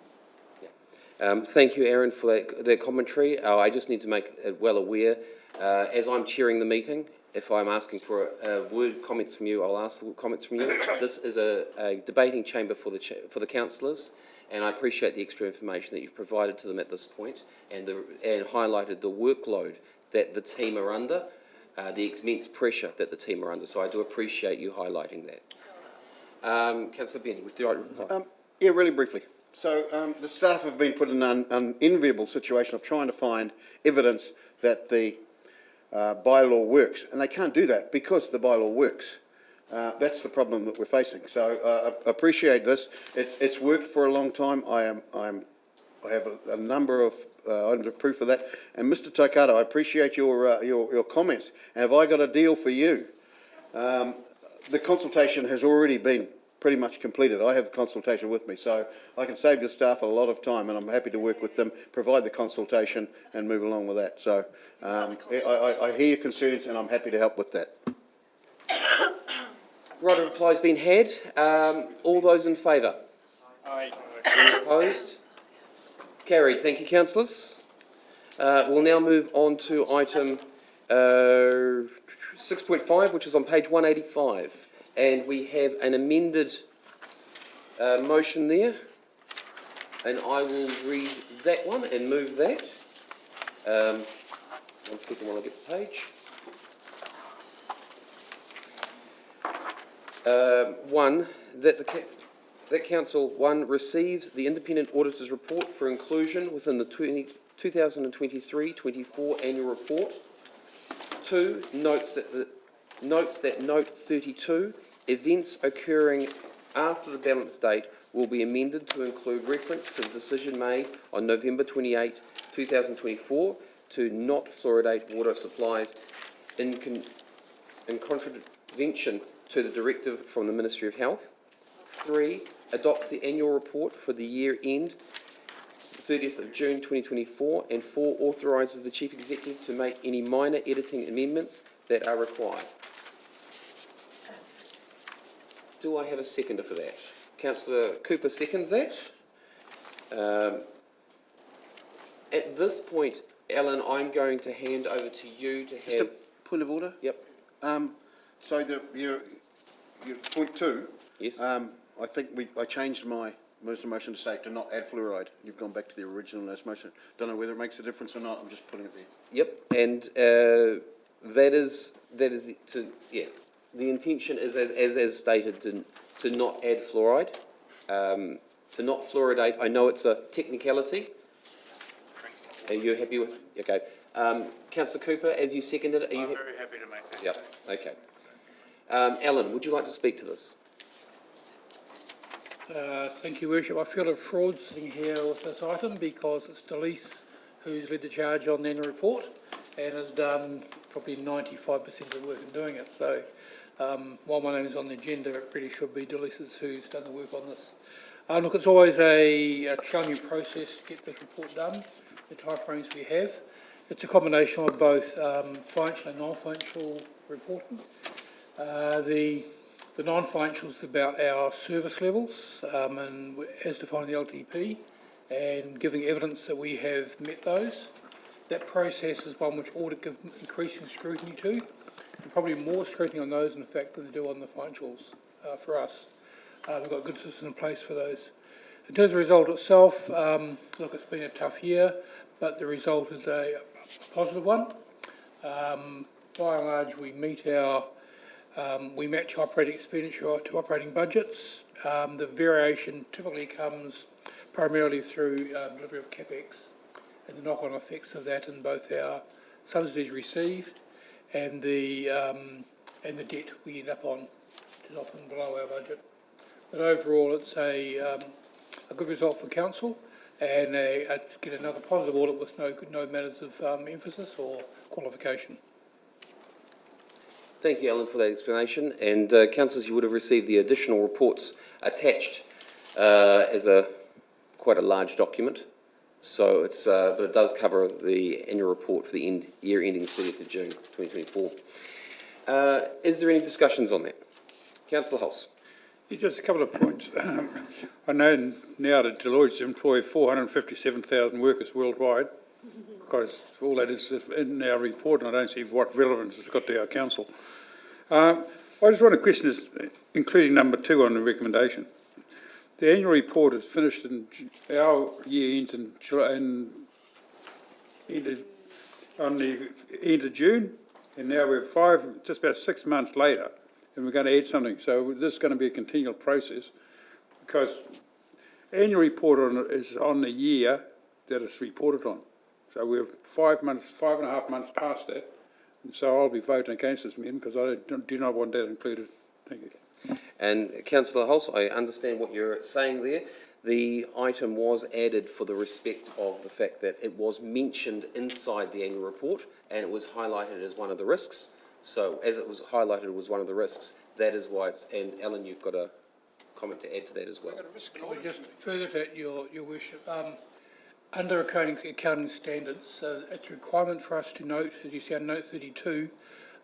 Thank you, Aaron, for that commentary. I just need to make it well aware, as I'm chairing the meeting, if I'm asking for word comments from you, I'll ask comments from you. This is a debating chamber for the councillors, and I appreciate the extra information that you've provided to them at this point, and highlighted the workload that the team are under, the immense pressure that the team are under. So I do appreciate you highlighting that. Councillor Benny, would you like to reply? Yeah, really briefly. So the staff have been put in an unenviable situation of trying to find evidence that the bylaw works, and they can't do that because the bylaw works. That's the problem that we're facing. So I appreciate this. It's worked for a long time. I have a number of items of proof of that. And Mr. Takato, I appreciate your comments. And have I got a deal for you? The consultation has already been pretty much completed. I have the consultation with me, so I can save your staff a lot of time, and I'm happy to work with them, provide the consultation, and move along with that. So I hear your concerns, and I'm happy to help with that. Right of reply has been had. All those in favour? Aye. Any opposed? Carried. Thank you, councillors. We'll now move on to item 6.5, which is on page 185. And we have an amended motion there. And I will read that one and move that. 1 second while I get the page. One, that council, one, receives the independent auditor's report for inclusion within the 2023-24 annual report. 2, notes that note 32, events occurring after the balance date will be amended to include reference to the decision made on November 28, 2024 to not fluoridate water supplies in contravention to the directive from the Ministry of Health. 3, adopts the annual report for the year end 30th of June 2024, and 4, authorises the Chief Executive to make any minor editing amendments that are required. Do I have a seconder for that? Councillor Cooper seconds that. At this point, Alan, I'm going to hand over to you to have... Just a point of order? Yep. So your point 2, yes. I think I changed my motion to say to not add fluoride. You've gone back to the original motion. Don't know whether it makes a difference or not. I'm just putting it there. Yep, and that is to, yeah. The intention is, as stated, to not add fluoride, to not fluoridate. I know it's a technicality. Are you happy with? Okay. Councillor Cooper, as you seconded it, are you? I'm very happy to make that. Yep. Okay. Alan, would you like to speak to this? Thank you, Worship. I feel a fraud sitting here with this item because it's Delise who's led the charge on the annual report and has done probably 95% of the work in doing it. So while my name is on the agenda, it really should be Delise's who's done the work on this. Look, it's always a challenging process to get this report done, the timeframes we have. It's a combination of both financial and non-financial reporting. The non-financial is about our service levels and as defined in the LTP and giving evidence that we have met those. That process is one which audit give increasing scrutiny to, and probably more scrutiny on those in fact than they do on the financials for us. We've got good systems in place for those. In terms of the result itself, look, it's been a tough year, but the result is a positive one. By and large, we meet our we match operating expenditure to operating budgets. The variation typically comes primarily through delivery of CapEx and the knock-on effects of that in both our subsidies received and the debt we end up on, which is often below our budget. But overall, it's a good result for council and get another positive audit with no matters of emphasis or qualification. Thank you, Alan, for that explanation. And councillors, you would have received the additional reports attached as quite a large document. So it's, but it does cover the annual report for the year ending 30th of June 2024. Is there any discussions on that? Councillor Hulse. Yeah, just a couple of points. I know now that Deloitte's employ 457,000 workers worldwide, because all that is in our report, and I don't see what relevance it's got to our council. I just want to question this, including number 2 on the recommendation. The annual report is finished in our year ends on the end of June, and now we're just about 6 months later, and we're going to add something. So this is going to be a continual process, because annual report is on the year that it's reported on. So we're 5.5 months past that, and so I'll be voting against this amendment because I do not want that included. Thank you. And Councillor Hulse, I understand what you're saying there. The item was added for the respect of the fact that it was mentioned inside the annual report and it was highlighted as one of the risks. So as it was highlighted as one of the risks, that is why it's, and Alan, you've got a comment to add to that as well. Just further to that, Your Worship, under accounting standards, it's a requirement for us to note, as you see on note 32,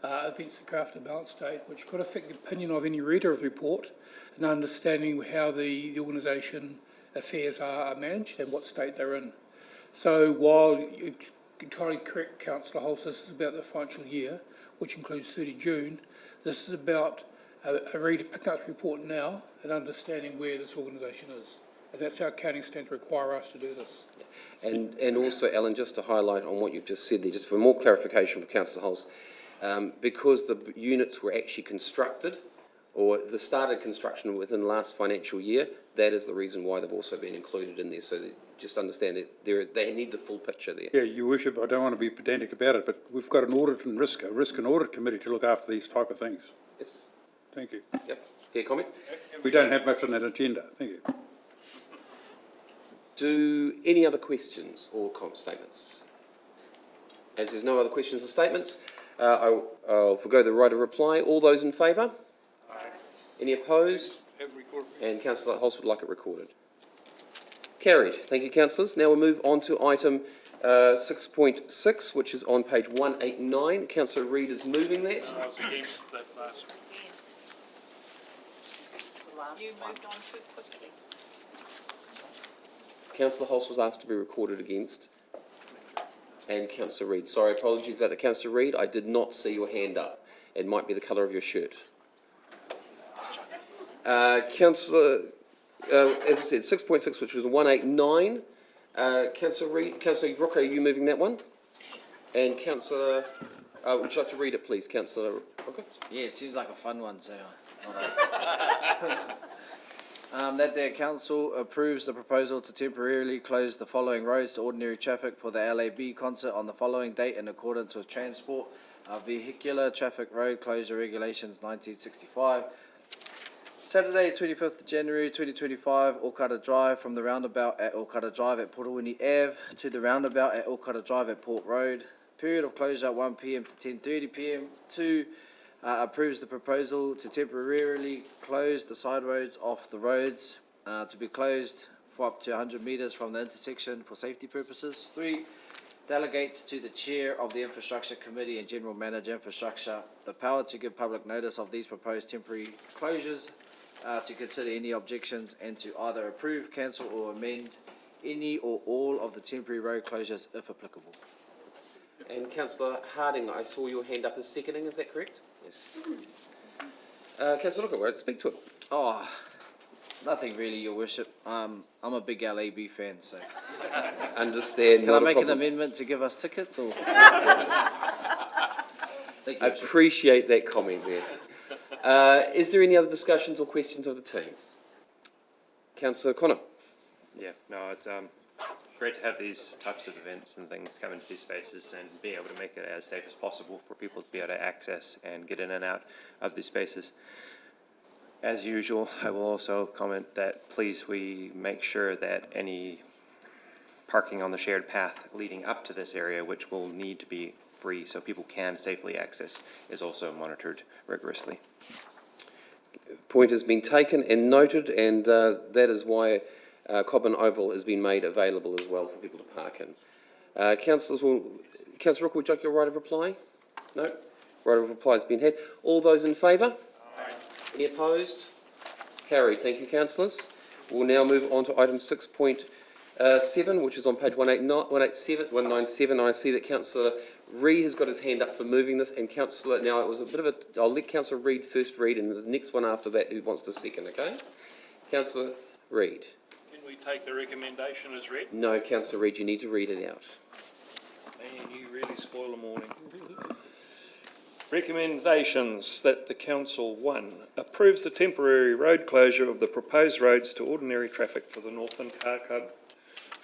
events that go after the balance date, which could affect the opinion of any reader of the report and understanding how the organisation affairs are managed and what state they're in. So while you're entirely correct, Councillor Hulse, this is about the financial year, which includes 30 June, this is about a reader picking up the report now and understanding where this organisation is. and that's how accounting standards require us to do this. And also, Alan, just to highlight on what you've just said there, just for more clarification for Councillor Hulse, because the units were actually constructed, or the started construction within the last financial year, that is the reason why they've also been included in there. So that just understand that they need the full picture there. Yeah, Your Worship, I don't want to be pedantic about it, but we've got an audit and risk and audit committee to look after these type of things. Yes. Thank you. Yep. Fair comment. We don't have much on that agenda. Thank you. Do any other questions or statements? As there's no other questions or statements, I'll forgo the right of reply. All those in favour? Aye. Any opposed? And Councillor Hulse would like it recorded. Carried. Thank you, councillors. Now we'll move on to item 6.6, which is on page 189. Councillor Reid is moving that. I was against that last one. You moved on too quickly. Councillor Hulse was asked to be recorded against. And Councillor Reid. Sorry, apologies about that, Councillor Reid. I did not see your hand up. It might be the colour of your shirt. Councillor, as I said, 6.6, which was 189. Councillor Reid, Councillor Rooker, are you moving that one? And Councillor, would you like to read it, please, Councillor Rooker? Yeah, it seems like a fun one, so. That the council approves the proposal to temporarily close the following roads to ordinary traffic for the LAB concert on the following date in accordance with Transport Vehicular Traffic Road Closure Regulations 1965. Saturday, 25th of January 2025, Okara Drive from the roundabout at Okara Drive at Porowini Ave to the roundabout at Okara Drive at Port Road. Period of closure at 1 p.m. to 10:30 p.m. 2. Approves the proposal to temporarily close the side roads off the roads to be closed for up to 100 metres from the intersection for safety purposes. 3. Delegates to the Chair of the Infrastructure Committee and General Manager Infrastructure the power to give public notice of these proposed temporary closures, to consider any objections and to either approve, cancel or amend any or all of the temporary road closures if applicable. And Councillor Harding, I saw your hand up as seconding, is that correct? Yes. Councillor Looker, speak to it. Oh, nothing really, Your Worship. I'm a big LAB fan, so. Understand. Can I make an amendment to give us tickets, or? I appreciate that comment there. Is there any other discussions or questions of the team? Councillor Connor. Yeah, no, it's great to have these types of events and things come into these spaces and be able to make it as safe as possible for people to be able to access and get in and out of these spaces. As usual, I will also comment that please we make sure that any parking on the shared path leading up to this area, which will need to be free so people can safely access, is also monitored rigorously. Point has been taken and noted, and that is why Cobham Oval has been made available as well for people to park in. Councillor Rook, would you like your right of reply? No? Right of reply has been had. All those in favour? Aye. Any opposed? Carried. Thank you, councillors. We'll now move on to item 6.7, which is on page 197. I see that Councillor Reid has got his hand up for moving this, and Councillor, now it was a bit of a, I'll let Councillor Reid first read, and the next one after that who wants to second, okay? Councillor Reid. Can we take the recommendation as read? No, Councillor Reid, you need to read it out. Man, you really spoil the morning. Recommendations that the Council, 1, approves the temporary road closure of the proposed roads to ordinary traffic for the Northland Car Club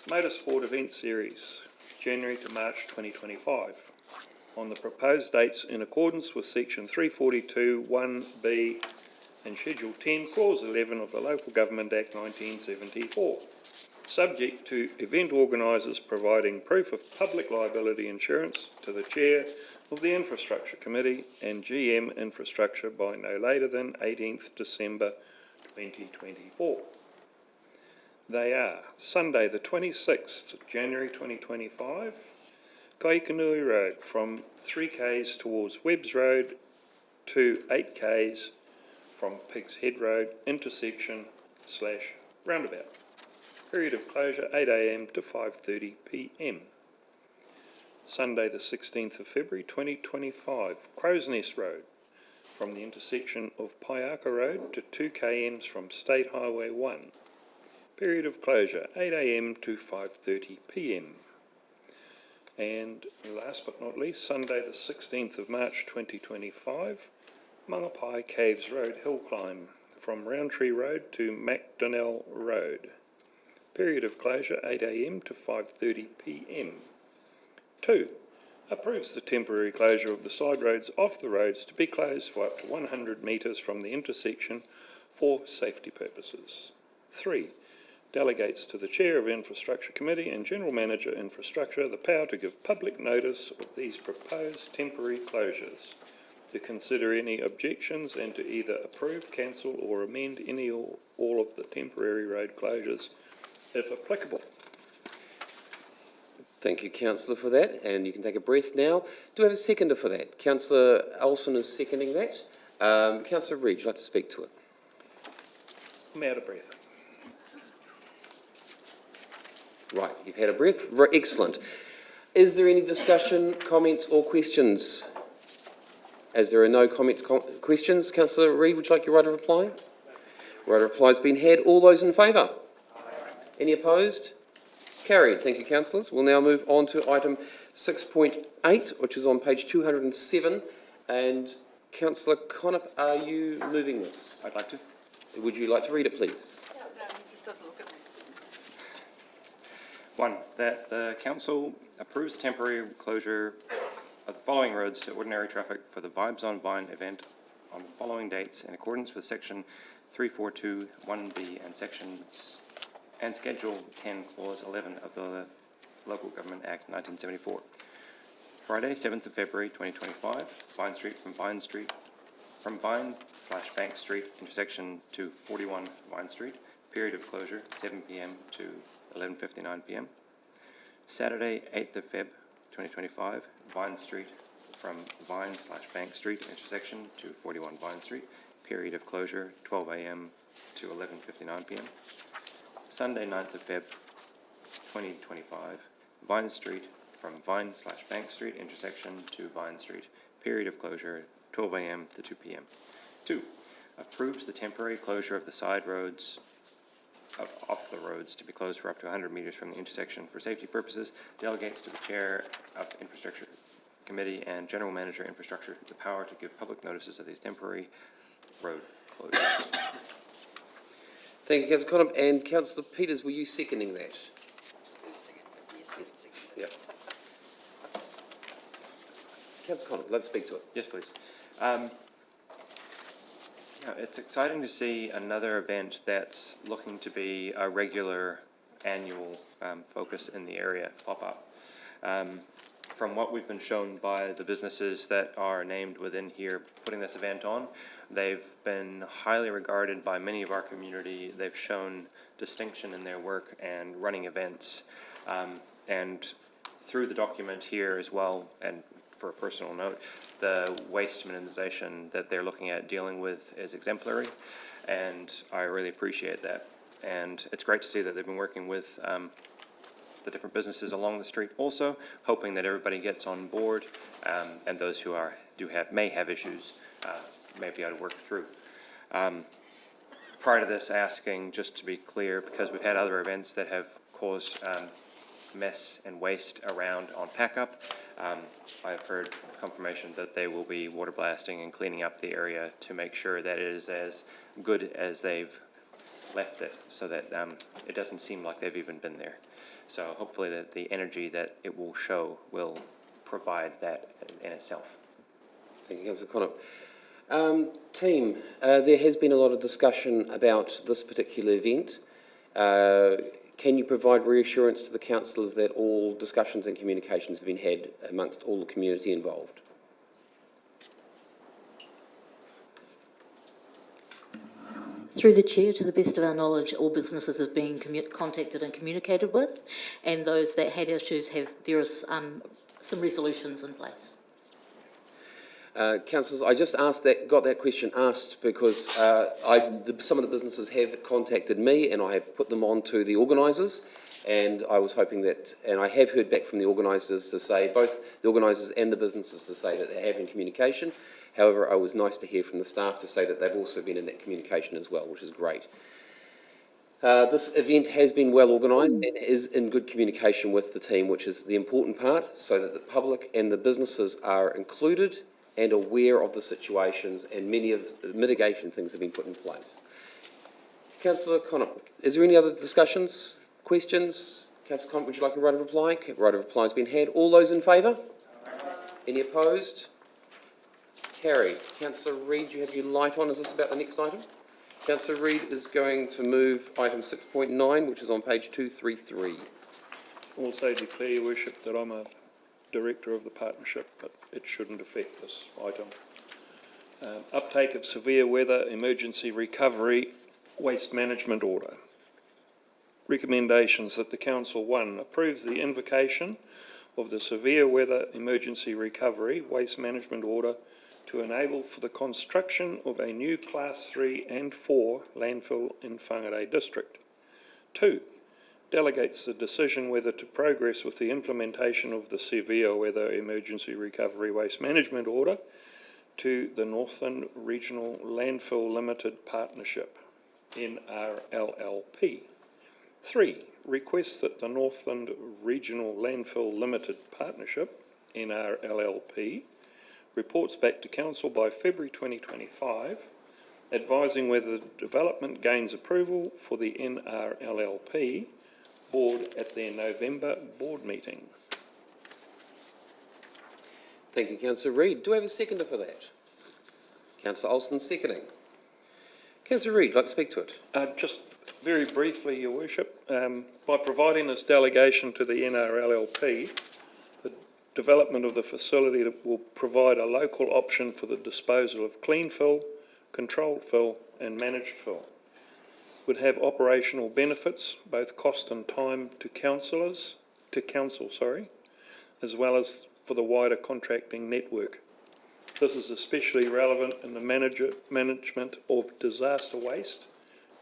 Motorsport Event Series, January to March 2025, on the proposed dates in accordance with Section 342 1B and Schedule 10, Clause 11 of the Local Government Act 1974, subject to event organisers providing proof of public liability insurance to the Chair of the Infrastructure Committee and GM Infrastructure by no later than 18th December 2024. They are Sunday the 26th of January 2025, Kaikanui Road from 3k's towards Webbs Road to 8k's from Pigs Head Road intersection / roundabout. Period of closure 8 a.m. to 5:30 p.m. Sunday the 16th of February 2025, Crow's Nest Road from the intersection of Paiaka Road to 2 km's from State Highway 1. Period of closure, 8 a.m. to 5:30 p.m. And last but not least, Sunday the 16th of March 2025, Mangapai Caves Road hill climb from Roundtree Road to Macdonnell Road. Period of closure, 8 a.m. to 5:30 p.m. 2. Approves the temporary closure of the side roads off the roads to be closed for up to 100 metres from the intersection for safety purposes. 3. Delegates to the Chair of Infrastructure Committee and General Manager Infrastructure the power to give public notice of these proposed temporary closures, to consider any objections and to either approve, cancel or amend any or all of the temporary road closures if applicable. Thank you, Councillor, for that, and you can take a breath now. Do we have a seconder for that? Councillor Olsen is seconding that. Councillor Reid, would you like to speak to it? I'm out of breath. Right, you've had a breath. Excellent. Is there any discussion, comments or questions? As there are no comments, questions, Councillor Reid, would you like your right of reply? Right of reply has been had. All those in favour? Any opposed? Carried. Thank you, councillors. We'll now move on to item 6.8, which is on page 207. And Councillor Connop, are you moving this? I'd like to. Would you like to read it, please? No, he just doesn't look at me. 1. That the council approves temporary closure of the following roads to ordinary traffic for the Vibes on Vine event on the following dates in accordance with section 342(1)(b) and Schedule 10, Clause 11 of the Local Government Act 1974. Friday, 7th of February 2025, Vine Street from Vine/Bank Street intersection to 41 Vine Street. Period of closure, 7 p.m. to 11:59 p.m. Saturday, 8th of Feb 2025, Vine Street from Vine/Bank Street intersection to 41 Vine Street. Period of closure, 12 a.m. to 11:59 p.m. Sunday, 9th of Feb 2025, Vine Street from Vine/Bank Street intersection to Vine Street. Period of closure, 12 a.m. to 2 p.m. 2. Approves the temporary closure of the side roads off the roads to be closed for up to 100 metres from the intersection for safety purposes. Delegates to the Chair of Infrastructure Committee and General Manager Infrastructure the power to give public notices of these temporary road closures. Thank you, Councillor Connop. And Councillor Peters, were you seconding that? Yeah. Councillor Connop, let's speak to it. Yes, please. Yeah, it's exciting to see another event that's looking to be a regular annual focus in the area pop up. From what we've been shown by the businesses that are named within here putting this event on, they've been highly regarded by many of our community. They've shown distinction in their work and running events. And through the document here as well, and for a personal note, the waste minimisation that they're looking at dealing with is exemplary, and I really appreciate that. And it's great to see that they've been working with the different businesses along the street also, hoping that everybody gets on board, and those who may have issues may be able to work through. Prior to this, asking, just to be clear, because we've had other events that have caused mess and waste around on pack-up, I've heard confirmation that they will be water blasting and cleaning up the area to make sure that it is as good as they've left it, so that it doesn't seem like they've even been there. So hopefully that the energy that it will show will provide that in itself. Thank you, Councillor Connop. Team, there has been a lot of discussion about this particular event. Can you provide reassurance to the councillors that all discussions and communications have been had amongst all the community involved? Through the Chair, to the best of our knowledge, all businesses have been contacted and communicated with, and those that had issues there are some resolutions in place. Councillors, I just got that question asked because some of the businesses have contacted me and I have put them on to the organisers, and I was hoping that, and I have heard back from the organisers to say, both the organisers and the businesses to say that they have in communication. However, it was nice to hear from the staff to say that they've also been in that communication as well, which is great. This event has been well organised and is in good communication with the team, which is the important part, so that the public and the businesses are included and aware of the situations, and many of the mitigation things have been put in place. Councillor Connor, is there any other discussions, questions? Councillor Connor, would you like a right of reply? Right of reply has been had. All those in favour? Any opposed? Carried. Councillor Reid, you have your light on. Is this about the next item? Councillor Reid is going to move item 6.9, which is on page 233. Also declare, Your Worship, that I'm a director of the partnership, but it shouldn't affect this item. Uptake of severe weather emergency recovery waste management order. Recommendations that the Council 1 approves the invocation of the severe weather emergency recovery waste management order to enable for the construction of a new Class 3 and 4 landfill in Whangarei District. 2. Delegates the decision whether to progress with the implementation of the severe weather emergency recovery waste management order to the Northern Regional Landfill Limited Partnership, NRLLP. 3. Requests that the Northern Regional Landfill Limited Partnership, NRLLP, reports back to Council by February 2025, advising whether the development gains approval for the NRLLP board at their November board meeting. Thank you, Councillor Reid. Do I have a seconder for that? Councillor Olsen seconding. Councillor Reid, like to speak to it? Just very briefly, Your Worship, by providing this delegation to the NRLLP, the development of the facility will provide a local option for the disposal of clean fill, controlled fill and managed fill. Would have operational benefits, both cost and time to council, as well as for the wider contracting network. This is especially relevant in the management of disaster waste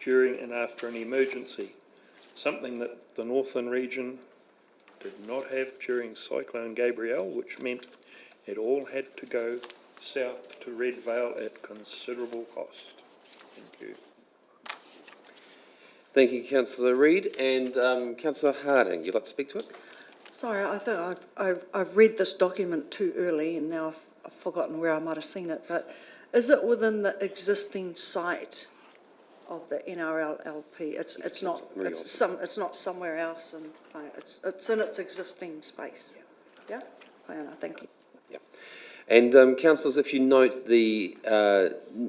during and after an emergency, something that the Northern region did not have during Cyclone Gabrielle, which meant it all had to go south to Red Vale at considerable cost. Thank you. Thank you, Councillor Reid. And Councillor Harding, you'd like to speak to it? Sorry, I think I've read this document too early and now I've forgotten where I might have seen it, but is it within the existing site of the NRLLP? It's not somewhere else, and it's in its existing space. Yeah? Thank you. Yeah. And councillors, if you note the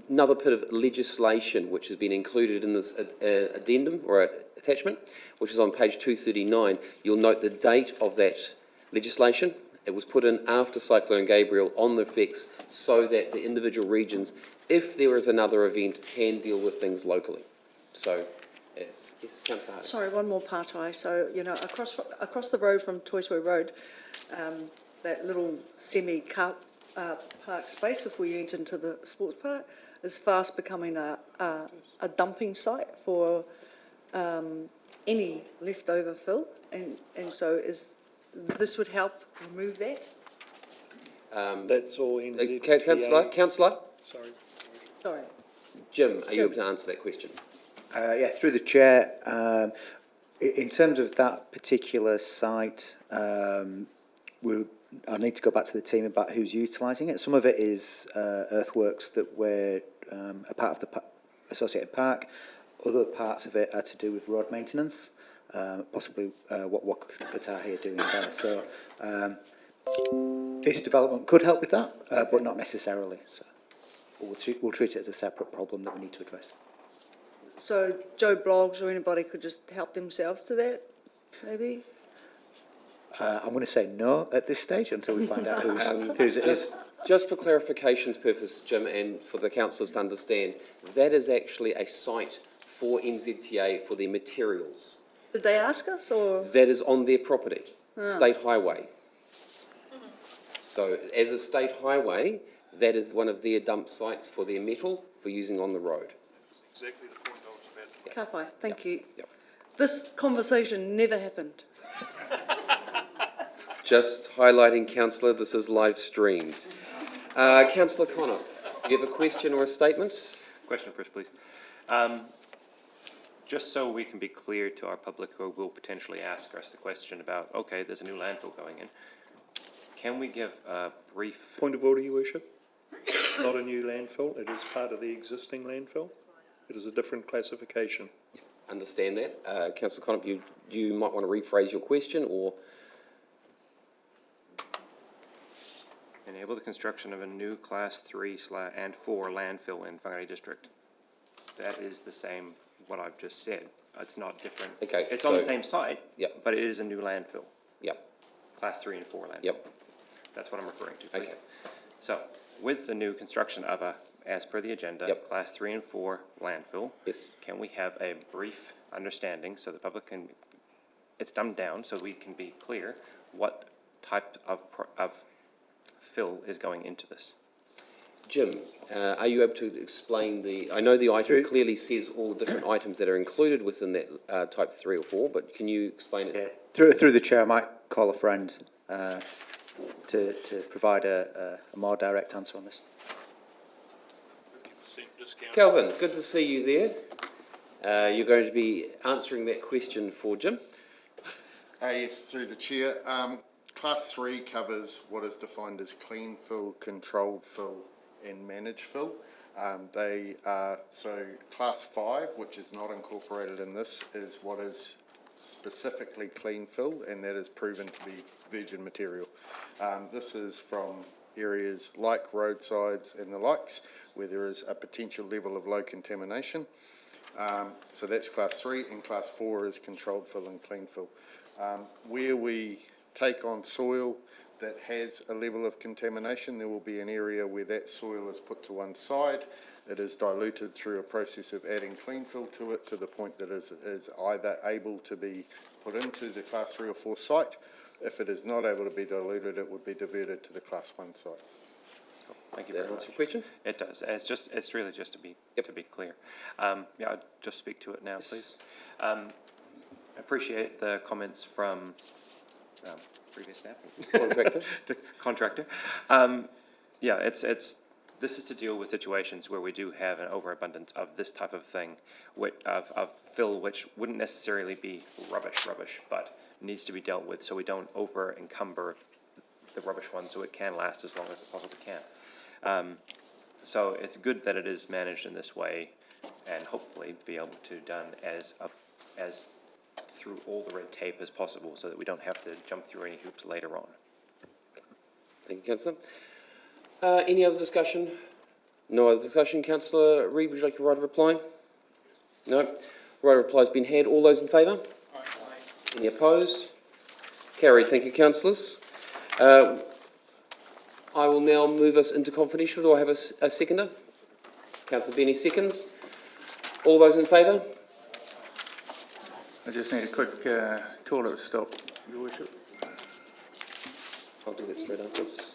another bit of legislation which has been included in this addendum or attachment, which is on page 239, you'll note the date of that legislation. It was put in after Cyclone Gabrielle on the effects so that the individual regions, if there is another event, can deal with things locally. So, yes, Councillor Harding. Sorry, one more part-I. So, across the road from Toysway Road, that little semi-car park space before you enter into the sports park is fast becoming a dumping site for any leftover fill, and so this would help remove that. That's all NZTA. Councillor? Sorry. Jim, are you able to answer that question? Yeah, through the chair. In terms of that particular site, I need to go back to the team about who's utilising it. Some of it is earthworks that were a part of the associated park. Other parts of it are to do with road maintenance, possibly what Whangarei are doing there. So this development could help with that, but not necessarily. So we'll treat it as a separate problem that we need to address. So Joe Bloggs or anybody could just help themselves to that, maybe? I'm going to say no at this stage until we find out whose it is. Just for clarification's purpose, Jim, and for the councillors to understand, that is actually a site for NZTA for their materials. Did they ask us, or? That is on their property, state highway. So as a state highway, that is one of their dump sites for their metal for using on the road. Exactly the point I was about to make. Kapai, thank you. Yep. This conversation never happened. Just highlighting, councillor, this is live streamed. Councillor Connor, do you have a question or a statement? Question first, please. just so we can be clear to our public who will potentially ask us the question about, okay, there's a new landfill going in, can we give a brief... Point of order, Your Worship. Not a new landfill, it is part of the existing landfill. It is a different classification. Understand that. Councillor Connop, you might want to rephrase your question, or... Enable the construction of a new Class 3 and 4 landfill in Whangarei District. That is the same, what I've just said. It's not different. Okay, it's on the same site, yep. But it is a new landfill. Yep. Class 3 and 4 landfill. Yep. That's what I'm referring to. Please. Okay. So, with the new construction of a, as per the agenda, yep. Class 3 and 4 landfill, yes. Can we have a brief understanding so the public can, it's dumbed down so we can be clear what type of fill is going into this? Jim, are you able to explain I know the item clearly says all the different items that are included within that type 3 or 4, but can you explain it? Yeah. Through the chair, I might call a friend to provide a more direct answer on this. Kelvin, good to see you there. You're going to be answering that question for Jim. Yes, through the chair. Class 3 covers what is defined as clean fill, controlled fill and managed fill. They are, so Class 5, which is not incorporated in this, is what is specifically clean fill, and that is proven to be virgin material. This is from areas like roadsides and the likes, where there is a potential level of low contamination. So that's Class 3, and Class 4 is controlled fill and clean fill. Where we take on soil that has a level of contamination, there will be an area where that soil is put to one side. It is diluted through a process of adding clean fill to it to the point that it is either able to be put into the Class 3 or 4 site. If it is not able to be diluted, it would be diverted to the Class 1 site. Thank you very much. Answer your question? It does. It's really just to be clear. Yeah, I'll just speak to it now, please. I appreciate the comments from previous staff. Contractor. The contractor. Yeah, this is to deal with situations where we do have an overabundance of this type of thing, of fill, which wouldn't necessarily be rubbish, but needs to be dealt with so we don't over encumber the rubbish one, so it can last as long as it possibly can. So it's good that it is managed in this way, and hopefully be able to done as through all the red tape as possible, so that we don't have to jump through any hoops later on. Thank you, Councillor. Any other discussion? No other discussion. Councillor Reid, would you like your right of reply? No. Right of reply has been had. All those in favour? Aye. Any opposed? Carried. Thank you, councillors. I will now move us into confidential. Do I have a seconder? Councillor Benny seconds. All those in favour? I just need a quick toilet stop, Your Worship. I'll do that straight afterwards.